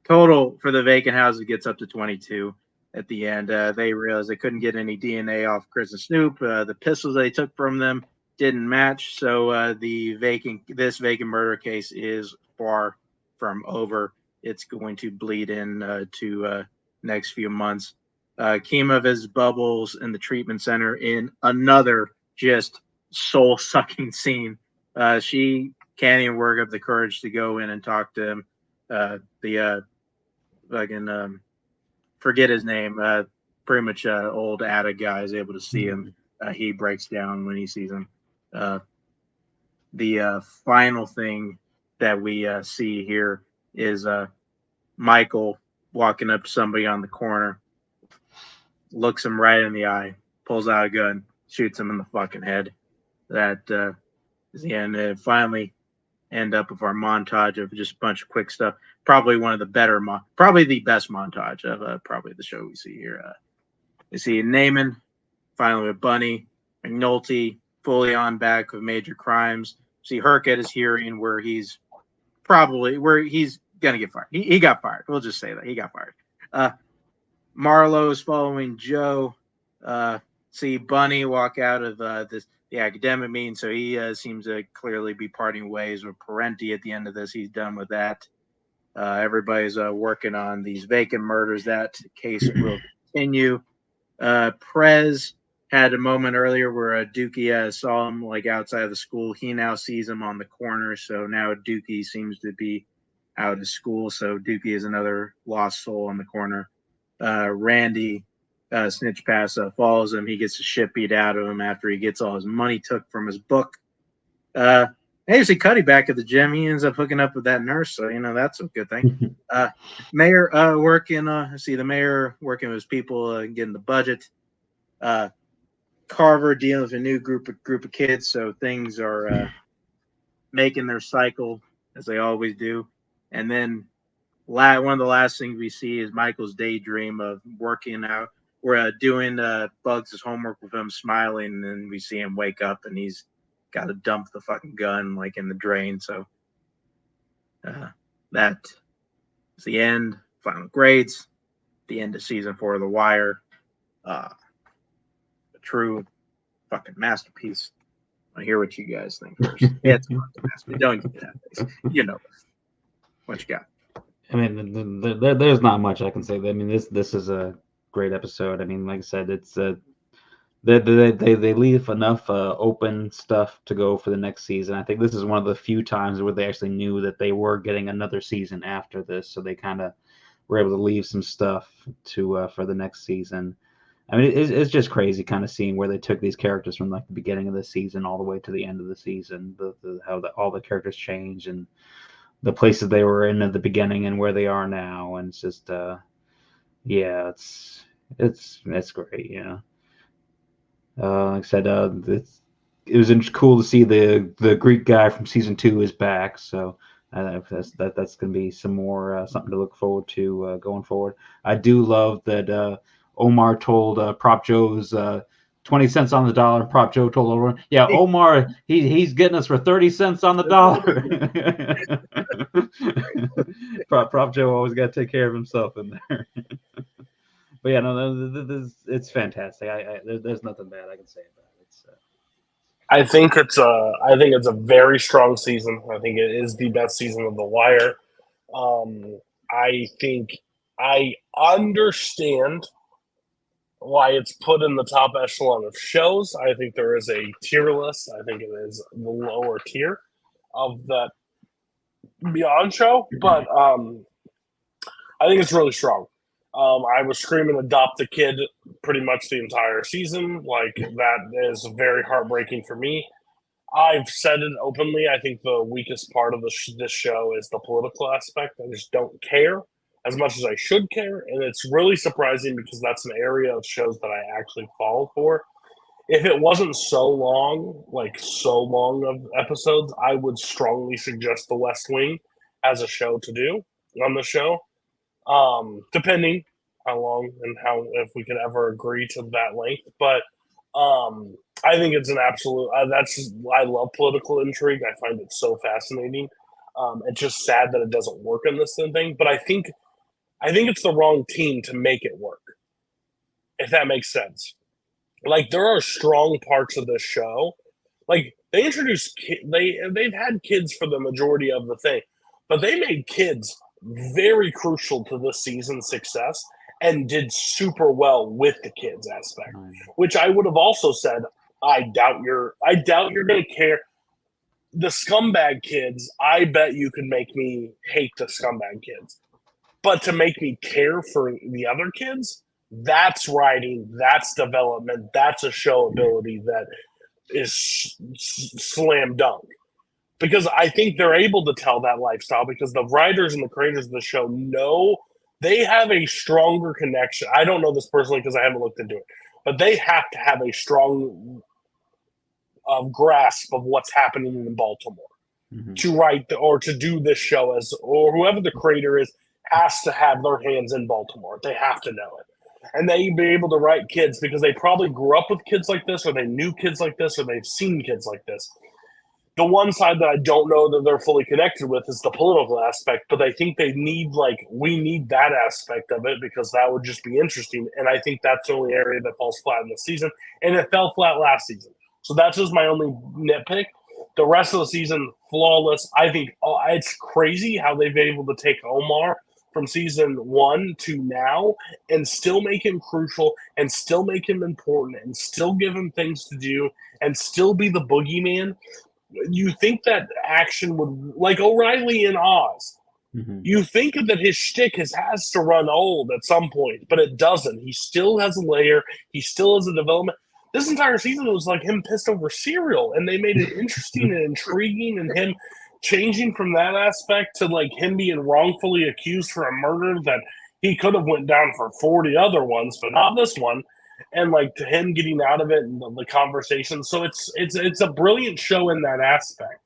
Total for the vacant house, it gets up to 22 at the end. They realized they couldn't get any DNA off Chris and Snoop. The pistols they took from them didn't match, so this vacant murder case is far from over. It's going to bleed in to next few months. Kima visits Bubbles in the treatment center in another just soul-sucking scene. She can't even work up the courage to go in and talk to him. Forget his name. Pretty much old Ada guy is able to see him. He breaks down when he sees him. The final thing that we see here is Michael walking up to somebody on the corner, looks him right in the eye, pulls out a gun, shoots him in the fucking head. That is the end. And finally end up with our montage of just a bunch of quick stuff. Probably one of the better, probably the best montage of probably the show we see here. We see Naaman, finally with Bunny, McNulty, fully on back with major crimes. See Herc at his hearing where he's gonna get fired. He got fired. We'll just say that he got fired. Marlowe is following Joe. See Bunny walk out of the academic meeting, so he seems to clearly be parting ways with Parenti at the end of this. He's done with that. Everybody's working on these vacant murders. That case will continue. Prez had a moment earlier where Dookie saw him like outside of the school. He now sees him on the corner, so now Dookie seems to be out of school. So Dookie is another lost soul on the corner. Randy Snitch Pass follows him. He gets the shit beat out of him after he gets all his money took from his book. Hey, you see Cuddy back at the gym. He ends up hooking up with that nurse, so that's a good thing. Mayor see the mayor working with his people, getting the budget. Carver dealing with a new group of kids, so things are making their cycle as they always do. And then one of the last things we see is Michael's daydream of working out. We're doing Bugs' homework with him, smiling, and then we see him wake up and he's got to dump the fucking gun like in the drain. So that is the end. Final grades. The end of season 4 of The Wire. A true fucking masterpiece. I hear what you guys think first. Yeah, it's a masterpiece. Don't get that. What you got? I mean, there's not much I can say. I mean, this is a great episode. I mean, like I said, it's they leave enough open stuff to go for the next season. I think this is one of the few times where they actually knew that they were getting another season after this, so they kind of were able to leave some stuff to for the next season. I mean, it's just crazy kind of seeing where they took these characters from like the beginning of the season all the way to the end of the season. How all the characters change and the places they were in at the beginning and where they are now, and it's just yeah, it's great. Yeah, like I said, it was cool to see the Greek guy from season 2 is back, so that's going to be some more something to look forward to going forward. I do love that Omar told Prop Joe's 20 cents on the dollar, and Prop Joe told everyone, yeah, Omar, he's getting us for 30 cents on the dollar. Prop Joe always got to take care of himself in there. But yeah, no, it's fantastic. There's nothing bad I can say about it. I think it's a very strong season. I think it is the best season of The Wire. I think I understand why it's put in the top echelon of shows. I think there is a tier list. I think it is the lower tier of that Beyond show, but I think it's really strong. I was screaming "Adopt a Kid" pretty much the entire season. Like, that is very heartbreaking for me. I've said it openly. I think the weakest part of this show is the political aspect. I just don't care as much as I should care, and it's really surprising because that's an area of shows that I actually fall for. If it wasn't so long of episodes, I would strongly suggest The West Wing as a show to do on the show. Depending how long and if we could ever agree to that length. But I think it's an absolute. I love political intrigue. I find it so fascinating. It's just sad that it doesn't work in this thing. But I think it's the wrong team to make it work. If that makes sense. Like, there are strong parts of this show. Like, they introduced they've had kids for the majority of the thing, but they made kids very crucial to this season's success and did super well with the kids aspect, which I would have also said, I doubt you're going to care. The scumbag kids, I bet you could make me hate the scumbag kids. But to make me care for the other kids, that's writing, that's development, that's a show ability that is slam dunk. Because I think they're able to tell that lifestyle because the writers and the creators of the show know they have a stronger connection. I don't know this personally because I haven't looked into it, but they have to have a strong grasp of what's happening in Baltimore to write or to do this show or whoever the creator is has to have their hands in Baltimore. They have to know it. And they be able to write kids because they probably grew up with kids like this, or they knew kids like this, or they've seen kids like this. The one side that I don't know that they're fully connected with is the political aspect, but I think we need that aspect of it because that would just be interesting. And I think that's the only area that falls flat in this season. And it fell flat last season. So that's just my only nitpick. The rest of the season, flawless. I think it's crazy how they've been able to take Omar from season 1 to now and still make him crucial and still make him important and still give him things to do and still be the boogeyman. You think that action would, like O'Reilly in Oz, you think that his shtick has to run old at some point, but it doesn't. He still has a layer. He still has a development. This entire season was like him pissed over cereal, and they made it interesting and intriguing, and him changing from that aspect to like him being wrongfully accused for a murder that he could have went down for 40 other ones, but not this one. And like to him getting out of it and the conversation. So it's a brilliant show in that aspect.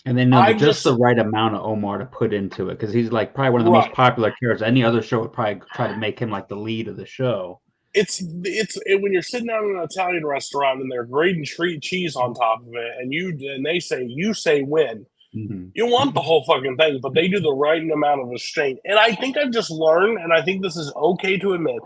And they know just the right amount of Omar to put into it because he's like probably one of the most popular characters. Any other show would probably try to make him like the lead of the show. It's when you're sitting down in an Italian restaurant and they're grating cheese on top of it, and they say you say when. You want the whole fucking thing, but they do the right amount of restraint. And I think I've just learned, and I think this is okay to admit,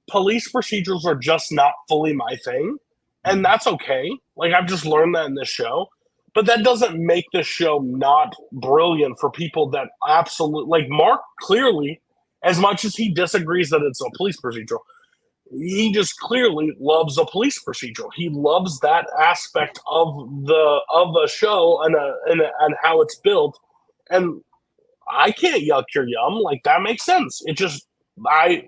police procedurals are just not fully my thing, and that's okay. Like I've just learned that in this show, but that doesn't make the show not brilliant for people that absolutely like Mark. Clearly, as much as he disagrees that it's a police procedural, he just clearly loves a police procedural. He loves that aspect of the show and how it's built. And I can't yuck your yum. Like that makes sense. It just I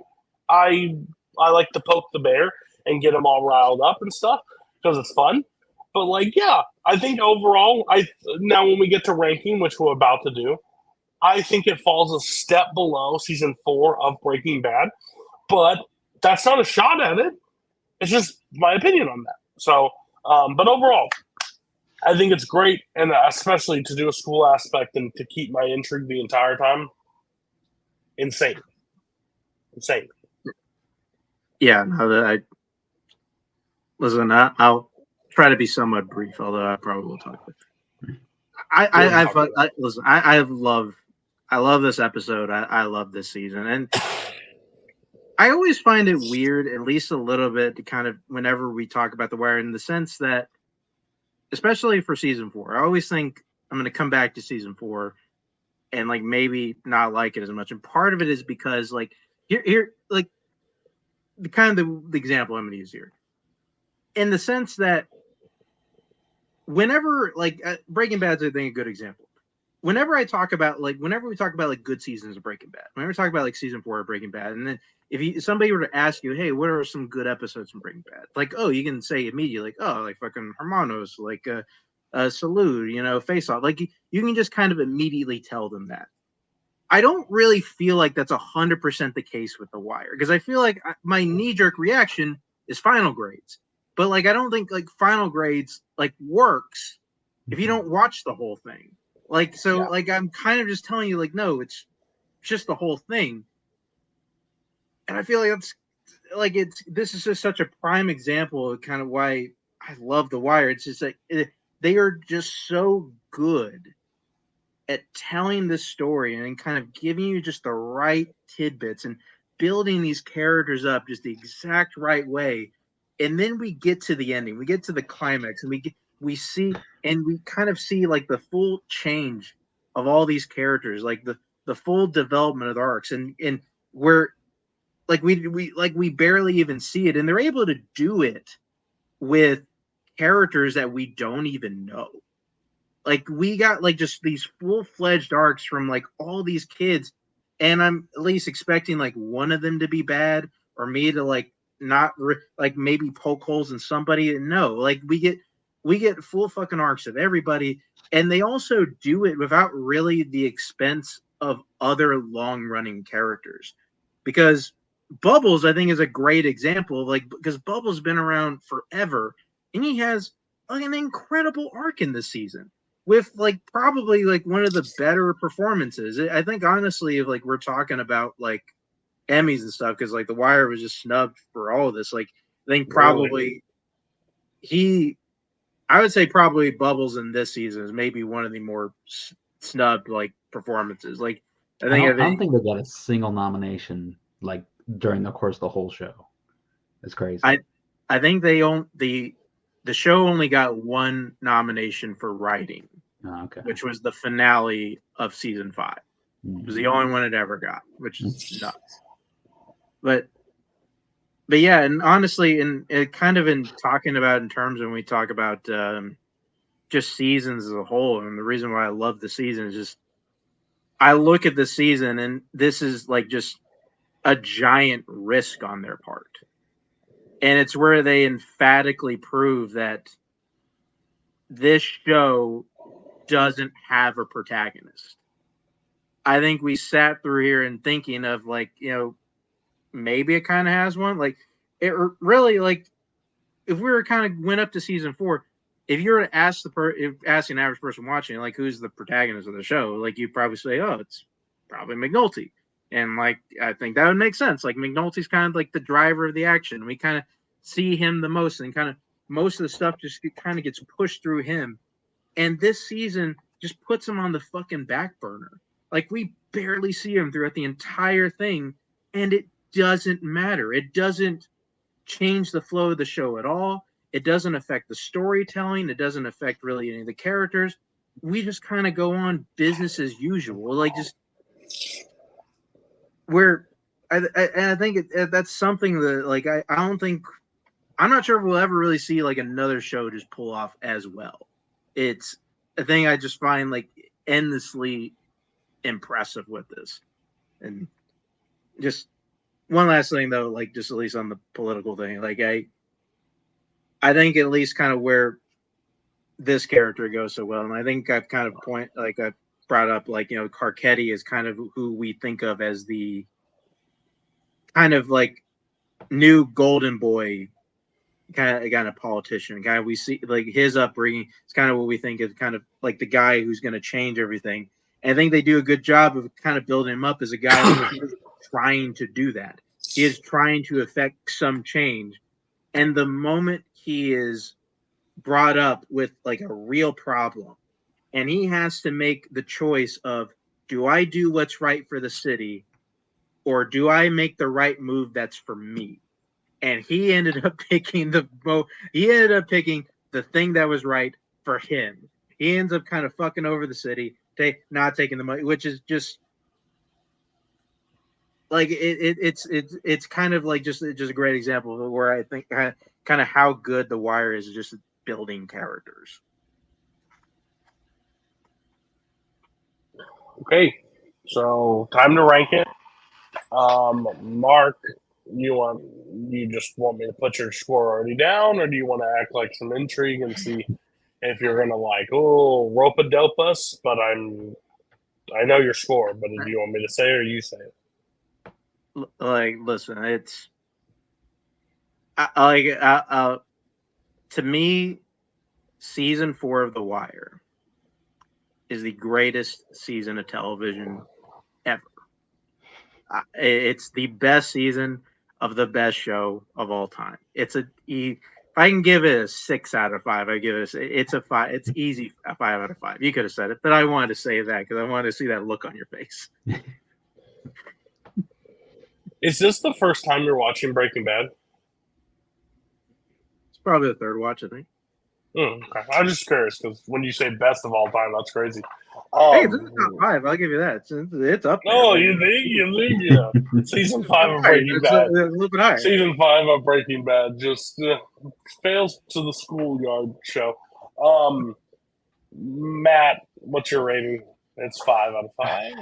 like to poke the bear and get them all riled up and stuff because it's fun. But like, yeah, I think overall, now when we get to ranking, which we're about to do, I think it falls a step below season 4 of Breaking Bad. But that's not a shot at it. It's just my opinion on that. So, but overall, I think it's great, and especially to do a school aspect and to keep my intrigue the entire time. Insane. Yeah, no, I'll try to be somewhat brief, although I probably will talk. I love this episode. I love this season, and I always find it weird, at least a little bit, to kind of whenever we talk about The Wire, in the sense that, especially for season 4, I always think I'm going to come back to season 4 and like maybe not like it as much. And part of it is because like here like the kind of the example I'm going to use here, in the sense that whenever like Breaking Bad's I think a good example. Whenever we talk about like good seasons of Breaking Bad, whenever we talk about like season 4 of Breaking Bad, and then if somebody were to ask you, hey, what are some good episodes from Breaking Bad? Like, oh, you can say immediately, like, oh, like fucking Hermanos, like Salud, Face Off. Like you can just kind of immediately tell them that. I don't really feel like that's 100% the case with The Wire, because I feel like my knee-jerk reaction is Final Grades, but like I don't think like Final Grades like works if you don't watch the whole thing. Like, so, yeah. Like, I'm kind of just telling you, like, no, it's just the whole thing. And I feel like this is just such a prime example of kind of why I love The Wire. It's just like, they are just so good at telling this story and kind of giving you just the right tidbits and building these characters up just the exact right way. And then we get to the ending, we get to the climax, and we see, and we kind of see like the full change of all these characters, like the full development of the arcs, and where like we barely even see it, and they're able to do it with characters that we don't even know. Like we got like just these full-fledged arcs from like all these kids, and I'm at least expecting like one of them to be bad, or me to like not like maybe poke holes in somebody. No, like we get full fucking arcs of everybody, and they also do it without really the expense of other long running characters. because Bubbles, I think, is a great example. Like, because Bubbles been around forever, and he has like an incredible arc in this season with like probably like one of the better performances. I think honestly, if like we're talking about like Emmys and stuff, because like The Wire was just snubbed for all of this. Like, I think probably I would say probably Bubbles in this season is maybe one of the more snubbed like performances. Like, I don't think they got a single nomination like during the course of the whole show. It's crazy. I think the show only got one nomination for writing, okay. which was the finale of season 5. It was the only one it ever got, which is nuts. But yeah, and honestly, and it kind of in talking about in terms when we talk about just seasons as a whole, and the reason why I love the season is just I look at the season and this is like just a giant risk on their part. And it's where they emphatically prove that this show doesn't have a protagonist. I think we sat through here and thinking of like, maybe it kind of has one. Like, it really, like, if we were kind of went up to season 4, if you were to ask ask an average person watching, like, who's the protagonist of the show, like, you'd probably say, oh, it's probably McNulty. And like, I think that would make sense. Like, McNulty's kind of like the driver of the action. We kind of see him the most, and kind of most of the stuff just kind of gets pushed through him. And this season just puts him on the fucking back burner. Like, we barely see him throughout the entire thing, and it doesn't matter. It doesn't change the flow of the show at all. It doesn't affect the storytelling. It doesn't affect really any of the characters. We just kind of go on business as usual. Like, just where I think that's something that, like, I don't think, I'm not sure if we'll ever really see like another show just pull off as well. It's a thing I just find like endlessly impressive with this. And just one last thing though, like just at least on the political thing, like I think at least kind of where this character goes so well, and I think I've kind of I've brought up like, Carcetti is kind of who we think of as the kind of like new golden boy kind of politician guy. We see like his upbringing is kind of what we think is kind of like the guy who's going to change everything. And I think they do a good job of kind of building him up as a guy who's trying to do that. He is trying to affect some change. And the moment he is brought up with like a real problem, and he has to make the choice of, do I do what's right for the city, or do I make the right move that's for me? And he ended up picking the thing that was right for him. He ends up kind of fucking over the city, not taking the money, which is just like it's kind of like just a great example of where I think kind of how good The Wire is just building characters. Okay, so time to rank it. Mark, you just want me to put your score already down, or do you want to act like some intrigue and see if you're gonna like, rope a dope us? But I know your score, but do you want me to say it or you say it? Like, listen, it's to me, season 4 of The Wire is the greatest season of television ever. It's the best season of the best show of all time. If I can give it a 6 out of 5, I give it's a 5. It's easy, a 5 out of 5. You could have said it, but I wanted to say that because I wanted to see that look on your face. Is this the first time you're watching Breaking Bad? It's probably the third watch, I think. Okay. I'm just curious because when you say best of all time, that's crazy. Hey, it's in the top 5. I'll give you that. It's up there. Oh, you think? Yeah. Season 5 of Breaking Bad. A little bit higher. Season 5 of Breaking Bad just fails to the schoolyard show. Matt, what's your rating? It's 5 out of 5.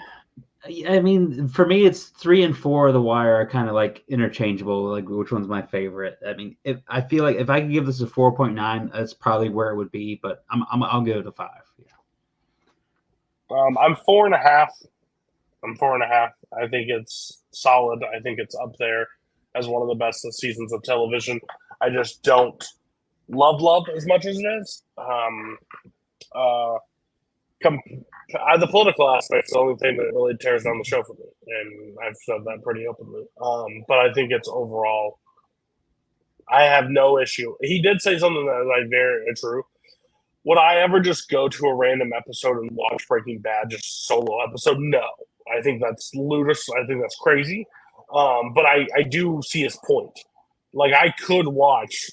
I mean, for me, it's 3 and 4 of The Wire are kind of like interchangeable. Like, which one's my favorite? I mean, I feel like if I could give this a 4.9, that's probably where it would be. But I'll give it a 5. Yeah. I'm 4.5. I think it's solid. I think it's up there as one of the best seasons of television. I just don't love as much as it is. The political aspect is the only thing that really tears down the show for me, and I've said that pretty openly. But I think it's overall, I have no issue. He did say something that is like very true. Would I ever just go to a random episode and watch Breaking Bad, just solo episode? No. I think that's ludicrous. I think that's crazy. But I do see his point. Like, I could watch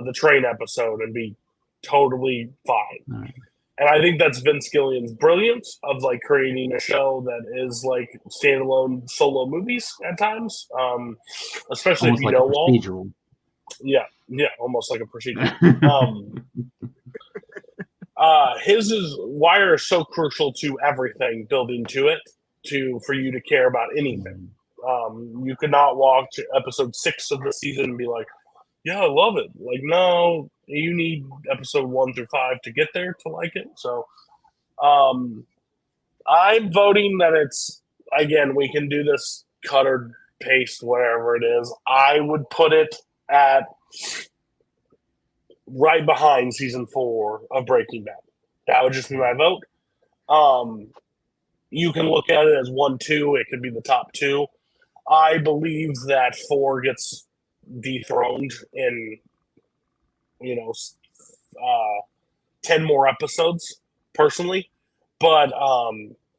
the train episode and be totally fine. Right. And I think that's Vince Gillian's brilliance of like creating a show that is like standalone solo movies at times, especially Almost if you like a know all. procedural. Yeah, almost like a procedure. His is Wire is so crucial to everything building to it for you to care about anything. You could not watch episode 6 of the season and be like, yeah, I love it. Like, no, you need episode 1 through 5 to get there to like it. So I'm voting that it's, again, we can do this cut or paste, whatever it is. I would put it at right behind season 4 of Breaking Bad. That would just be my vote. You can look at it as 1, 2. It could be the top 2. I believe that 4 gets dethroned in 10 more episodes personally, but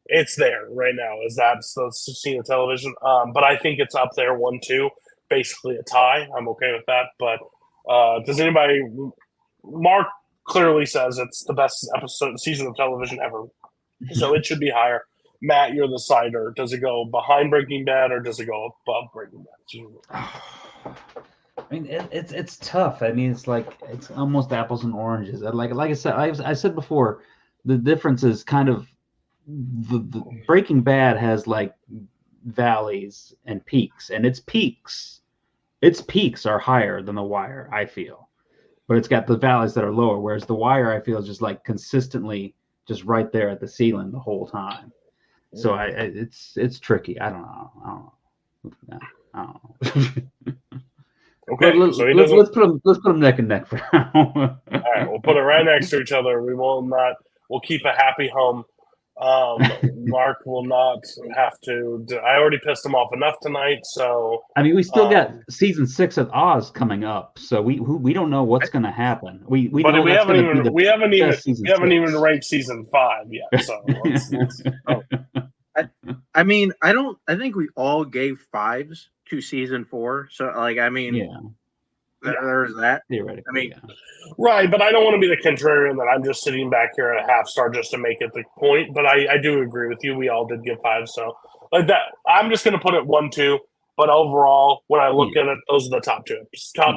it's there right now as that's the scene of television. But I think it's up there 1, 2, basically a tie. I'm okay with that. But does anybody? Mark clearly says it's the best season of television ever, so it should be higher. Matt, you're the cider. Does it go behind Breaking Bad or does it go above Breaking Bad? I mean, it's tough. I mean, it's almost apples and oranges. Like I said, I said before, the difference is kind of the Breaking Bad has like valleys and peaks, and its peaks are higher than The Wire, I feel, but it's got the valleys that are lower. Whereas The Wire, I feel, is just like consistently just right there at the ceiling the whole time. So it's tricky. I don't know. Okay, let's put them neck and neck for now. All right, we'll put it right next to each other. We'll keep a happy home. Mark will not have to. I already pissed him off enough tonight. So I mean, we still got season 6 of Oz coming up, so we don't know what's going to happen. We haven't even ranked season 5 yet. So I mean, I think we all gave 5s to season 4. So like, I mean, there's that. Theoretically, I mean, right, but I don't want to be the contrarian that I'm just sitting back here at a half star just to make it the point. But I do agree with you. We all did give 5, so like that. I'm just going to put it 1, 2. But overall, when I look at it, those are the top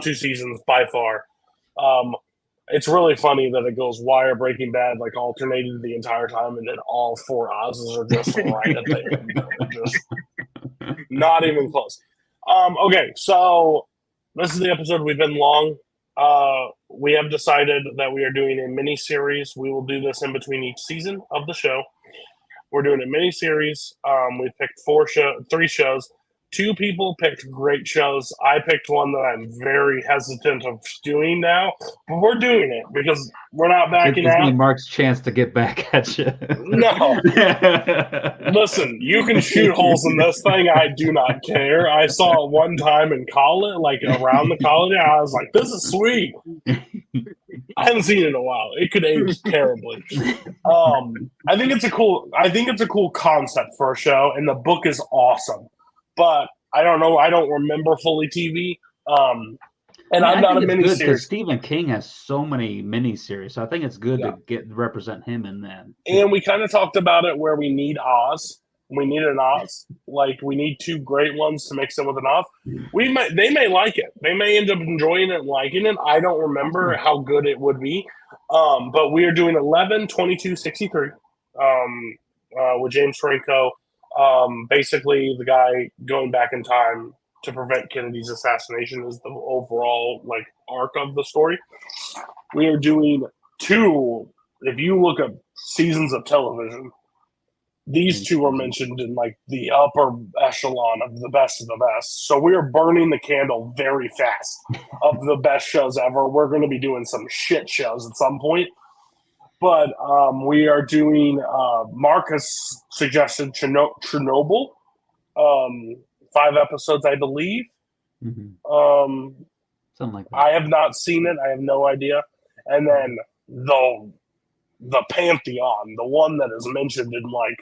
2 seasons by far. It's really funny that it goes Wire, Breaking Bad, like alternated the entire time, and then all 4 Oz's are just right at the end. Just not even close. Okay, so this is the episode. We've been long. We have decided that we are doing a mini series. We will do this in between each season of the show. We're doing a mini series. We picked 3 shows. 2 people picked great shows. I picked one that I'm very hesitant of doing now, but we're doing it because we're not backing out. It's Mark's chance to get back at you. No. Listen, you can shoot holes in this thing. I do not care. I saw it one time in college, like around the college. I was like, this is sweet. I haven't seen it in a while. It could age terribly. I think it's a cool concept for a show, and the book is awesome. But I don't know. I don't remember fully TV. And I'm not a miniseries. Stephen King has so many miniseries, so I think it's good to represent him in that. And we kind of talked about it where we need Oz. We need an Oz. Like, we need 2 great ones to mix in with an Oz. They may like it. They may end up enjoying it and liking it. I don't remember how good it would be. But we are doing 11/22/63 with James Franco. Basically, the guy going back in time to prevent Kennedy's assassination is the overall like arc of the story. We are doing 2. If you look at seasons of television, These two are mentioned in like the upper echelon of the best of the best. So we are burning the candle very fast of the best shows ever. We're going to be doing some shit shows at some point. But we are doing, Mark has suggested Chernobyl, 5 episodes, I believe. Something like that. I have not seen it. I have no idea. And then the Pantheon, the one that is mentioned in like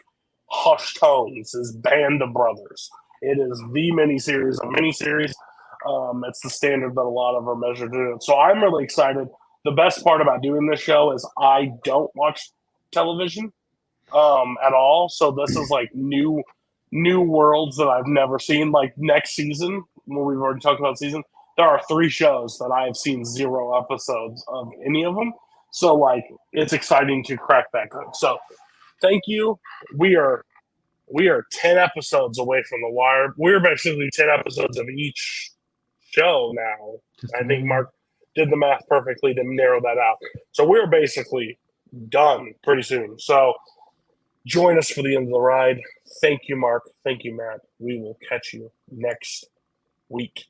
hushed tones, is Band of Brothers. It is the miniseries, a miniseries. It's the standard that a lot of are measured to. So I'm really excited. The best part about doing this show is I don't watch television at all. So this is like new worlds that I've never seen. Like next season, when we've already talked about season, there are 3 shows that I have seen 0 episodes of any of them. So like it's exciting to crack that code. So thank you. We are 10 episodes away from the wire. We're basically 10 episodes of each show now. I think Mark did the math perfectly to narrow that out. So we're basically done pretty soon. So join us for the end of the ride. Thank you, Mark. Thank you, Matt. We will catch you next week.